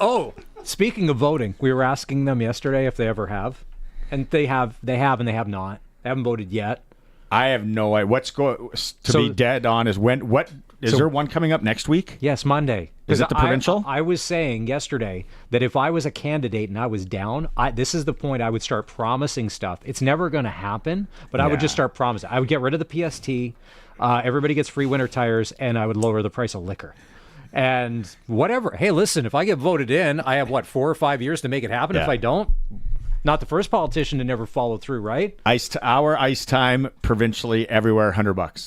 Oh, speaking of voting, we were asking them yesterday if they ever have. And they have and they have not. They haven't voted yet. I have no idea. What's going to be dead on is when there one coming up next week? Yes, Monday. Is it the provincial? I was saying yesterday that if I was a candidate and I was down, this is the point I would start promising stuff. It's never going to happen, but I would just start promising. I would get rid of the PST. Everybody gets free winter tires, and I would lower the price of liquor. And whatever. Hey, listen, if I get voted in, I have, 4 or 5 years to make it happen. Yeah. If I don't, not the first politician to never follow through, right? Our ice time provincially everywhere, $100.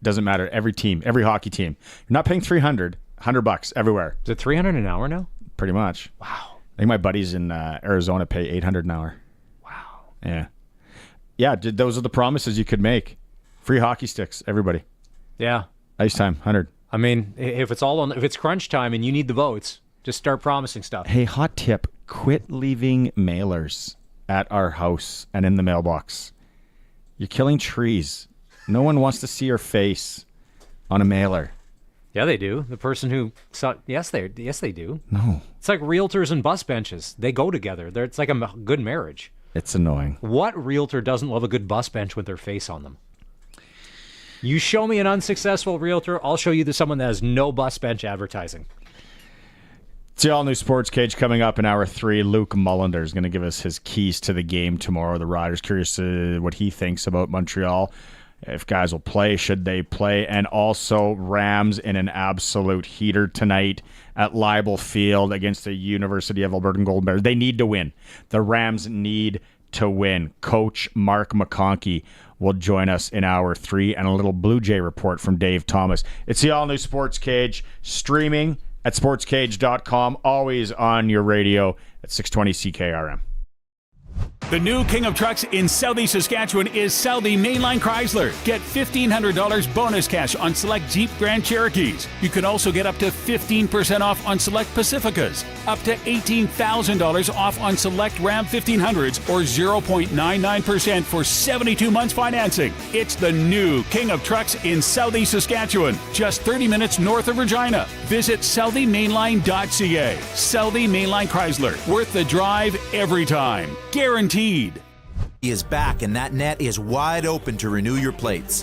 Doesn't matter. Every team, every hockey team. You're not paying $300, $100 everywhere. Is it $300 an hour now? Pretty much. Wow. I think my buddies in Arizona pay $800 an hour. Wow. Yeah. Yeah, those are the promises you could make. Free hockey sticks, everybody. Yeah. Ice time, 100. I mean, if it's crunch time and you need the votes, just start promising stuff. Hey, hot tip, quit leaving mailers at our house and in the mailbox. You're killing trees. No one wants to see your face on a mailer. Yeah, they do. The person who saw, yes, they do. No. It's like realtors and bus benches. They go together. It's like a good marriage. It's annoying. What realtor doesn't love a good bus bench with their face on them? You show me an unsuccessful realtor, I'll show you someone that has no bus bench advertising. It's the all-new Sportscage coming up in hour 3. Luc Mullinder is going to give us his keys to the game tomorrow. The Riders, curious what he thinks about Montreal. If guys will play, should they play? And also Rams in an absolute heater tonight at Leibel Field against the University of Alberta Golden Bears. They need to win. The Rams need to win. Coach Mark McConkey will join us in hour 3 and a little Blue Jay report from Dave Thomas. It's the all-new Sports Cage, streaming at sportscage.com, always on your radio at 620 CKRM. The new king of trucks in Southeast Saskatchewan is Southie Mainline Chrysler. Get $1,500 bonus cash on select Jeep Grand Cherokees. You can also get up to 15% off on select Pacificas, up to $18,000 off on select Ram 1500s, or 0.99% for 72 months financing. It's the new king of trucks in Southeast Saskatchewan, just 30 minutes north of Regina. Visit SouthieMainline.ca. Southie Mainline Chrysler, worth the drive every time. Guaranteed. He is back, and that net is wide open to renew your plates.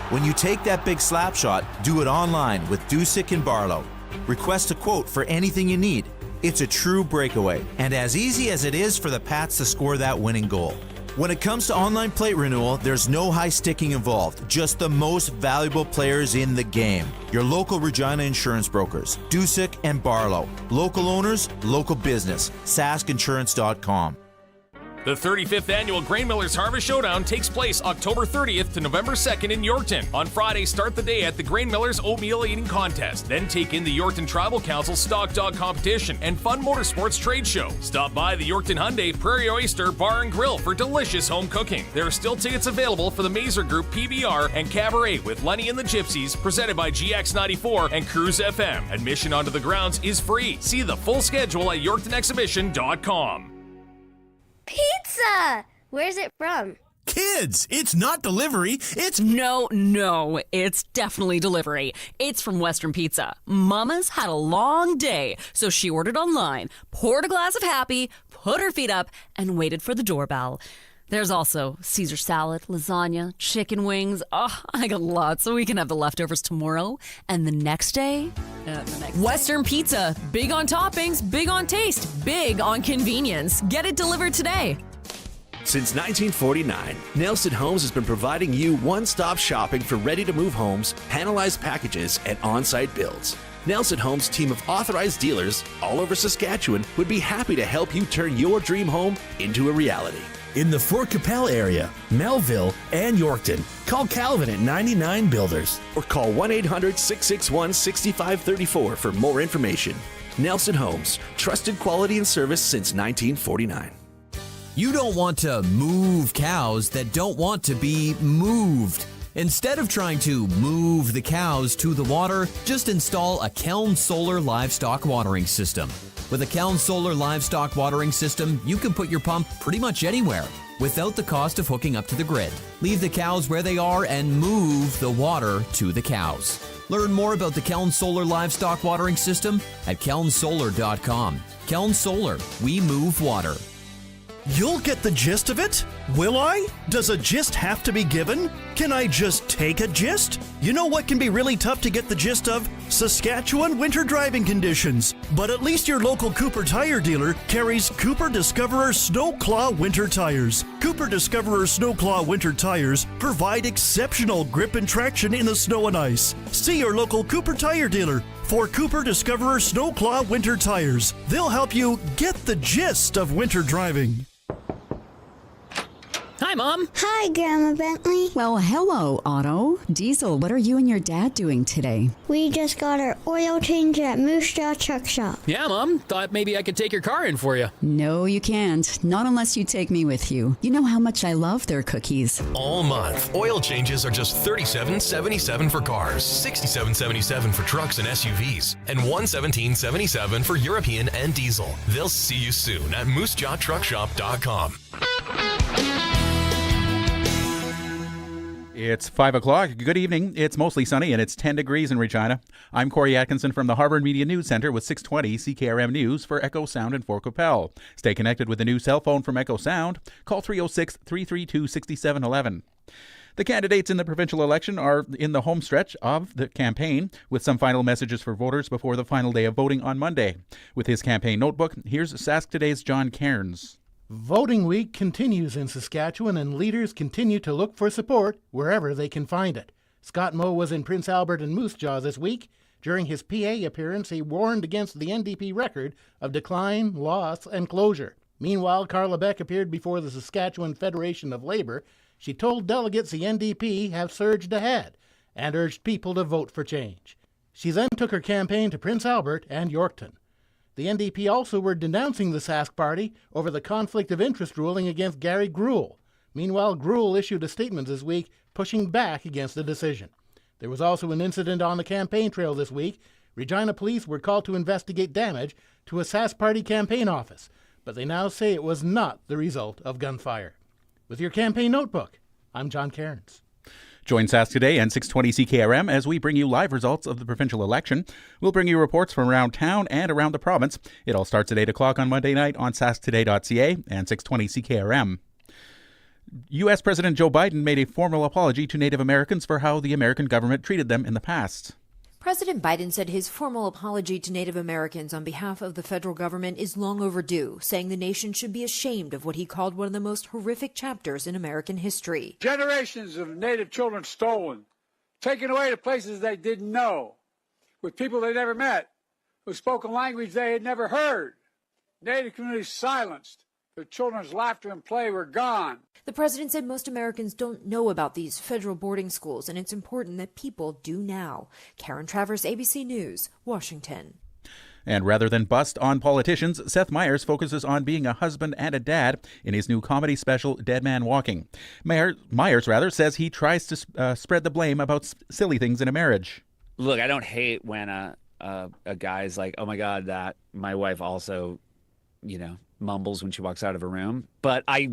When you take that big slap shot, do it online with Dusick and Barlow. Request a quote for anything you need. It's a true breakaway, and as easy as it is for the Pats to score that winning goal. When it comes to online plate renewal, there's no high sticking involved, just the most valuable players in the game. Your local Regina insurance brokers, Dusick and Barlow. Local owners, local business, SaskInsurance.com. The 35th annual Grain Millers Harvest Showdown takes place October 30th to November 2nd in Yorkton. On Friday, start the day at the Grain Millers Oatmeal Eating Contest. Then take in the Yorkton Tribal Council Stock Dog Competition and Fun Motorsports Trade Show. Stop by the Yorkton Hyundai Prairie Oyster Bar and Grill for delicious home cooking. There are still tickets available for the Mazer Group PBR and Cabaret with Lenny and the Gypsies, presented by GX94 and Cruise FM. Admission onto the grounds is free. See the full schedule at YorktonExhibition.com. Pizza! Where's it from? Kids, it's not delivery, it's... No, it's definitely delivery. It's from Western Pizza. Mama's had a long day, so she ordered online, poured a glass of Happy, put her feet up, and waited for the doorbell. There's also Caesar salad, lasagna, chicken wings. Oh, I got lots, so we can have the leftovers tomorrow and the next day. Western Pizza. Big on toppings, big on taste, big on convenience. Get it delivered today. Since 1949, Nelson Homes has been providing you one-stop shopping for ready-to-move homes, panelized packages, and on-site builds. Nelson Homes' team of authorized dealers all over Saskatchewan would be happy to help you turn your dream home into a reality. In the Fort Capel area, Melville, and Yorkton, call Calvin at 99 Builders or call 1-800-661-6534 for more information. Nelson Homes, trusted quality and service since 1949. You don't want to move cows that don't want to be moved. Instead of trying to move the cows to the water, just install a Keln Solar Livestock Watering System. With a Keln Solar Livestock Watering System, you can put your pump pretty much anywhere without the cost of hooking up to the grid. Leave the cows where they are and move the water to the cows. Learn more about the Keln Solar Livestock Watering System at kelnsolar.com. Keln Solar, we move water. You'll get the gist of it? Will I? Does a gist have to be given? Can I just take a gist? You know what can be really tough to get the gist of? Saskatchewan winter driving conditions. But at least your local Cooper tire dealer carries Cooper Discoverer Snow Claw winter tires. Cooper Discoverer Snow Claw winter tires provide exceptional grip and traction in the snow and ice. See your local Cooper tire dealer for Cooper Discoverer Snow Claw winter tires. They'll help you get the gist of winter driving. Hi, Mom. Hi, Grandma Bentley. Well, hello, Otto. Diesel, what are you and your dad doing today? We just got our oil change at Moose Jaw Truck Shop. Yeah, Mom. Thought maybe I could take your car in for you. No, you can't. Not unless you take me with you. You know how much I love their cookies. All month, oil changes are just $37.77 for cars, $67.77 for trucks and SUVs, and $117.77 for European and diesel. They'll see you soon at moosejawtruckshop.com. It's 5 o'clock. Good evening. It's mostly sunny and it's 10 degrees in Regina. I'm Corey Atkinson from the Harvard Media News Center with 620 CKRM News for Echo Sound and Fort Capel. Stay connected with the new cell phone from Echo Sound. Call 306-332-6711. The candidates in the provincial election are in the home stretch of the campaign, with some final messages for voters before the final day of voting on Monday. With his campaign notebook, here's Sask Today's John Cairns. Voting week continues in Saskatchewan, and leaders continue to look for support wherever they can find it. Scott Moe was in Prince Albert and Moose Jaw this week. During his PA appearance, he warned against the NDP record of decline, loss, and closure. Meanwhile, Carla Beck appeared before the Saskatchewan Federation of Labour. She told delegates the NDP have surged ahead and urged people to vote for change. She then took her campaign to Prince Albert and Yorkton. The NDP also were denouncing the Sask Party over the conflict of interest ruling against Gary Gruhl. Meanwhile, Gruhl issued a statement this week pushing back against the decision. There was also an incident on the campaign trail this week. Regina police were called to investigate damage to a Sask Party campaign office, but they now say it was not the result of gunfire. With your campaign notebook, I'm John Cairns. Join Sask today and 620 CKRM as we bring you live results of the provincial election. We'll bring you reports from around town and around the province. It all starts at 8 o'clock on Monday night on sasktoday.ca and 620 CKRM. U.S. President Joe Biden made a formal apology to Native Americans for how the American government treated them in the past. President Biden said his formal apology to Native Americans on behalf of the federal government is long overdue, saying the nation should be ashamed of what he called one of the most horrific chapters in American history. Generations of Native children stolen, taken away to places they didn't know, with people they never met, who spoke a language they had never heard. Native communities silenced. Their children's laughter and play were gone. The president said most Americans don't know about these federal boarding schools, and it's important that people do now. Karen Travers, ABC News, Washington. And rather than bust on politicians, Seth Meyers focuses on being a husband and a dad in his new comedy special, Dead Man Walking. Meyers says he tries to spread the blame about silly things in a marriage. Look, I don't hate when a guy's like, oh my God, that my wife also, mumbles when she walks out of a room. But I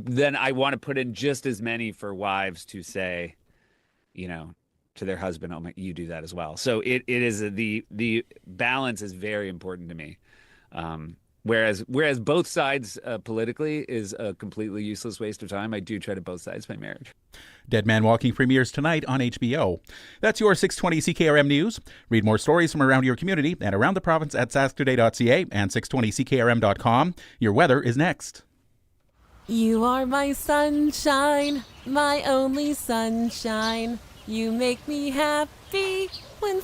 want to put in just as many for wives to say, to their husband, oh my, you do that as well. So it is the balance is very important to me. Whereas both sides politically is a completely useless waste of time, I do try to both sides my marriage. Dead Man Walking premieres tonight on HBO. That's your 620 CKRM News. Read more stories from around your community and around the province at sasktoday.ca and 620ckrm.com. Your weather is next. You are my sunshine, my only sunshine. You make me happy when...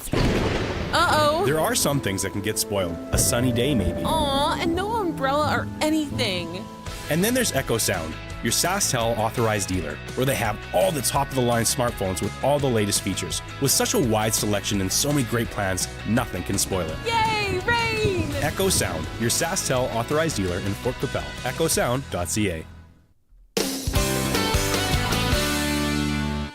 Uh-oh. There are some things that can get spoiled. A sunny day, maybe. Aw, and no umbrella or anything. And then there's Echo Sound, your SaskTel authorized dealer, where they have all the top-of-the-line smartphones with all the latest features. With such a wide selection and so many great plans, nothing can spoil it. Yay, rain! Echo Sound, your SaskTel authorized dealer in Fort Capel. EchoSound.ca.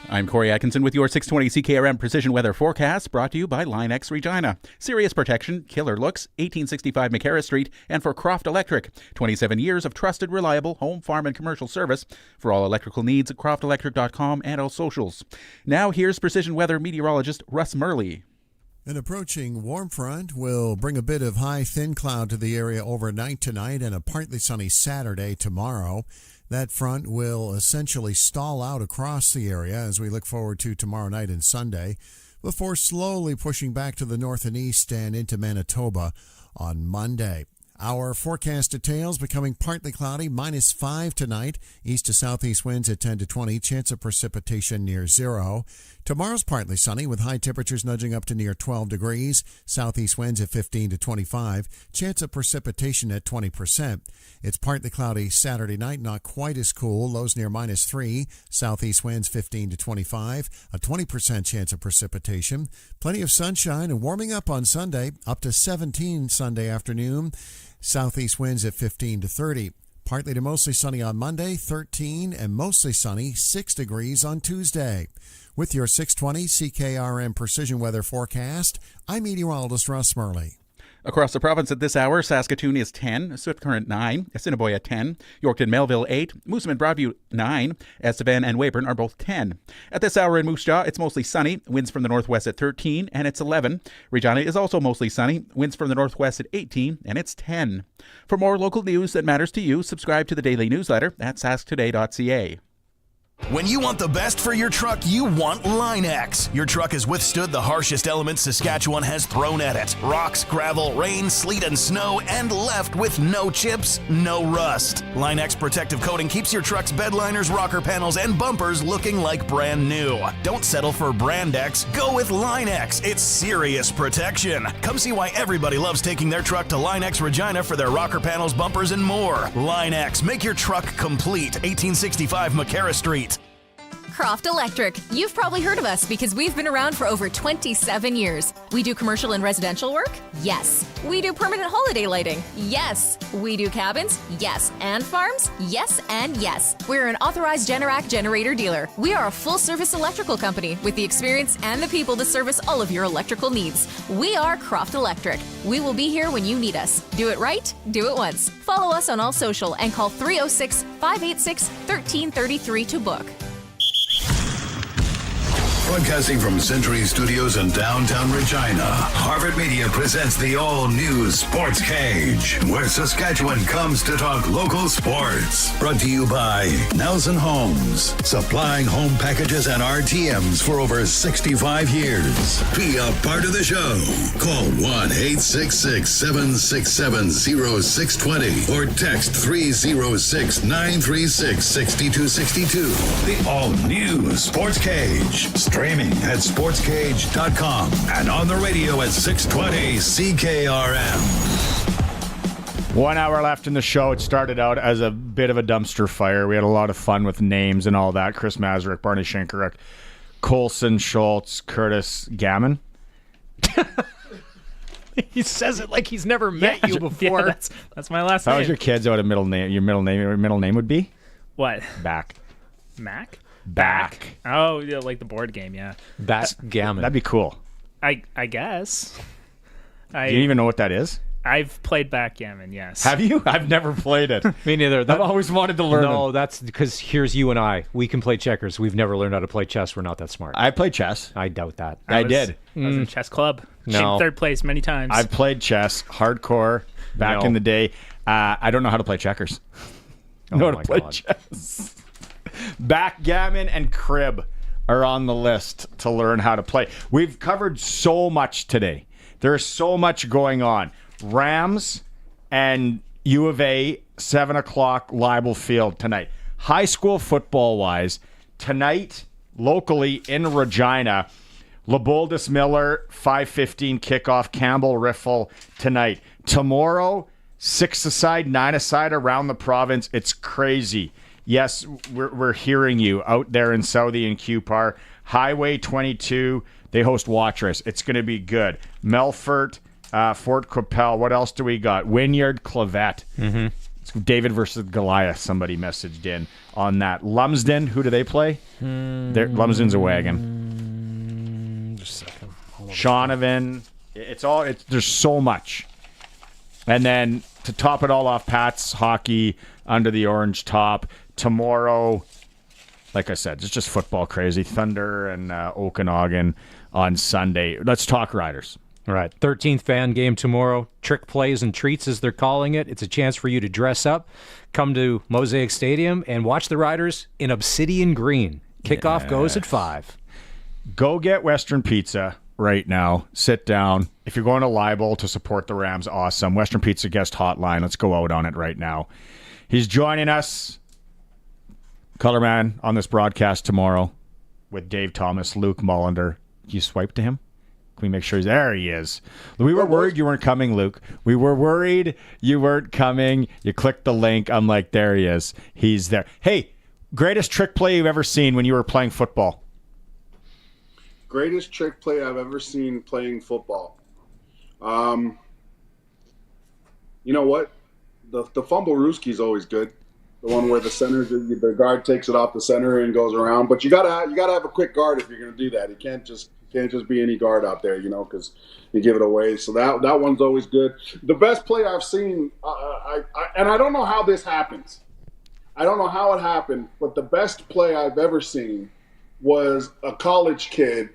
I'm Corey Atkinson with your 620 CKRM Precision Weather Forecast, brought to you by Line X Regina. Serious protection, killer looks, 1865 McCarra Street, and for Croft Electric. 27 years of trusted, reliable home, farm, and commercial service. For all electrical needs, croftelectric.com and all socials. Now here's Precision Weather meteorologist Russ Murley. An approaching warm front will bring a bit of high thin cloud to the area overnight tonight and a partly sunny Saturday tomorrow. That front will essentially stall out across the area as we look forward to tomorrow night and Sunday, before slowly pushing back to the north and east and into Manitoba on Monday. Our forecast details: becoming partly cloudy, -5 tonight. East to southeast winds at 10 to 20. Chance of precipitation near 0. Tomorrow's partly sunny with high temperatures nudging up to near 12 degrees. Southeast winds at 15 to 25. Chance of precipitation at 20%. It's partly cloudy Saturday night, not quite as cool. Lows near -3. Southeast winds 15 to 25. A 20% chance of precipitation. Plenty of sunshine and warming up on Sunday, up to 17 Sunday afternoon. Southeast winds at 15 to 30. Partly to mostly sunny on Monday, 13, and mostly sunny, 6 degrees on Tuesday. With your 620 CKRM Precision Weather Forecast, I'm meteorologist Russ Murley. Across the province at this hour, Saskatoon is 10, Swift Current 9, Assiniboia 10, Yorkton Melville 8, Moosomin Broadview 9, Estevan and Weyburn are both 10. At this hour in Moose Jaw, it's mostly sunny, winds from the northwest at 13, and it's 11. Regina is also mostly sunny, winds from the northwest at 18, and it's 10. For more local news that matters to you, subscribe to the daily newsletter at sasktoday.ca. When you want the best for your truck, you want Line X. Your truck has withstood the harshest elements Saskatchewan has thrown at it. Rocks, gravel, rain, sleet, and snow, and left with no chips, no rust. Line X protective coating keeps your truck's bed liners, rocker panels, and bumpers looking like brand new. Don't settle for Brand X. Go with Line X. It's serious protection. Come see why everybody loves taking their truck to Line X Regina for their rocker panels, bumpers, and more. Line X. Make your truck complete. 1865 McCarra Street. Croft Electric. You've probably heard of us because we've been around for over 27 years. We do commercial and residential work? Yes. We do permanent holiday lighting? Yes. We do cabins? Yes. And farms? Yes and yes. We're an authorized Generac generator dealer. We are a full-service electrical company with the experience and the people to service all of your electrical needs. We are Croft Electric. We will be here when you need us. Do it right, do it once. Follow us on all social and call 306-586-1333 to book. Broadcasting from Century Studios in downtown Regina, Harvard Media presents the all-new Sportscage, where Saskatchewan comes to talk local sports. Brought to you by Nelson Homes, supplying home packages and RTMs for over 65 years. Be a part of the show. Call 1-866-767-0620 or text 306-936-6262. The all-new Sportscage. Streaming at sportscage.com and on the radio at 620 CKRM. 1 hour left in the show. It started out as a bit of a dumpster fire. We had a lot of fun with names and all that. Chris Mazurek, Barney Shankaruk, Colson, Schultz, Curtis, Gammon. He says it like he's never met you before. Yeah, that's my last name. How was your kids? What a middle name? Your middle name would be? What? Back. Mac? Back. Oh, yeah, like the board game, yeah. Backgammon. That'd be cool. I guess. Do you even know what that is? I've played backgammon, yes. Have you? I've never played it. Me neither. I've always wanted to learn. No, that's because here's you and I. We can play checkers. We've never learned how to play chess. We're not that smart. I played chess. I doubt that. I did. I was in chess club. No. Third place many times. I've played chess hardcore back in the day. I don't know how to play checkers. I know how to play chess. Backgammon and crib are on the list to learn how to play. We've covered so much today. There's so much going on. Rams and U of A, 7 o'clock, Leibel Field tonight. High school football-wise, tonight, locally in Regina, Leboldus Miller, 5:15 kickoff, Campbell Riffle tonight. Tomorrow, 6-a-side, 9-a-side around the province. It's crazy. Yes, we're hearing you out there in Southie and Cupar. Highway 22, they host Watrous. It's going to be good. Melfort, Fort Qu'Appelle. What else do we got? Wynyard, Clavette. Mm-hmm. It's David versus Goliath. Somebody messaged in on that. Lumsden, who do they play? Lumsden's a wagon. Just a second. Shaunavon. There's so much. And then to top it all off, Pats hockey under the orange top. Tomorrow, like I said, it's just football crazy. Thunder and Okanagan on Sunday. Let's talk Riders. All right, 13th fan game tomorrow. Trick plays and treats, as they're calling it. It's a chance for you to dress up, come to Mosaic Stadium, and watch the Riders in Obsidian Green. Kickoff goes at 5. Go get Western Pizza right now. Sit down. If you're going to Leibel to support the Rams, awesome. Western Pizza guest hotline. Let's go out on it right now. He's joining us, Colorman, on this broadcast tomorrow with Dave Thomas, Luc Mullinder. You swipe to him? Can we make sure he's there? He is. We were worried you weren't coming, Luke. We were worried you weren't coming. You clicked the link. I'm like, there he is. He's there. Hey, greatest trick play you've ever seen when you were playing football? Greatest trick play I've ever seen playing football. You know what? The fumble Ruski is always good. The one where the guard takes it off the center and goes around. But you gotta have a quick guard if you're gonna do that. It can't just be any guard out there, because you give it away. So that one's always good. The best play I've seen, and I don't know how this happens. I don't know how it happened, but the best play I've ever seen was a college kid.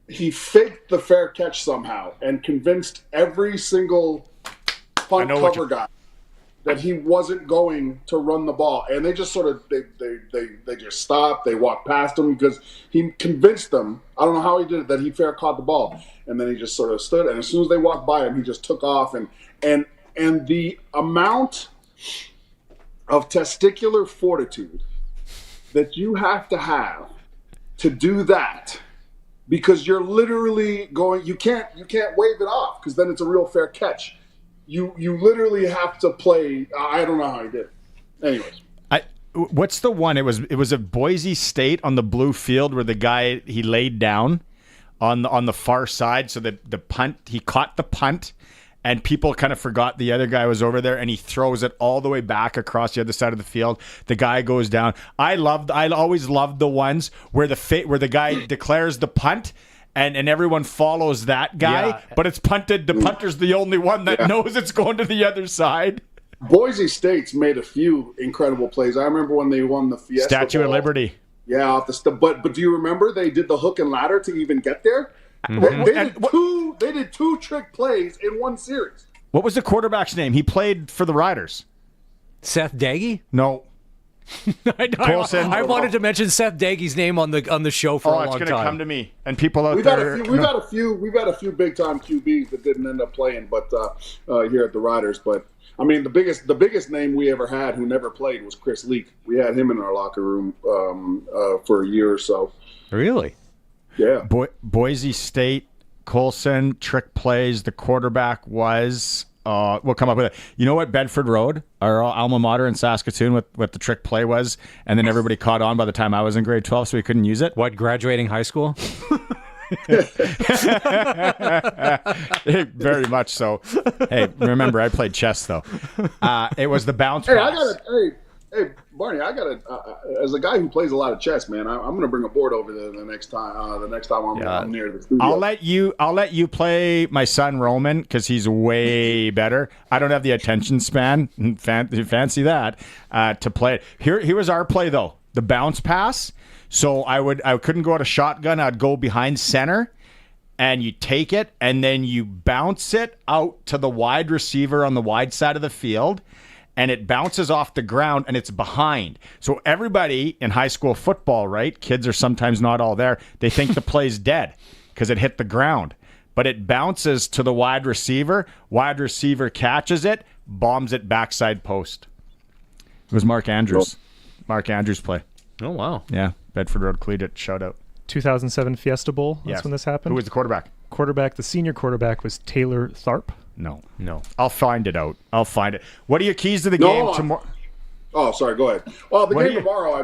He faked the fair catch somehow and convinced every single punt cover guy that he wasn't going to run the ball. And they just sort of, they just stopped. They walked past him because he convinced them, I don't know how he did it, that he fair caught the ball. And then he just sort of stood. And as soon as they walked by him, he just took off. And the amount of testicular fortitude that you have to do that, because you're literally going, you can't wave it off because then it's a real fair catch. You literally have to play. I don't know how he did it. Anyways. What's the one? It was at Boise State on the blue field where the guy, he laid down on the far side, so that the punt, he caught the punt, and people kind of forgot the other guy was over there, and he throws it all the way back across the other side of the field. The guy goes down. I always loved the ones where the guy declares the punt, and everyone follows that guy, but it's punted. The punter's the only one that knows it's going to the other side. Boise State's made a few incredible plays. I remember when they won the Fiesta Statue Bowl. of Liberty. Yeah, but do you remember they did the hook and ladder to even get there? Mm-hmm. They did two trick plays in one series. What was the quarterback's name? He played for the Riders. Seth Daggy? No. Colson. I wanted to mention Seth Daggy's name on the show for a long time. Oh, it's going to come to me. And people out we've there. We've had a few big time QBs that didn't end up playing, but here at the Riders. But I mean, the biggest name we ever had who never played was Chris Leak. We had him in our locker room for a year or so. Really? Yeah. Boise State, Colson, trick plays. The quarterback was. We'll come up with it. You know what Bedford Road, our alma mater in Saskatoon, what the trick play was, and then everybody caught on by the time I was in grade 12, so we couldn't use it. What, graduating high school? Very much so. Hey, remember I played chess though. It was the bounce pass. Hey, Barney, as a guy who plays a lot of chess, man, I'm going to bring a board over there the next time I'm near the studio. I'll let you play my son Roman because he's way better. I don't have the attention span, fancy that, to play it. Here was our play though, the bounce pass. So I couldn't go out a shotgun. I'd go behind center, and you take it, and then you bounce it out to the wide receiver on the wide side of the field, and it bounces off the ground, and it's behind. So everybody in high school football, right, kids are sometimes not all there, they think the play's dead because it hit the ground. But it bounces to the wide receiver catches it, bombs it backside post. It was Mark Andrews. Mark Andrews' play. Oh, wow. Yeah, Bedford Road Collegiate, shout out. 2007 Fiesta Bowl. That's Yes. when this happened. Who was the quarterback? The senior quarterback was Taylor Tharp. No. No. I'll find it out. What are your keys to the game tomorrow? Oh, sorry. Go ahead. Well, the What game do you- tomorrow.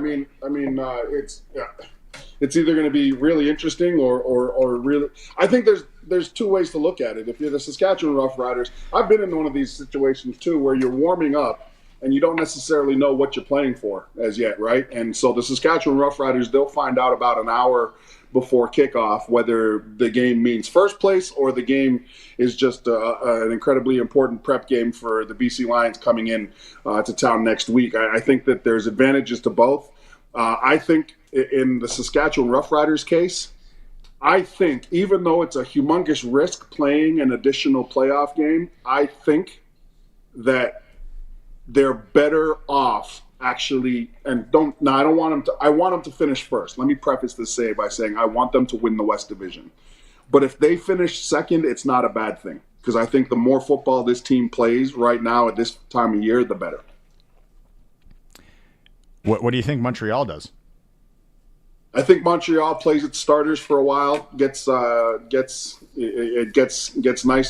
It's either going to be really interesting or really. I think there's two ways to look at it. If you're the Saskatchewan Roughriders, I've been in one of these situations too, where you're warming up and you don't necessarily know what you're playing for as yet, right? And so the Saskatchewan Roughriders, they'll find out about an hour before kickoff whether the game means first place or the game is just an incredibly important prep game for the BC Lions coming in to town next week. I think that there's advantages to both. I think in the Saskatchewan Roughriders case, I think even though it's a humongous risk playing an additional playoff game, I think that they're better off actually, and I want them to finish first. Let me preface this by saying I want them to win the West Division. But if they finish second, it's not a bad thing, because I think the more football this team plays right now at this time of year, the better. What do you think Montreal does? I think Montreal plays its starters for a while, gets nice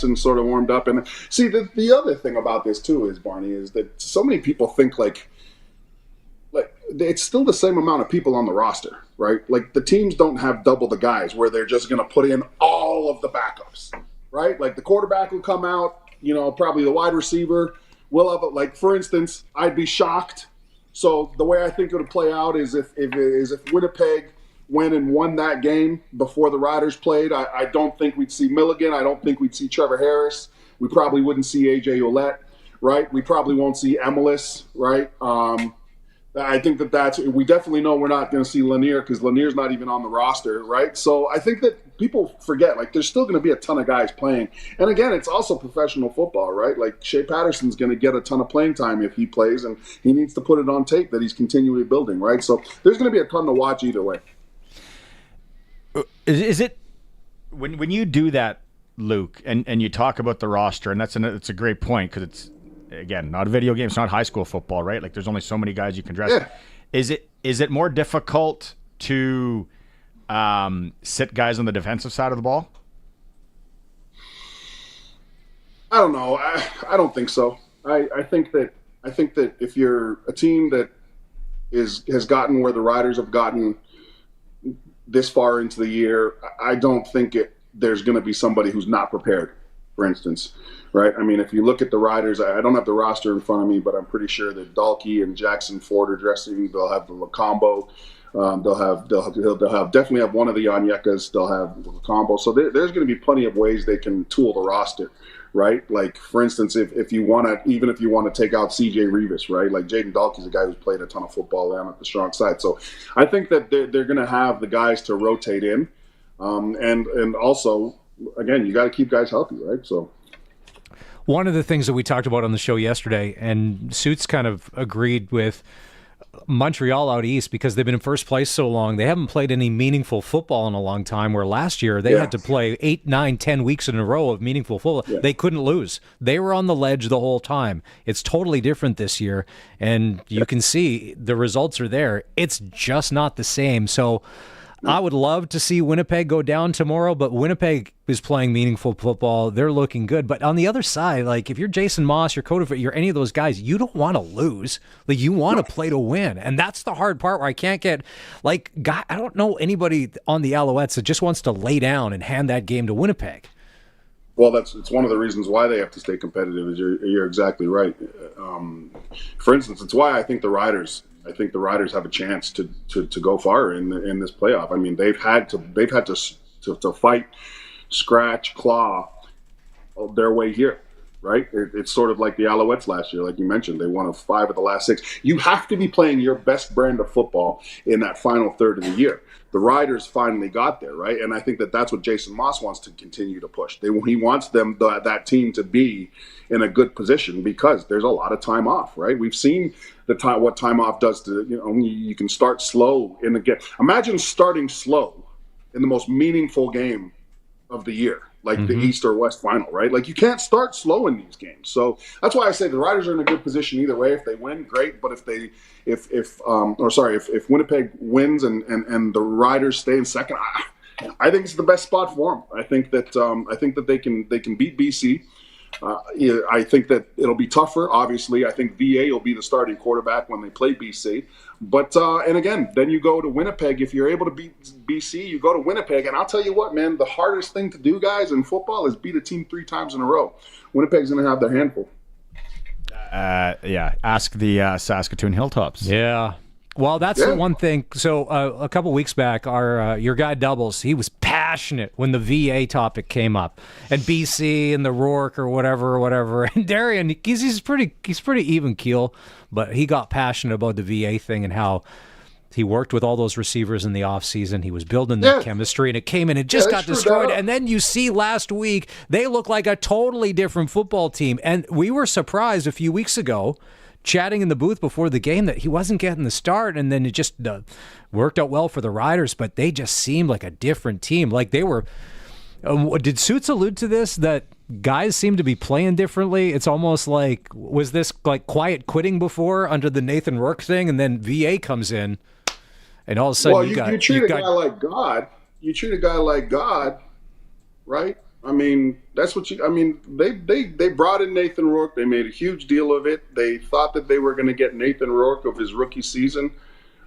and sort of warmed up. And see, the other thing about this too is, Barney, is that so many people think like it's still the same amount of people on the roster, right? Like the teams don't have double the guys where they're just going to put in all of the backups, right? Like the quarterback will come out, probably the wide receiver will have like, for instance, I'd be shocked. So the way I think it would play out is if Winnipeg went and won that game before the Riders played, I don't think we'd see Milligan. I don't think we'd see Trevor Harris. We probably wouldn't see AJ Ouellette, right? We probably won't see Emelis, right? I think we definitely know we're not going to see Lanier because Lanier's not even on the roster, right? So I think that people forget, like, there's still going to be a ton of guys playing. And again, it's also professional football, right? Like, Shea Patterson's going to get a ton of playing time if he plays, and he needs to put it on tape that he's continually building, right? So there's going to be a ton to watch either way. Is it when you do that, Luke, and you talk about the roster, and it's a great point because it's, again, not a video game. It's not high school football, right? Like there's only so many guys you can dress. Yeah. Is it more difficult to sit guys on the defensive side of the ball? I don't know. I don't think so. I think that if you're a team that has gotten where the Riders have gotten this far into the year, I don't think there's going to be somebody who's not prepared, for instance, right? I mean, if you look at the Riders, I don't have the roster in front of me, but I'm pretty sure that Dalkey and Jackson Ford are dressing. They'll have the Lacombo. They'll definitely have one of the Onyekas. They'll have the Lacombo. So there's going to be plenty of ways they can tool the roster, right? Like, for instance, if you want to take out CJ Rivas, right? Like Jaden Dalkey's a guy who's played a ton of football down at the strong side. So I think that they're going to have the guys to rotate in. And also, again, you got to keep guys healthy, right? So one of the things that we talked about on the show yesterday, and Suits kind of agreed with Montreal out east because they've been in first place so long. They haven't played any meaningful football in a long time, where last year they had to play 8, 9, 10 weeks in a row of meaningful football. Yeah. They couldn't lose. They were on the ledge the whole time. It's totally different this year, and you can see the results are there. It's just not the same. So I would love to see Winnipeg go down tomorrow, but Winnipeg is playing meaningful football. They're looking good. But on the other side, like if you're Jason Moss, you're any of those guys, you don't want to lose. Like you want to play to win. And that's the hard part where I can't get, like, I don't know anybody on the Alouettes that just wants to lay down and hand that game to Winnipeg. Well, it's one of the reasons why they have to stay competitive. Is you're exactly right. For instance, it's why I think the Riders have a chance to go far in this playoff. I mean, they've had to fight, scratch, claw their way here, right? It's sort of like the Alouettes last year, like you mentioned. They won 5 of the last 6. You have to be playing your best brand of football in that final third of the year. The Riders finally got there, right? And I think that's what Jason Moss wants to continue to push. He wants that team to be in a good position because there's a lot of time off, right? We've seen what time off does to, you can start slow in the game. Imagine starting slow in the most meaningful game of the year, like the East or West final, right? Like, you can't start slow in these games. So that's why I say the Riders are in a good position either way. If they win, great. But if Winnipeg wins and the Riders stay in second, I think it's the best spot for them. I think that they can beat BC. I think that it'll be tougher. Obviously, I think VA will be the starting quarterback when they play BC. But and again, then you go to Winnipeg. If you're able to beat BC, you go to Winnipeg. And I'll tell you what, man, the hardest thing to do, guys, in football is beat a team 3 times in a row. Winnipeg's going to have their handful. Ask the Saskatoon Hilltops. Yeah. Well, that's the one thing. So a couple weeks back, your guy Doubles, he was passionate when the VA topic came up, and BC and the Rourke or whatever. And Darian, he's pretty even keel, but he got passionate about the VA thing and how he worked with all those receivers in the offseason. He was building that chemistry, and it came in and just got destroyed. And then you see last week, they look like a totally different football team. And we were surprised a few weeks ago, chatting in the booth before the game, that he wasn't getting the start, and then it just worked out well for the Riders, but they just seemed like a different team. Like they were did Suits allude to this, that guys seem to be playing differently? It's almost like, was this like quiet quitting before under the Nathan Rourke thing, and then VA comes in and all of a sudden you treat a guy like God. You treat a guy like God, right? I mean, that's what they brought in Nathan Rourke. They made a huge deal of it. They thought that they were going to get Nathan Rourke of his rookie season.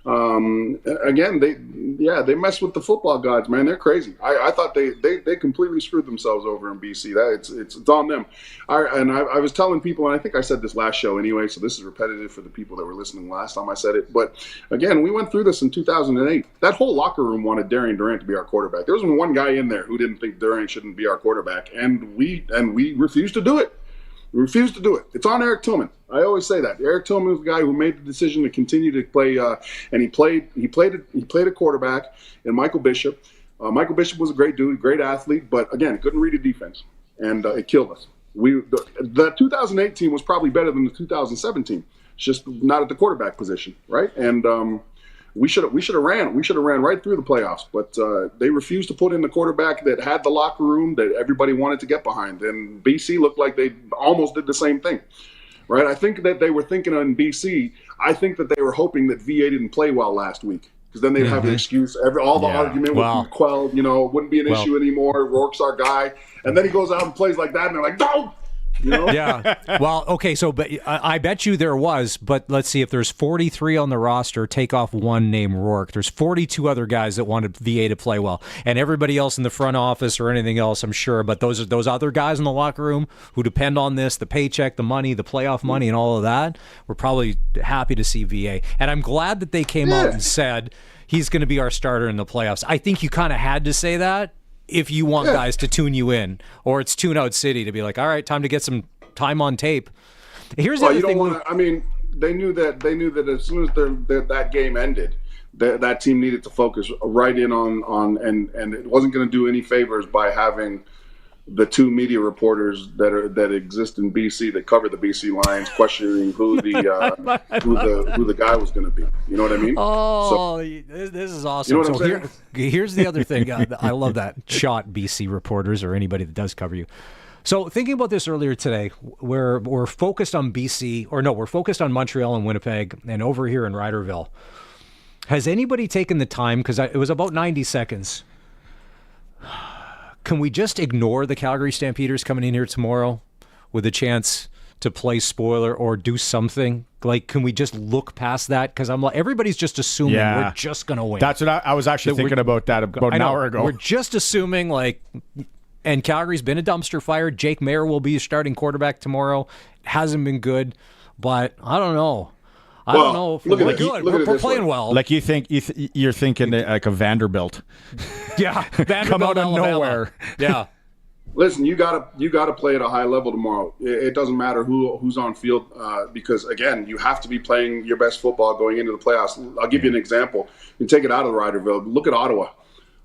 Again, they mess with the football gods, man. They're crazy. I thought they completely screwed themselves over in BC. It's on them. I was telling people, and I think I said this last show anyway, so this is repetitive for the people that were listening last time I said it. But again, we went through this in 2008. That whole locker room wanted Darian Durant to be our quarterback. There wasn't one guy in there who didn't think Durant shouldn't be our quarterback, and we refused to do it. We refused to do it. It's on Eric Tillman. I always say that. Eric Tillman was the guy who made the decision to continue to play, and he played a quarterback in Michael Bishop. Michael Bishop was a great dude, great athlete, but again, couldn't read a defense, and it killed us. The 2008 team was probably better than the 2017. It's just not at the quarterback position, right? And we should have ran right through the playoffs, but they refused to put in the quarterback that had the locker room that everybody wanted to get behind. And BC looked like they almost did the same thing, right? I think that they were thinking on BC. I think that they were hoping that VA didn't play well last week, because then they'd have an excuse. All the argument would be quelled. It wouldn't be an issue anymore. Rourke's our guy, and then he goes out and plays like that, and they're like, no. Yeah. Well, okay, so but I bet you there was, but let's see, if there's 43 on the roster, take off one named Rourke, there's 42 other guys that wanted VA to play well, and everybody else in the front office or anything else, I'm sure, but those other guys in the locker room who depend on this, the paycheck, the money, the playoff money, and all of that, were probably happy to see VA. And I'm glad that they came out and said he's going to be our starter in the playoffs. I think you kind of had to say that if you want guys to tune you in, or it's tune-out city to be like, all right, time to get some time on tape. Here's the other thing. They knew that as soon as that game ended, that team needed to focus right in on and it wasn't going to do any favors by having the 2 media reporters that exist in BC that cover the BC Lions questioning who the guy was going to be. You know what I mean? Oh, this is awesome. You know what here's the other thing. I love that shot, BC reporters or anybody that does cover you. So thinking about this earlier today, we're focused on BC, or no, we're focused on Montreal and Winnipeg, and over here in Riderville. Has anybody taken the time, because it was about 90 seconds, can we just ignore the Calgary Stampeders coming in here tomorrow with a chance to play spoiler or do something? Like, can we just look past that? Because I'm like, everybody's just assuming we're just going to win. That's what I was actually thinking about that about an hour ago. We're just assuming, like, and Calgary's been a dumpster fire. Jake Mayer will be starting quarterback tomorrow. Hasn't been good, but I don't know. I don't know if we're good. We're playing well. Like you're thinking like a Vanderbilt. Yeah, Vanderbilt come out of Alabama. nowhere. Yeah. Listen, you gotta play at a high level tomorrow. It doesn't matter who's on field because again, you have to be playing your best football going into the playoffs. I'll give you an example. You take it out of Ryderville. Look at Ottawa.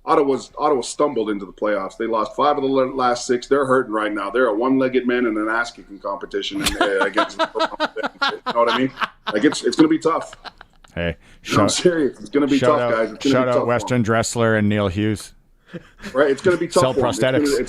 Ottawa stumbled into the playoffs. They lost 5 of the last 6. They're hurting right now. They're a one-legged man in an ass-kicking competition against. You know what I mean? Like it's going to be tough. Hey, I'm serious. It's going to be tough, guys. It's Shout out Weston Dressler and Neil Hughes. Right, it's going to be tough. Sell prosthetics.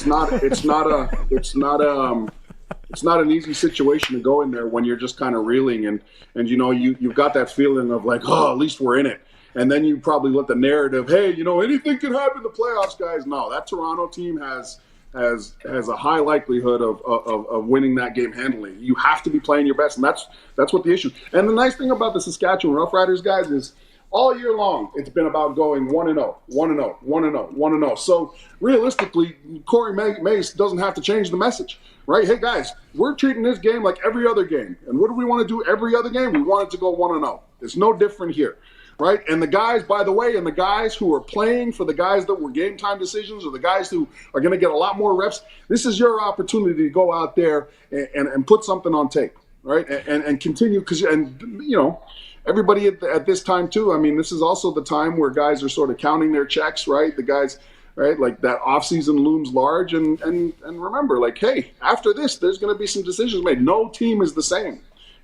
It's not an easy situation to go in there when you're just kind of reeling and you know you've got that feeling of like, oh, at least we're in it. And then you probably let the narrative, hey, you know, anything can happen in the playoffs, guys. No, that Toronto team has a high likelihood of winning that game handily. You have to be playing your best, and that's what the issue. And the nice thing about the Saskatchewan Roughriders, guys, is all year long it's been about going 1-0, 1-0, 1-0, 1-0. So realistically, Corey Mace doesn't have to change the message, right? Hey, guys, we're treating this game like every other game. And what do we want to do every other game? We want it to go 1-0. It's no different here. Right, and the guys, by the way, and the guys who are playing for the guys that were game time decisions or the guys who are going to get a lot more reps, this is your opportunity to go out there and put something on tape, right, and continue because you know everybody at this time too. I mean, this is also the time where guys are sort of counting their checks, right? The guys, right, like that offseason looms large, and remember, like, hey, after this, there's going to be some decisions made. No team is the same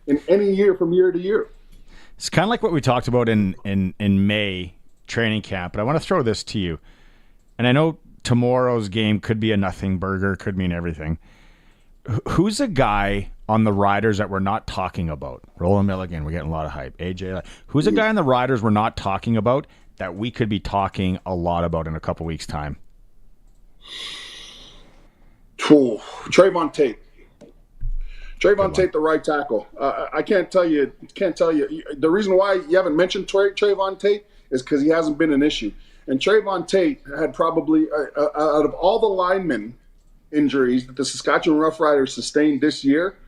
in any year from year to year. It's kind of like what we talked about in May training camp, but I want to throw this to you. And I know tomorrow's game could be a nothing burger, could mean everything. Who's a guy on the Riders that we're not talking about? Roland Milligan, we're getting a lot of hype. AJ, who's a guy on the Riders we're not talking about that we could be talking a lot about in a couple weeks' time? Trayvon Tate. Trayvon Tate, the right tackle. I can't tell you. The reason why you haven't mentioned Trayvon Tate is because he hasn't been an issue. And Trayvon Tate had probably, out of all the linemen injuries that the Saskatchewan Roughriders sustained this year,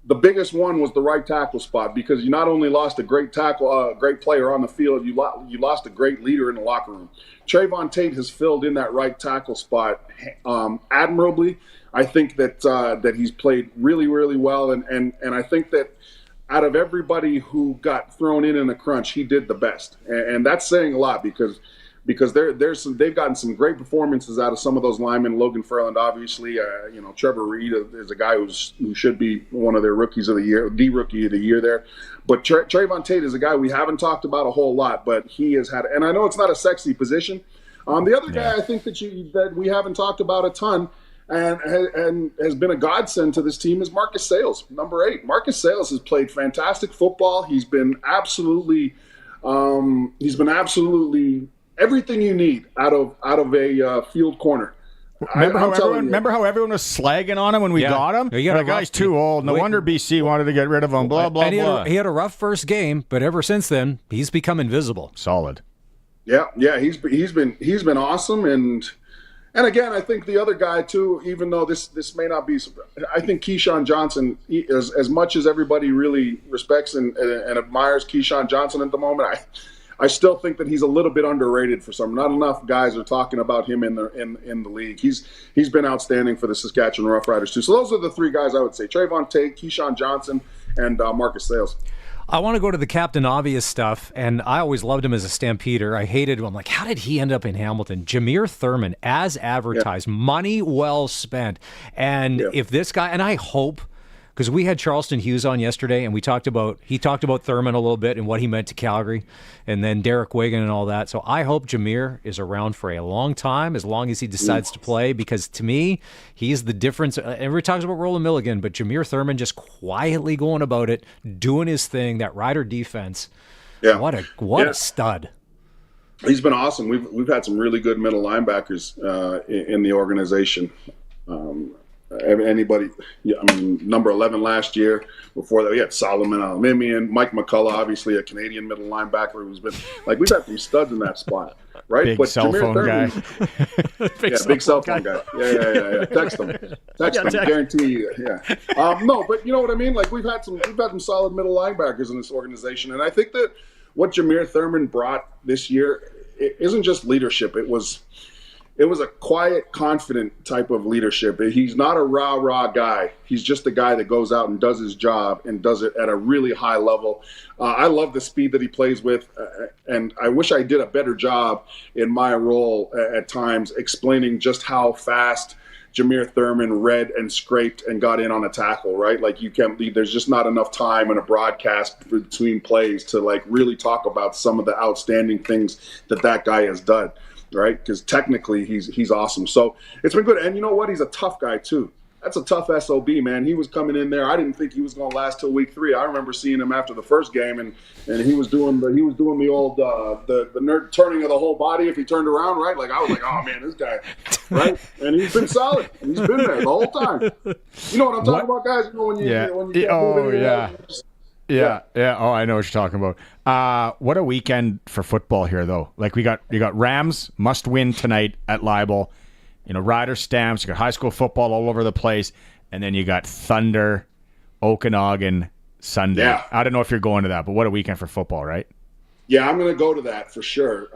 the biggest one was the right tackle spot because you not only lost a great tackle, great player on the field, you lost a great leader in the locker room. Trayvon Tate has filled in that right tackle spot admirably. I think that he's played really, really well, and I think that out of everybody who got thrown in a crunch, he did the best, and that's saying a lot because they've gotten some great performances out of some of those linemen. Logan Ferland, obviously, you know, Trevor Reed is a guy who should be one of their rookies of the year, the rookie of the year there. But Trayvon Tate is a guy we haven't talked about a whole lot, but he has had, and I know it's not a sexy position. The other guy I think that we haven't talked about a ton. And has been a godsend to this team is Marcus Sayles, number 8. Marcus Sayles has played fantastic football. He's been absolutely everything you need out of a field corner. Remember how everyone was slagging on him when we got him? The guy's too old. No wonder BC wanted to get rid of him. Blah blah blah. He had a rough first game, but ever since then, he's become invisible. Solid. Yeah, he's been awesome And again, I think the other guy too, even though this may not be, I think Keyshawn Johnson, as much as everybody really respects and admires Keyshawn Johnson at the moment, I still think that he's a little bit underrated for some. Not enough guys are talking about him in the league. He's been outstanding for the Saskatchewan Roughriders too. So those are the 3 guys I would say: Trayvon Tate, Keyshawn Johnson, and Marcus Sayles. I want to go to the Captain Obvious stuff, and I always loved him as a Stampeder. I hated him. I'm like, how did he end up in Hamilton? Jameer Thurman, as advertised, money well spent. And if this guy, and I hope, because we had Charleston Hughes on yesterday, and he talked about Thurman a little bit and what he meant to Calgary, and then Derek Wigan and all that. So I hope Jameer is around for a long time, as long as he decides to play, because to me, he's the difference. Everybody talks about Roland Milligan, but Jameer Thurman just quietly going about it, doing his thing, that Rider defense. Yeah. What a stud. He's been awesome. We've had some really good middle linebackers in the organization. Anybody, number 11 last year. Before that, we had Solomon Almimian, Mike McCullough, obviously a Canadian middle linebacker who's been we've had some studs in that spot, right? Big cell phone guy. Big cell phone guy. Yeah. Text him, guarantee you. Yeah. No, but you know what I mean. We've had some solid middle linebackers in this organization, and I think that what Jameer Thurman brought this year isn't just leadership. It was it was a quiet, confident type of leadership. He's not a rah-rah guy. He's just a guy that goes out and does his job and does it at a really high level. I love the speed that he plays with, and I wish I did a better job in my role at times explaining just how fast Jameer Thurman read and scraped and got in on a tackle, right? Like there's just not enough time in a broadcast between plays to like really talk about some of the outstanding things that guy has done. Right, because technically he's awesome. So it's been good, and you know what? He's a tough guy too. That's a tough SOB, man. He was coming in there. I didn't think he was going to last till week 3. I remember seeing him after the first game, and he was doing the old the nerd turning of the whole body if he turned around, right? Like I was like, oh man, this guy, right? And he's been solid. He's been there the whole time. You know what I'm talking about, guys? You know when you kept moving your head, Yeah. Oh, I know what you're talking about. What a weekend for football here, though. Like you got Rams must win tonight at Leibel. Rider stamps. You got high school football all over the place, and then you got Thunder, Okanagan Sunday. Yeah. I don't know if you're going to that, but what a weekend for football, right? Yeah, I'm going to go to that for sure.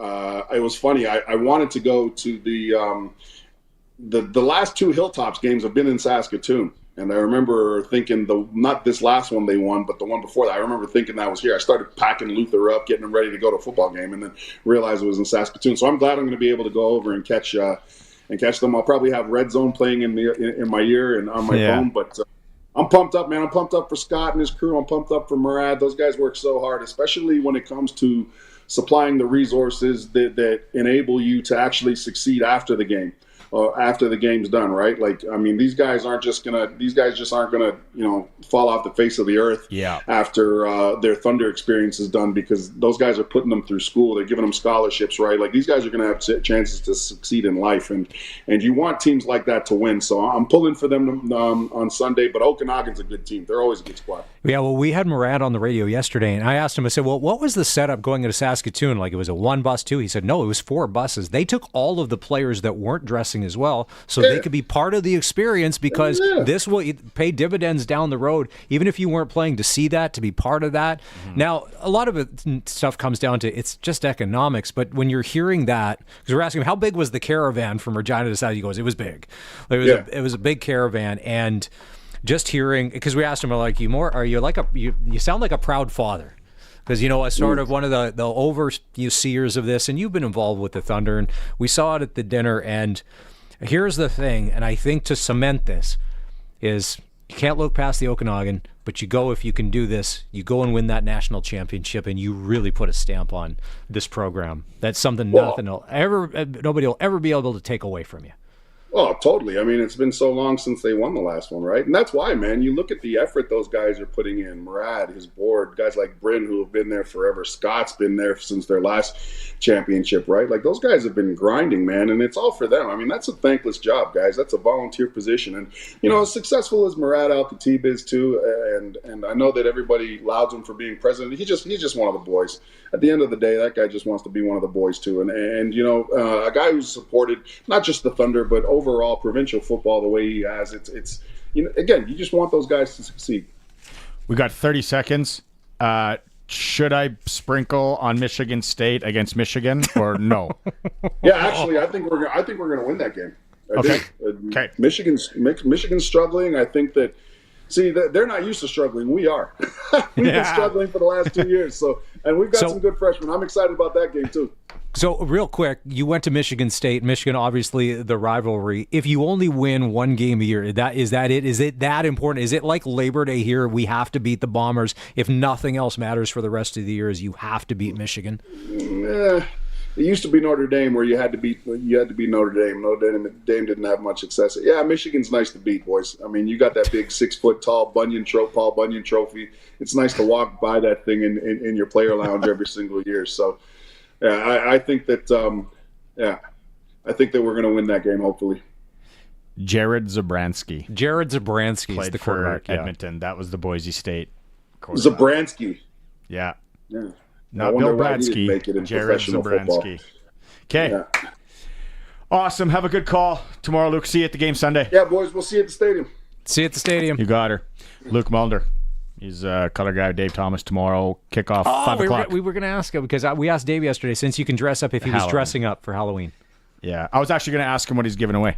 It was funny. I wanted to go to the last 2 Hilltops games have been in Saskatoon. And I remember thinking not this last one they won, but the one before that. I remember thinking that was here. I started packing Luther up, getting him ready to go to a football game, and then realized it was in Saskatoon. So I'm glad I'm going to be able to go over and catch them. I'll probably have Red Zone playing in my ear and on my phone. But I'm pumped up, man. I'm pumped up for Scott and his crew. I'm pumped up for Murad. Those guys work so hard, especially when it comes to supplying the resources that enable you to actually succeed after the game. After the game's done, right? Like, I mean, these guys just aren't gonna, fall off the face of the earth after their Thunder experience is done, because those guys are putting them through school. They're giving them scholarships, right? Like, these guys are gonna have chances to succeed in life, and you want teams like that to win. So I'm pulling for them on Sunday, but Okanagan's a good team. They're always a good squad. Yeah, well, we had Murad on the radio yesterday, and I asked him, I said, well, what was the setup going into Saskatoon? Like, it was a 1 bus, 2? He said, no, it was 4 buses. They took all of the players that weren't dressing as well, so they could be part of the experience, because this will pay dividends down the road, even if you weren't playing, to see that, to be part of that. Now, a lot of it stuff comes down to it's just economics, but when you're hearing that, because we're asking him, how big was the caravan from Regina to South? He goes, it was big. It was a big caravan, and just hearing, because we asked him, you sound like a proud father. Because, as sort of one of the overseers of this, and you've been involved with the Thunder, and we saw it at the dinner, and here's the thing, and I think to cement this is you can't look past the Okanagan, but if you can do this, you go and win that national championship, and you really put a stamp on this program. That's something nobody will ever be able to take away from you. Oh, totally. I mean, it's been so long since they won the last one, right? And that's why, man, you look at the effort those guys are putting in. Murad, his board, guys like Bryn, who have been there forever. Scott's been there since their last championship, right? Like, those guys have been grinding, man, and it's all for them. I mean, that's a thankless job, guys. That's a volunteer position. And, as successful as Murad Al-Khatib is, too, and I know that everybody lauds him for being president, he's just one of the boys. At the end of the day, that guy just wants to be one of the boys, too. And a guy who's supported not just the Thunder, but overall provincial football the way he has, it's again, you just want those guys to succeed. We got 30 seconds. Should I sprinkle on Michigan State against Michigan or no? Yeah, actually, I think we're gonna win that game. Okay. Michigan's struggling. I think that. See, they're not used to struggling. We are. We've been struggling for the last 2 years. And we've got some good freshmen. I'm excited about that game, too. So, real quick, you went to Michigan State. Michigan, obviously, the rivalry. If you only win 1 game a year, is that it? Is it that important? Is it like Labor Day here? We have to beat the Bombers. If nothing else matters for the rest of the year, is you have to beat Michigan? It used to be Notre Dame, where you had to beat Notre Dame. Notre Dame didn't have much success. Yeah, Michigan's nice to beat, boys. I mean, you got that big 6-foot-tall Paul Bunyan trophy. It's nice to walk by that thing in your player lounge every single year. So, yeah, I think that I think that we're going to win that game, hopefully. Jared Zabransky is the quarterback for Edmonton. That was the Boise State quarterback. Zabransky. Yeah. Yeah. Not Bill Bradsky, Jared Zabransky. Okay. Yeah. Awesome. Have a good call tomorrow, Luke. See you at the game Sunday. Yeah, boys. We'll see you at the stadium. See you at the stadium. You got her. Luc Mullinder. He's color guy with Dave Thomas tomorrow. Kickoff 5 o'clock. We were going to ask him, because we asked Dave yesterday, since you can dress up, if he was dressing up for Halloween. Yeah, I was actually going to ask him what he's giving away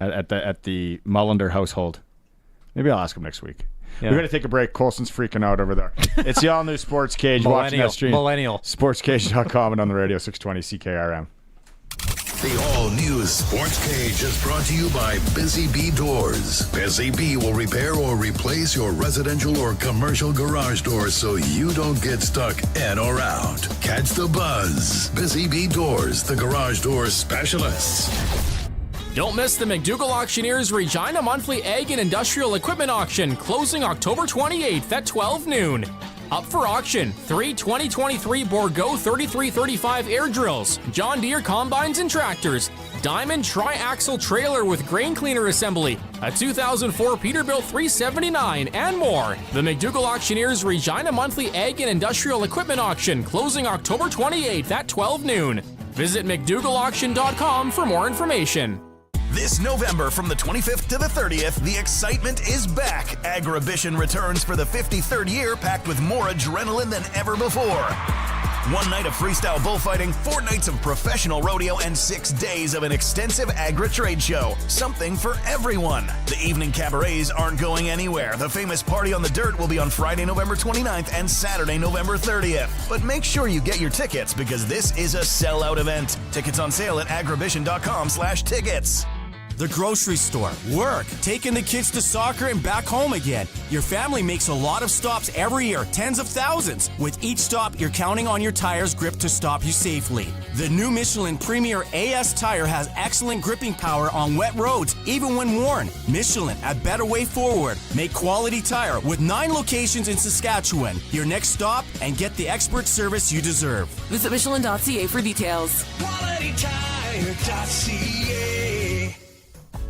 at the Mullinder household. Maybe I'll ask him next week. Yeah. We're going to take a break. Colson's freaking out over there. It's the all-new Sports Cage. Watching that stream. Millennial. Sportscage.com and on the radio 620 CKRM. The all-new Sports Cage is brought to you by Busy Bee Doors. Busy Bee will repair or replace your residential or commercial garage doors so you don't get stuck in or out. Catch the buzz. Busy Bee Doors, the garage door specialists. Don't miss the McDougall Auctioneers Regina Monthly Ag and Industrial Equipment Auction, closing October 28th at 12 noon. Up for auction, 3 2023 Bourgault 3335 air drills, John Deere combines and tractors, Diamond tri-axle trailer with grain cleaner assembly, a 2004 Peterbilt 379, and more. The McDougall Auctioneers Regina Monthly Ag and Industrial Equipment Auction, closing October 28th at 12 noon. Visit McDougallAuction.com for more information. This November, from the 25th to the 30th, the excitement is back. Agribition returns for the 53rd year, packed with more adrenaline than ever before. 1 night of freestyle bullfighting, 4 nights of professional rodeo, and 6 days of an extensive agri-trade show. Something for everyone. The evening cabarets aren't going anywhere. The famous Party on the Dirt will be on Friday, November 29th and Saturday, November 30th. But make sure you get your tickets because this is a sellout event. Tickets on sale at agribition.com/tickets. The grocery store, work, taking the kids to soccer and back home again. Your family makes a lot of stops every year, tens of thousands. With each stop, you're counting on your tire's grip to stop you safely. The new Michelin Premier AS tire has excellent gripping power on wet roads, even when worn. Michelin, a better way forward. Make quality tire with 9 locations in Saskatchewan. Your next stop, and get the expert service you deserve. Visit Michelin.ca for details. QualityTire.ca.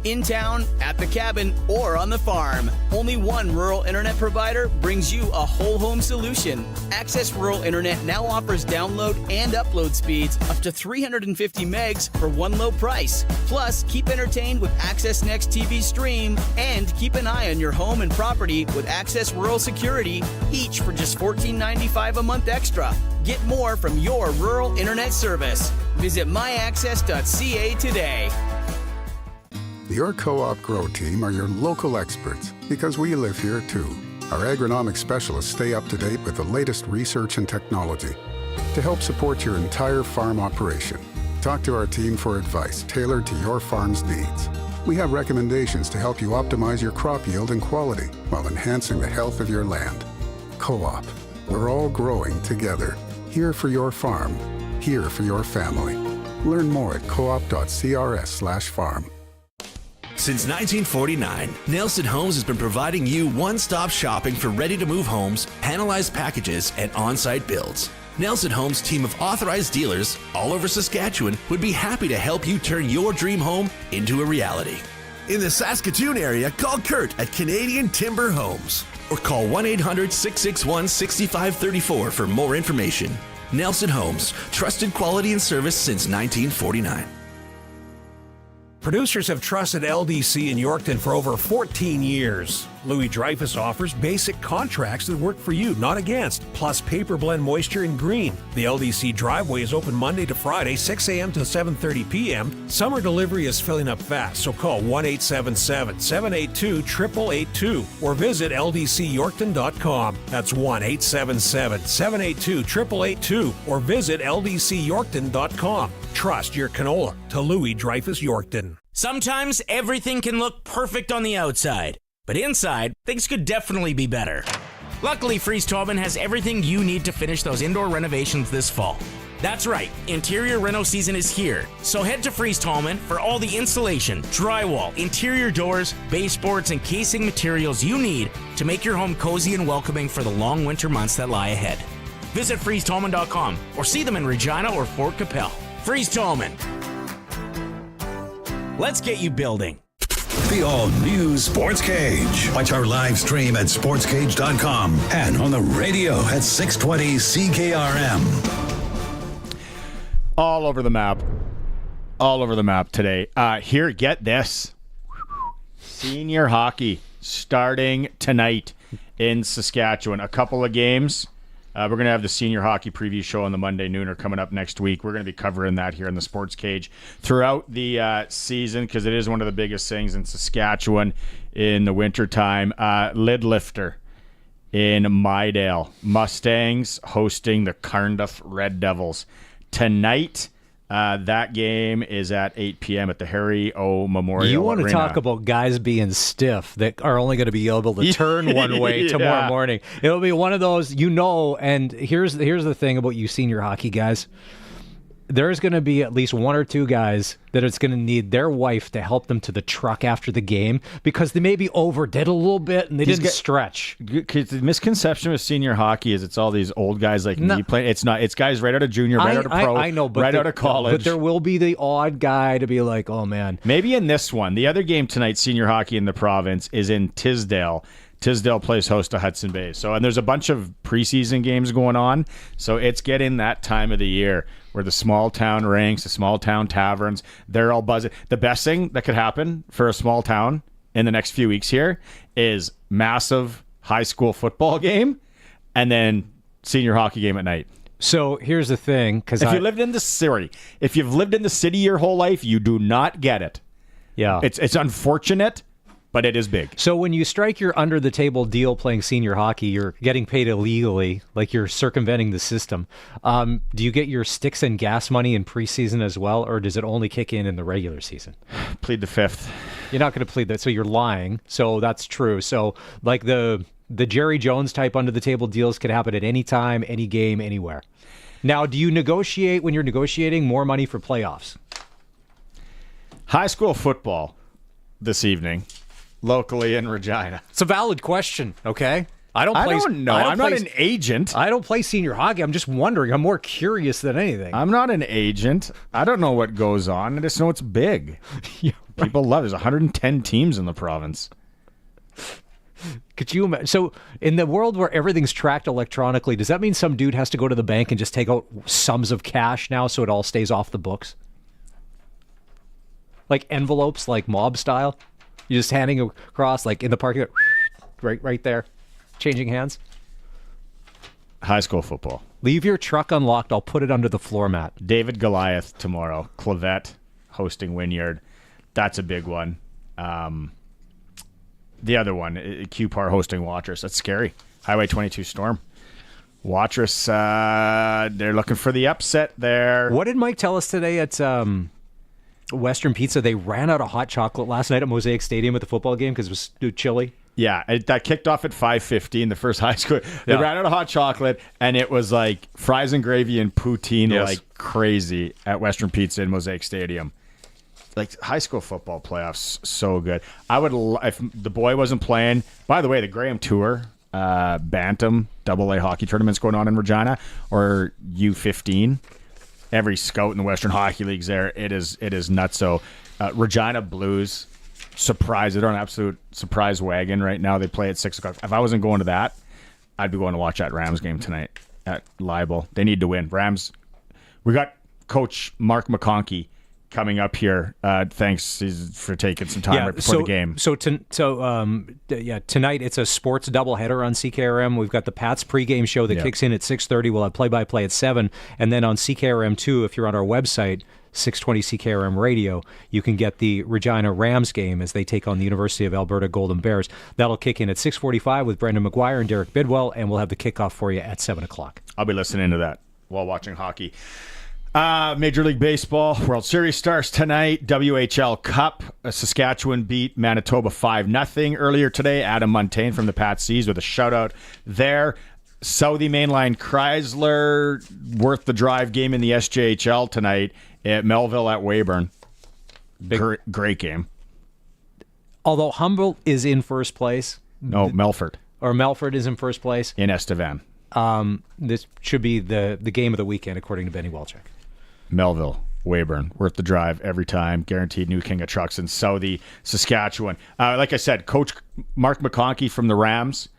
In town, at the cabin, or on the farm. Only one rural internet provider brings you a whole home solution. Access Rural Internet now offers download and upload speeds up to 350 megs for one low price. Plus, keep entertained with Access Next TV Stream and keep an eye on your home and property with Access Rural Security, each for just $14.95 a month extra. Get more from your rural internet service. Visit myaccess.ca today. Your Co-op Grow team are your local experts because we live here too. Our agronomic specialists stay up to date with the latest research and technology to help support your entire farm operation. Talk to our team for advice tailored to your farm's needs. We have recommendations to help you optimize your crop yield and quality while enhancing the health of your land. Co-op, we're all growing together. Here for your farm, here for your family. Learn more at coop.crs/farm. Since 1949, Nelson Homes has been providing you one-stop shopping for ready-to-move homes, panelized packages, and on-site builds. Nelson Homes' team of authorized dealers all over Saskatchewan would be happy to help you turn your dream home into a reality. In the Saskatoon area, call Kurt at Canadian Timber Homes or call 1-800-661-6534 for more information. Nelson Homes, trusted quality and service since 1949. Producers have trusted LDC in Yorkton for over 14 years. Louis Dreyfus offers basic contracts that work for you, not against, plus paper blend moisture in green. The LDC driveway is open Monday to Friday, 6 a.m. to 7:30 p.m. Summer delivery is filling up fast, so call 1-877-782-8882 or visit ldcyorkton.com. That's 1-877-782-8882 or visit ldcyorkton.com. Trust your canola to Louis Dreyfus Yorkton. Sometimes everything can look perfect on the outside, but inside, things could definitely be better. Luckily, Freeze Tobin has everything you need to finish those indoor renovations this fall. That's right, interior reno season is here. So head to Freeze Tobin for all the insulation, drywall, interior doors, baseboards, and casing materials you need to make your home cozy and welcoming for the long winter months that lie ahead. Visit freezetoman.com or see them in Regina or Fort Capel. Freeze Tobin. Let's get you building. The all-new Sports Cage. Watch our live stream at sportscage.com and on the radio at 620 CKRM. All over the map. All over the map today. Here, get this. Senior hockey starting tonight in Saskatchewan. A couple of games We're going to have the senior hockey preview show on the Monday nooner coming up next week. We're going to be covering that here in the Sports Cage throughout the season because it is one of the biggest things in Saskatchewan in the wintertime. Lid lifter in Mydale. Mustangs hosting the Cardiff Red Devils. Tonight, that game is at 8 p.m. at the Harry O. Memorial You want to Arena. talk about guys being stiff that are only going to be able to turn one way tomorrow morning. It'll be one of those, and here's the thing about you senior hockey guys. There's going to be at least one or two guys that it's going to need their wife to help them to the truck after the game because they maybe overdid a little bit and they didn't stretch. The misconception with senior hockey is it's all these old guys like me playing. It's not. It's guys right out of junior, right out of pro, I know, but right out of college. But there will be the odd guy to be like, oh, man. Maybe in this one. The other game tonight, senior hockey in the province, is in Tisdale. Tisdale plays host to Hudson Bay. And there's a bunch of preseason games going on. So it's getting that time of the year where the small town rinks, the small town taverns, they're all buzzing. The best thing that could happen for a small town in the next few weeks here is massive high school football game and then senior hockey game at night. So here's the thing. If you've lived in the city your whole life, you do not get it. Yeah. It's unfortunate, but it is big. So when you strike your under-the-table deal playing senior hockey, you're getting paid illegally, like you're circumventing the system. Do you get your sticks and gas money in preseason as well, or does it only kick in the regular season? Plead the fifth. You're not going to plead that, so you're lying. So that's true. So like the Jerry Jones type under-the-table deals could happen at any time, any game, anywhere. Now, do you negotiate, when you're negotiating, more money for playoffs? High school football this evening. Locally in Regina. It's a valid question, okay? I don't know. I'm not an agent. I don't play senior hockey. I'm just wondering. I'm more curious than anything. I'm not an agent. I don't know what goes on. I just know it's big. Yeah, right. People love it. There's 110 teams in the province. Could you imagine? So in the world where everything's tracked electronically, does that mean some dude has to go to the bank and just take out sums of cash now so it all stays off the books? Like envelopes, like mob style? You're just handing across, like in the parking lot, right there, changing hands. High school football. Leave your truck unlocked. I'll put it under the floor mat. David Goliath tomorrow. Clavette hosting Wynyard. That's a big one. The other one, QPAR hosting Watrous. That's scary. Highway 22 Storm. Watrous, they're looking for the upset there. What did Mike tell us today at Western Pizza? They ran out of hot chocolate last night at Mosaic Stadium at the football game because it was too chilly. Yeah, that kicked off at 5:15, the first high school. They ran out of hot chocolate, and it was like fries and gravy and poutine like crazy at Western Pizza in Mosaic Stadium. Like high school football playoffs, so good. I would, if the boy wasn't playing. By the way, the Graham Tour Bantam AA hockey tournament's going on in Regina, or U15. Every scout in the Western Hockey League's there. It is nuts. So Regina Blues, surprise. They're on an absolute surprise wagon right now. They play at 6 o'clock. If I wasn't going to that, I'd be going to watch that Rams game tonight at Libel. They need to win. Rams, we got Coach Mark McConkey coming up here. Thanks for taking some time right before the game. Tonight it's a sports doubleheader on CKRM. We've got the Pats pregame show that kicks in at 6:30. We'll have play-by-play at 7, and then on CKRM2, if you're on our website, 620 CKRM Radio, you can get the Regina Rams game as they take on the University of Alberta Golden Bears. That'll kick in at 6:45 with Brendan McGuire and Derek Bidwell, and we'll have the kickoff for you at 7 o'clock. I'll be listening to that while watching hockey. Major League Baseball, World Series starts tonight. WHL Cup, Saskatchewan beat Manitoba 5-0 earlier today. Adam Montaigne from the Pats Seas with a shutout there. Southie Mainline Chrysler, worth the drive game in the SJHL tonight at Melville at Weyburn. Great game. Although Humboldt is in first place. No, Melfort. Or Melfort is in first place. In Estevan. This should be the game of the weekend, according to Benny Welchuk. Melville, Weyburn, worth the drive every time. Guaranteed new king of trucks in Southie, Saskatchewan. Like I said, Coach Mark McConkey from the Rams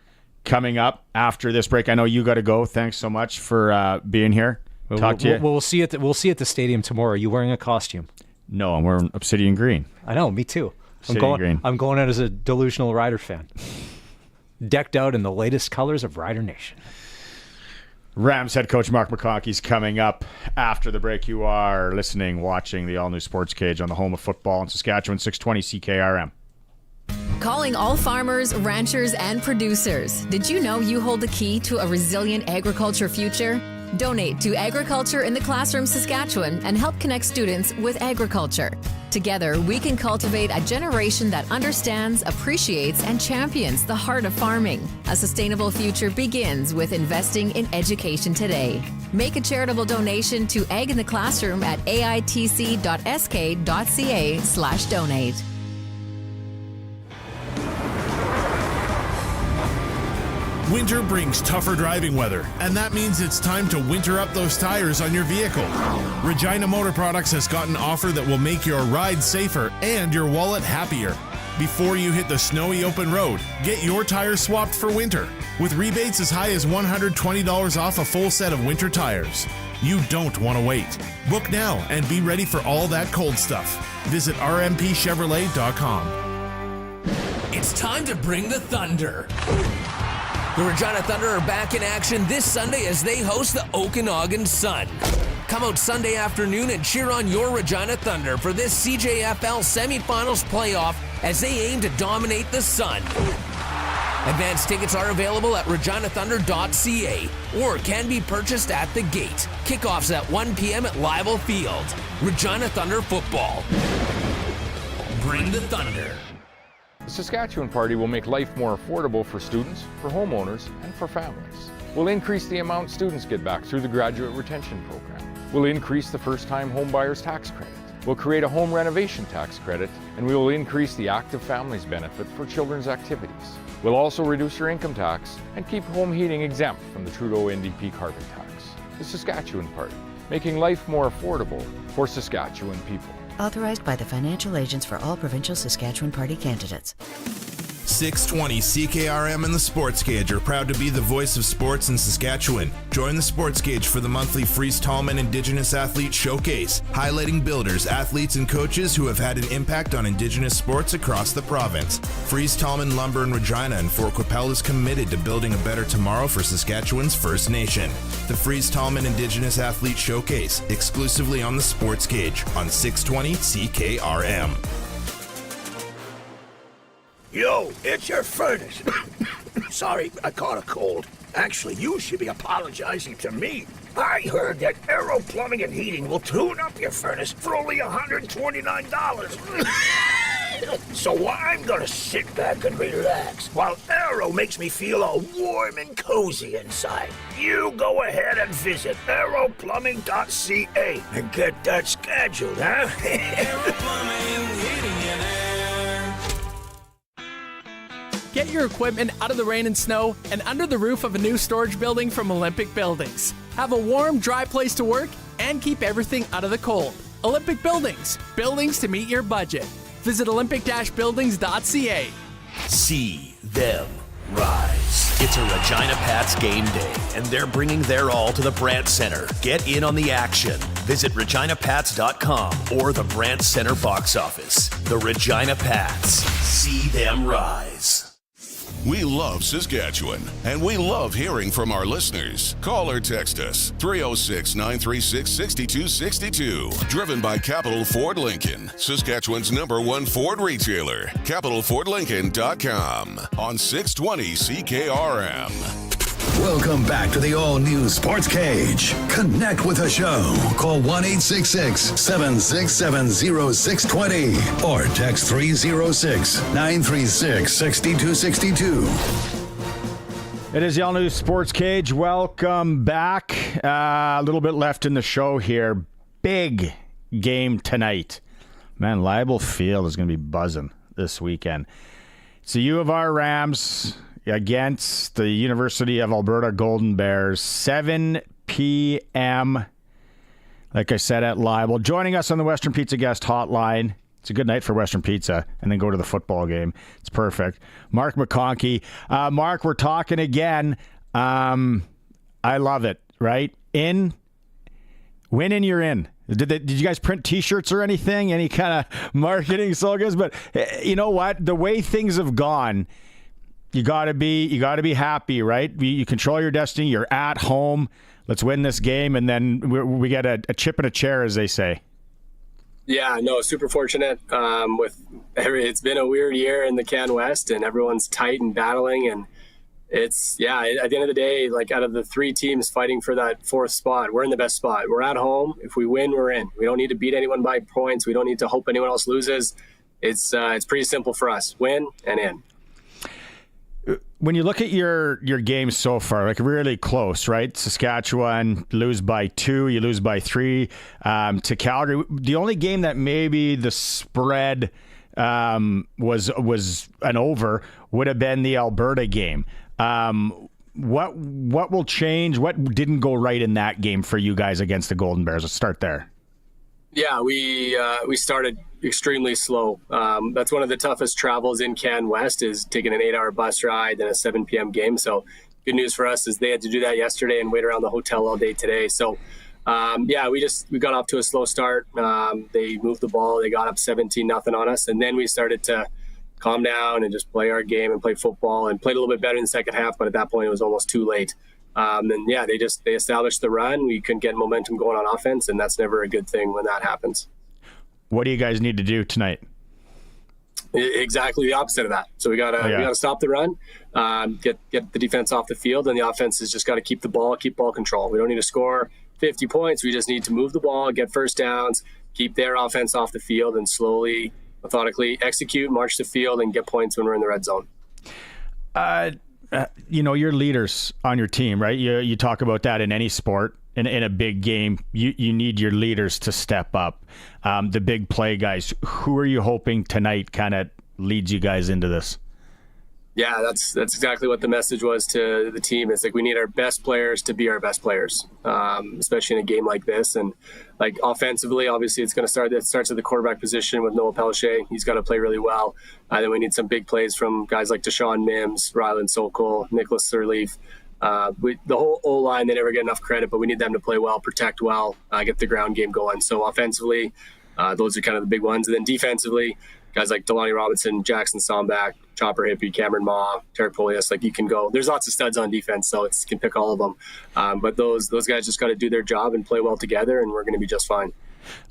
coming up after this break. I know you got to go. Thanks so much for being here. Talk to you. We'll see you at the stadium tomorrow. Are you wearing a costume? No, I'm wearing Obsidian Green. I know, me too. Green. I'm going out as a delusional Rider fan, decked out in the latest colors of Rider Nation. Rams head coach Mark McConkey's coming up after the break. You are listening, watching the all-new Sportscage on the home of football in Saskatchewan, 620 CKRM. Calling all farmers, ranchers, and producers. Did you know you hold the key to a resilient agriculture future? Donate to Agriculture in the Classroom Saskatchewan and help connect students with agriculture. Together, we can cultivate a generation that understands, appreciates, and champions the heart of farming. A sustainable future begins with investing in education today. Make a charitable donation to Ag in the Classroom at aitc.sk.ca/donate. Winter brings tougher driving weather, and that means it's time to winter up those tires on your vehicle. Regina Motor Products has got an offer that will make your ride safer and your wallet happier. Before you hit the snowy open road, get your tires swapped for winter, with rebates as high as $120 off a full set of winter tires. You don't want to wait. Book now and be ready for all that cold stuff. Visit rmpchevrolet.com. It's time to bring the thunder. The Regina Thunder are back in action this Sunday as they host the Okanagan Sun. Come out Sunday afternoon and cheer on your Regina Thunder for this CJFL semifinals playoff as they aim to dominate the Sun. Advance tickets are available at reginathunder.ca or can be purchased at the gate. Kickoffs at 1 p.m. at Leibel Field. Regina Thunder football. Bring the Thunder. The Saskatchewan Party will make life more affordable for students, for homeowners, and for families. We'll increase the amount students get back through the Graduate Retention Program. We'll increase the first-time homebuyers tax credit. We'll create a home renovation tax credit, and we will increase the active families benefit for children's activities. We'll also reduce your income tax and keep home heating exempt from the Trudeau NDP carbon tax. The Saskatchewan Party, making life more affordable for Saskatchewan people. Authorized by the financial agents for all provincial Saskatchewan Party candidates. 620 CKRM and the Sportscage are proud to be the voice of sports in Saskatchewan. Join the Sportscage for the monthly Fries Tallman Indigenous Athlete Showcase, highlighting builders, athletes, and coaches who have had an impact on Indigenous sports across the province. Fries Tallman Lumber in Regina and Fort Qu'Appelle is committed to building a better tomorrow for Saskatchewan's First Nation. The Fries Tallman Indigenous Athlete Showcase, exclusively on the Sportscage on 620 CKRM. Yo, it's your furnace. Sorry, I caught a cold. Actually, you should be apologizing to me. I heard that Aero Plumbing and Heating will tune up your furnace for only $129. So I'm gonna sit back and relax while Aero makes me feel all warm and cozy inside. You go ahead and visit aeroplumbing.ca and get that scheduled, huh? Aero Plumbing, Heating, and Air. Get your equipment out of the rain and snow and under the roof of a new storage building from Olympic Buildings. Have a warm, dry place to work and keep everything out of the cold. Olympic Buildings. Buildings to meet your budget. Visit olympic-buildings.ca. See them rise. It's a Regina Pats game day, and they're bringing their all to the Brandt Center. Get in on the action. Visit reginapats.com or the Brandt Center box office. The Regina Pats. See them rise. We love Saskatchewan, and we love hearing from our listeners. Call or text us, 306-936-6262. Driven by Capital Ford Lincoln, Saskatchewan's #1 Ford retailer. CapitalFordLincoln.com on 620 CKRM. Welcome back to the all-new Sports Cage. Connect with the show. Call 1-866-767-0620 or text 306-936-6262. It is the all-new Sports Cage. Welcome back. A little bit left in the show here. Big game tonight. Man, Leibel Field is going to be buzzing this weekend. It's the U of R Rams against the University of Alberta Golden Bears, 7 p.m., like I said, at Leibel. Joining us on the Western Pizza guest hotline, it's a good night for Western Pizza, and then go to the football game. It's perfect. Mark McConkey. Mark, we're talking again. I love it, right? Win and you're in. Did you guys print T-shirts or anything? Any kind of marketing slogans? But you know what? The way things have gone, You gotta be happy, right? You control your destiny. You're at home. Let's win this game, and then we get a chip in a chair, as they say. Yeah, no, super fortunate. It's been a weird year in the Can West, and everyone's tight and battling, and it's at the end of the day, like out of the 3 teams fighting for that 4th spot, we're in the best spot. We're at home. If we win, we're in. We don't need to beat anyone by points. We don't need to hope anyone else loses. It's pretty simple for us. Win and in. When you look at your games so far, like really close, right? Saskatchewan lose by 2, you lose by 3 to Calgary. The only game that maybe the spread was an over would have been the Alberta game. What will change? What didn't go right in that game for you guys against the Golden Bears? Let's start there. Yeah, we started extremely slow. That's one of the toughest travels in Can West, is taking an 8-hour bus ride and a 7 p.m. game. So good news for us is they had to do that yesterday and wait around the hotel all day today. So we got off to a slow start. They moved the ball. They got up 17-0 on us, and then we started to calm down and just play our game and play football, and played a little bit better in the second half. But at that point, it was almost too late. They established the run. We couldn't get momentum going on offense, and that's never a good thing when that happens. What do you guys need to do tonight? Exactly the opposite of that. So we gotta stop the run, get the defense off the field, and the offense has just got to keep ball control. We don't need to score 50 points. We just need to move the ball, get first downs, keep their offense off the field, and slowly, methodically execute, march the field, and get points when we're in the red zone. You're leaders on your team, right? You talk about that in any sport. In a big game, you need your leaders to step up. The big play guys. Who are you hoping tonight kind of leads you guys into this? Yeah, that's exactly what the message was to the team. It's like we need our best players to be our best players, especially in a game like this. And like offensively, obviously, it starts at the quarterback position with Noah Pelche. He's got to play really well. Then we need some big plays from guys like Deshaun Mims, Ryland Sokol, Nicholas Sirleaf. The whole O-line, they never get enough credit, but we need them to play well, protect well, get the ground game going. So offensively, those are kind of the big ones. And then defensively, guys like Delaney Robinson, Jackson Sombach, Chopper Hippie, Cameron Ma, Tarek Polius, like you can go. There's lots of studs on defense, so you can pick all of them. But those guys just got to do their job and play well together, and we're going to be just fine.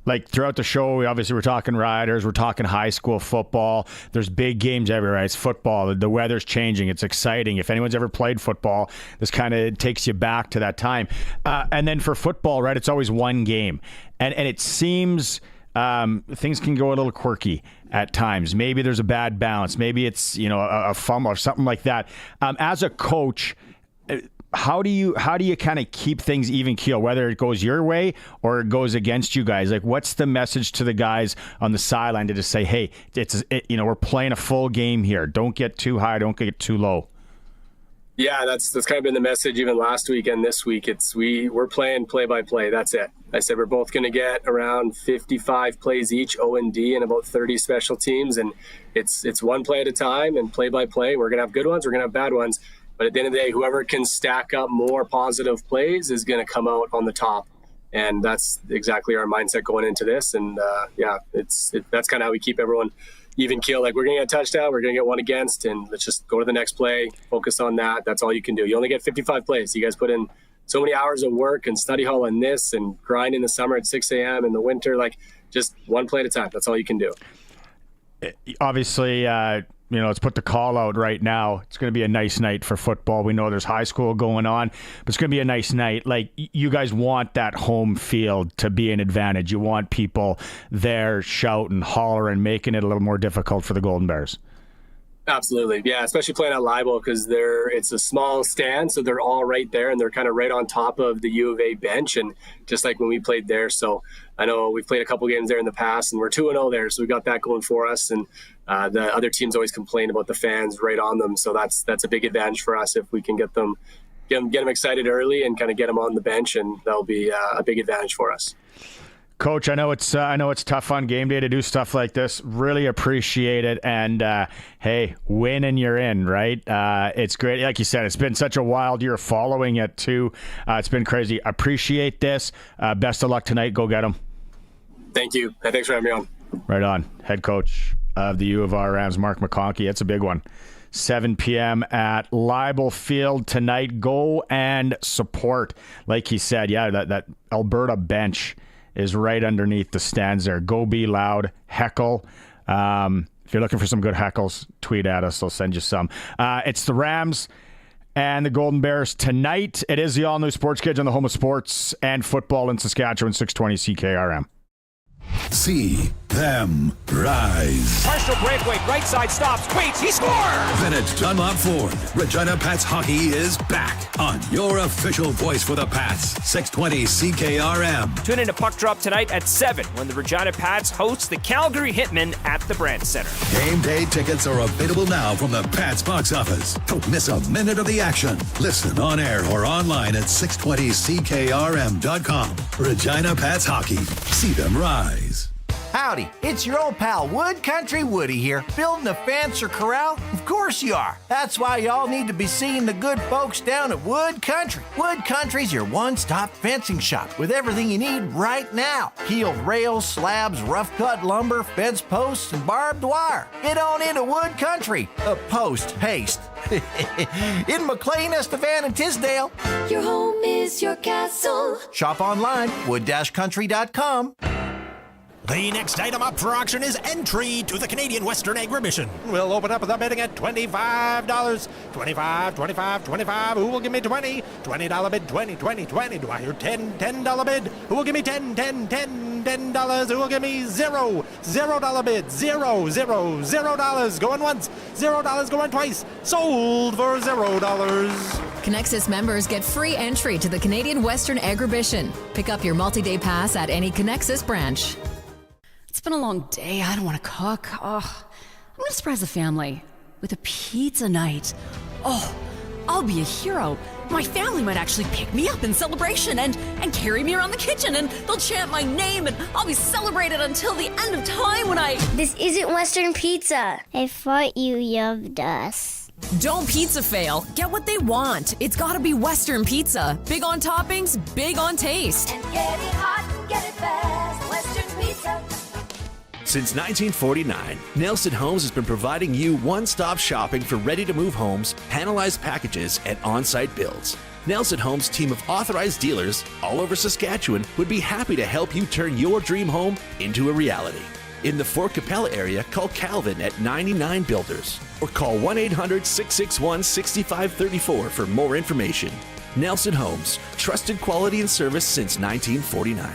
Like throughout the show, we're talking Riders, we're talking high school football. There's big games everywhere. It's football. The weather's changing. It's exciting. If anyone's ever played football, this kind of takes you back to that time. And then for football, right, it's always one game. And it seems things can go a little quirky at times. Maybe there's a bad bounce. Maybe it's a fumble or something like that. As a coach, how do you kind of keep things even keel, whether it goes your way or it goes against you guys? Like, what's the message to the guys on the sideline to just say, hey, we're playing a full game here. Don't get too high. Don't get too low. Yeah, that's kind of been the message even last week and this week. We're playing play by play. That's it. I said we're both going to get around 55 plays each, O&D, and about 30 special teams, and it's one play at a time and play by play. We're going to have good ones. We're going to have bad ones. But at the end of the day, whoever can stack up more positive plays is going to come out on the top. And that's exactly our mindset going into this. And that's kind of how we keep everyone even keel. Like, we're going to get a touchdown, we're going to get one against, and let's just go to the next play, focus on that. That's all you can do. You only get 55 plays. You guys put in so many hours of work and study hall on this and grind in the summer at 6 a.m. in the winter. Like, just one play at a time. That's all you can do. Obviously, let's put the call out right now. It's going to be a nice night for football. We know there's high school going on, but it's going to be a nice night. Like, you guys want that home field to be an advantage. You want people there shouting, hollering, making it a little more difficult for the Golden Bears. Absolutely. Yeah, especially playing at Libel because it's a small stand, so they're all right there, and they're kind of right on top of the U of A bench, and just like when we played there. So I know we've played a couple games there in the past, and we're 2-0 there, so we got that going for us. And the other teams always complain about the fans right on them, so that's a big advantage for us if we can get them excited early and kind of get them on the bench, and that'll be a big advantage for us. Coach, I know it's tough on game day to do stuff like this. Really appreciate it, and hey, win and you're in, right? It's great. Like you said, it's been such a wild year following it too. It's been crazy. Appreciate this. Best of luck tonight. Go get them. Thank you. Thanks for having me on. Right on. Head coach of the U of R Rams, Mark McConkey. It's a big one. 7 p.m. at Libel Field tonight. Go and support. Like he said, yeah, that Alberta bench is right underneath the stands there. Go be loud. Heckle. If you're looking for some good heckles, tweet at us. I'll send you some. It's the Rams and the Golden Bears tonight. It is the all-new Sportscage on the home of sports and football in Saskatchewan, 620 CKRM. See them rise. Partial breakaway, right side stops, waits, he scores! Vintage Dunlop Ford. Regina Pats hockey is back on your official voice for the Pats. 620 CKRM. Tune in to Puck Drop tonight at 7 when the Regina Pats host the Calgary Hitmen at the Brandt Center. Game day tickets are available now from the Pats box office. Don't miss a minute of the action. Listen on air or online at 620CKRM.com. Regina Pats hockey. See them rise. Howdy, it's your old pal Wood Country Woody here. Building a fence or corral? Of course you are. That's why y'all need to be seeing the good folks down at Wood Country. Wood Country's your one-stop fencing shop with everything you need right now. Peeled rails, slabs, rough-cut lumber, fence posts, and barbed wire. Get on into Wood Country. Post haste. In McLean, Estevan, and Tisdale. Your home is your castle. Shop online, wood-country.com. The next item up for auction is entry to the Canadian Western Agribition. We'll open up the bidding at $25. $25. Who will give me 20? $20 bid, 20. Do I hear $10 bid? Who will give me $10? $10. Who will give me $0? $0 bid, $0. Going once, $0 going twice. Sold for $0. Connexus members get free entry to the Canadian Western Agribition. Pick up your multi-day pass at any Connexus branch. It's been a long day. I don't want to cook. I'm going to surprise the family with a pizza night. I'll be a hero. My family might actually pick me up in celebration and carry me around the kitchen, and they'll chant my name, and I'll be celebrated until the end of time when I... This isn't Western pizza. I thought you loved us. Don't pizza fail. Get what they want. It's gotta be Western pizza. Big on toppings, big on taste. And get it hot and get it fast. Western pizza. Since 1949, Nelson Homes has been providing you one-stop shopping for ready-to-move homes, panelized packages, and on-site builds. Nelson Homes' team of authorized dealers all over Saskatchewan would be happy to help you turn your dream home into a reality. In the Fort Capella area, call Calvin at 99 Builders or call 1-800-661-6534 for more information. Nelson Homes, trusted quality and service since 1949.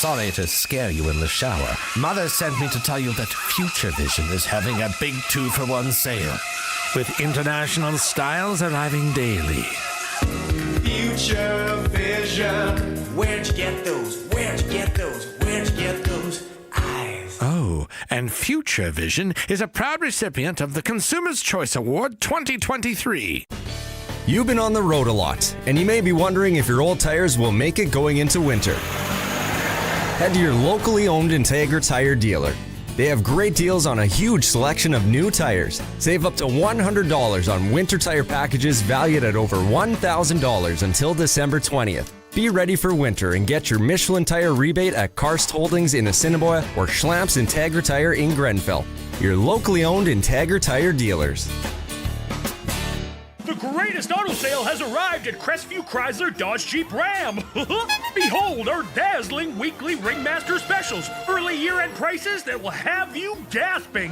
Sorry to scare you in the shower. Mother sent me to tell you that Future Vision is having a big 2-for-1 sale, with international styles arriving daily. Future Vision. Where'd you get those? Where'd you get those? Where'd you get those eyes? Oh, and Future Vision is a proud recipient of the Consumer's Choice Award 2023. You've been on the road a lot, and you may be wondering if your old tires will make it going into winter. Head to your locally owned Integra tire dealer. They have great deals on a huge selection of new tires. Save up to $100 on winter tire packages valued at over $1,000 until December 20th. Be ready for winter and get your Michelin tire rebate at Karst Holdings in Assiniboia or Schlamps Integra Tire in Grenfell. Your locally owned Integra tire dealers. The greatest auto sale has arrived at Crestview Chrysler Dodge Jeep Ram. Behold our dazzling weekly Ringmaster specials. Early year-end prices that will have you gasping.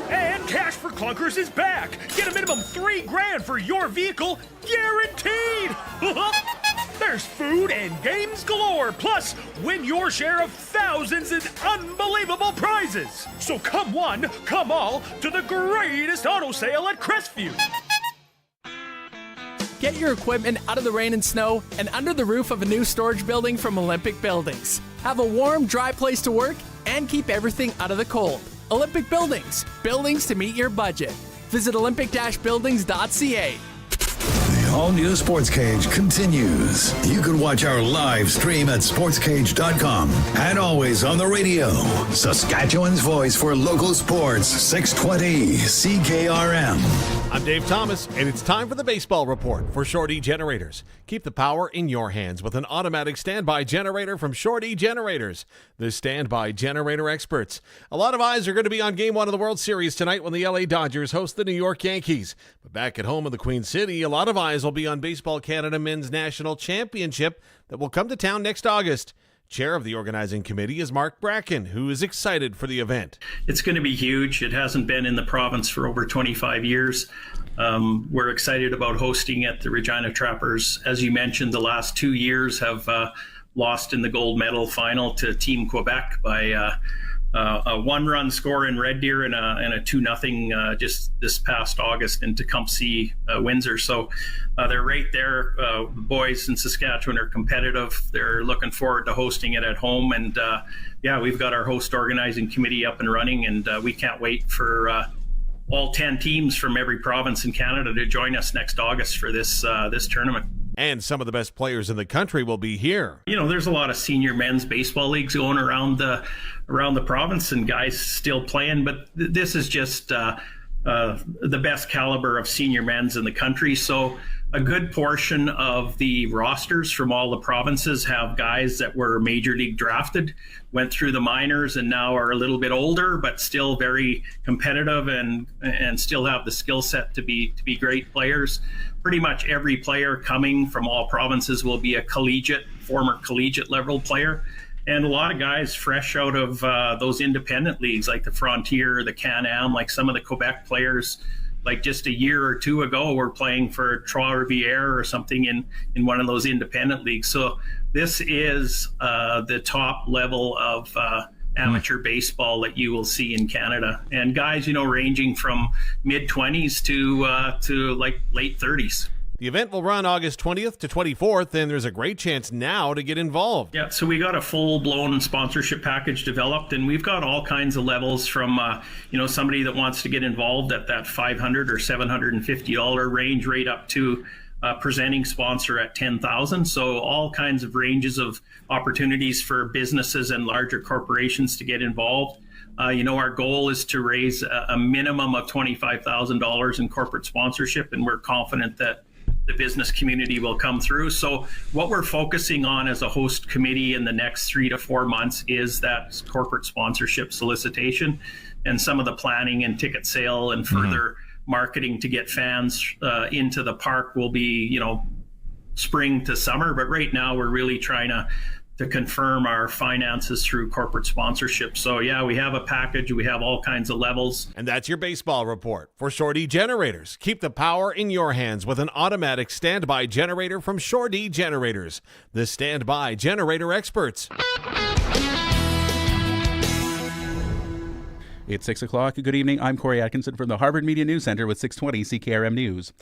And Cash for Clunkers is back. Get a minimum $3,000 for your vehicle, guaranteed. There's food and games galore. Plus, win your share of thousands in unbelievable prizes. So come one, come all to the greatest auto sale at Crestview. Get your equipment out of the rain and snow and under the roof of a new storage building from Olympic Buildings. Have a warm, dry place to work and keep everything out of the cold. Olympic Buildings. Buildings to meet your budget. Visit olympic-buildings.ca. The all-new Sportscage continues. You can watch our live stream at sportscage.com and always on the radio. Saskatchewan's voice for local sports, 620 CKRM. I'm Dave Thomas, and it's time for the baseball report for Shorty Generators. Keep the power in your hands with an automatic standby generator from Shorty Generators, the standby generator experts. A lot of eyes are going to be on Game 1 of the World Series tonight when the LA Dodgers host the New York Yankees. But back at home in the Queen City, a lot of eyes will be on Baseball Canada Men's National Championship that will come to town next August. Chair of the organizing committee is Mark Bracken, who is excited for the event. It's going to be huge. It hasn't been in the province for over 25 years. We're excited about hosting it. The Regina Trappers, as you mentioned, the last 2 years have lost in the gold medal final to Team Quebec by a one-run score in Red Deer and a 2-0 just this past August in Tecumseh, Windsor. So they're right there. Boys in Saskatchewan are competitive. They're looking forward to hosting it at home. And we've got our host organizing committee up and running, and we can't wait for all 10 teams from every province in Canada to join us next August for this tournament. And some of the best players in the country will be here. You know, there's a lot of senior men's baseball leagues going around the province and guys still playing, but this is just the best caliber of senior men's in the country. So a good portion of the rosters from all the provinces have guys that were major league drafted, went through the minors, and now are a little bit older, but still very competitive and still have the skill set to be great players. Pretty much every player coming from all provinces will be a former collegiate level player. And a lot of guys fresh out of those independent leagues like the Frontier, the Can-Am, like some of the Quebec players, like just a year or two ago, were playing for Trois-Rivières or something in one of those independent leagues. So this is the top level of amateur baseball that you will see in Canada. And guys, ranging from mid-20s to like late 30s. The event will run August 20th to 24th, and there's a great chance now to get involved. Yeah, so we got a full-blown sponsorship package developed, and we've got all kinds of levels from, somebody that wants to get involved at that $500 or $750 range right up to presenting sponsor at $10,000. So all kinds of ranges of opportunities for businesses and larger corporations to get involved. Our goal is to raise a minimum of $25,000 in corporate sponsorship, and we're confident that the business community will come through. So what we're focusing on as a host committee in the next 3 to 4 months is that corporate sponsorship solicitation, and some of the planning and ticket sale and further marketing to get fans into the park will be, spring to summer. But right now we're really trying to confirm our finances through corporate sponsorship. So yeah, we have a package. We have all kinds of levels. And that's your baseball report for Shorty Generators. Keep the power in your hands with an automatic standby generator from Shorty Generators, the standby generator experts. It's 6 o'clock. Good evening. I'm Corey Atkinson from the Harvard Media News Center with 620 CKRM News.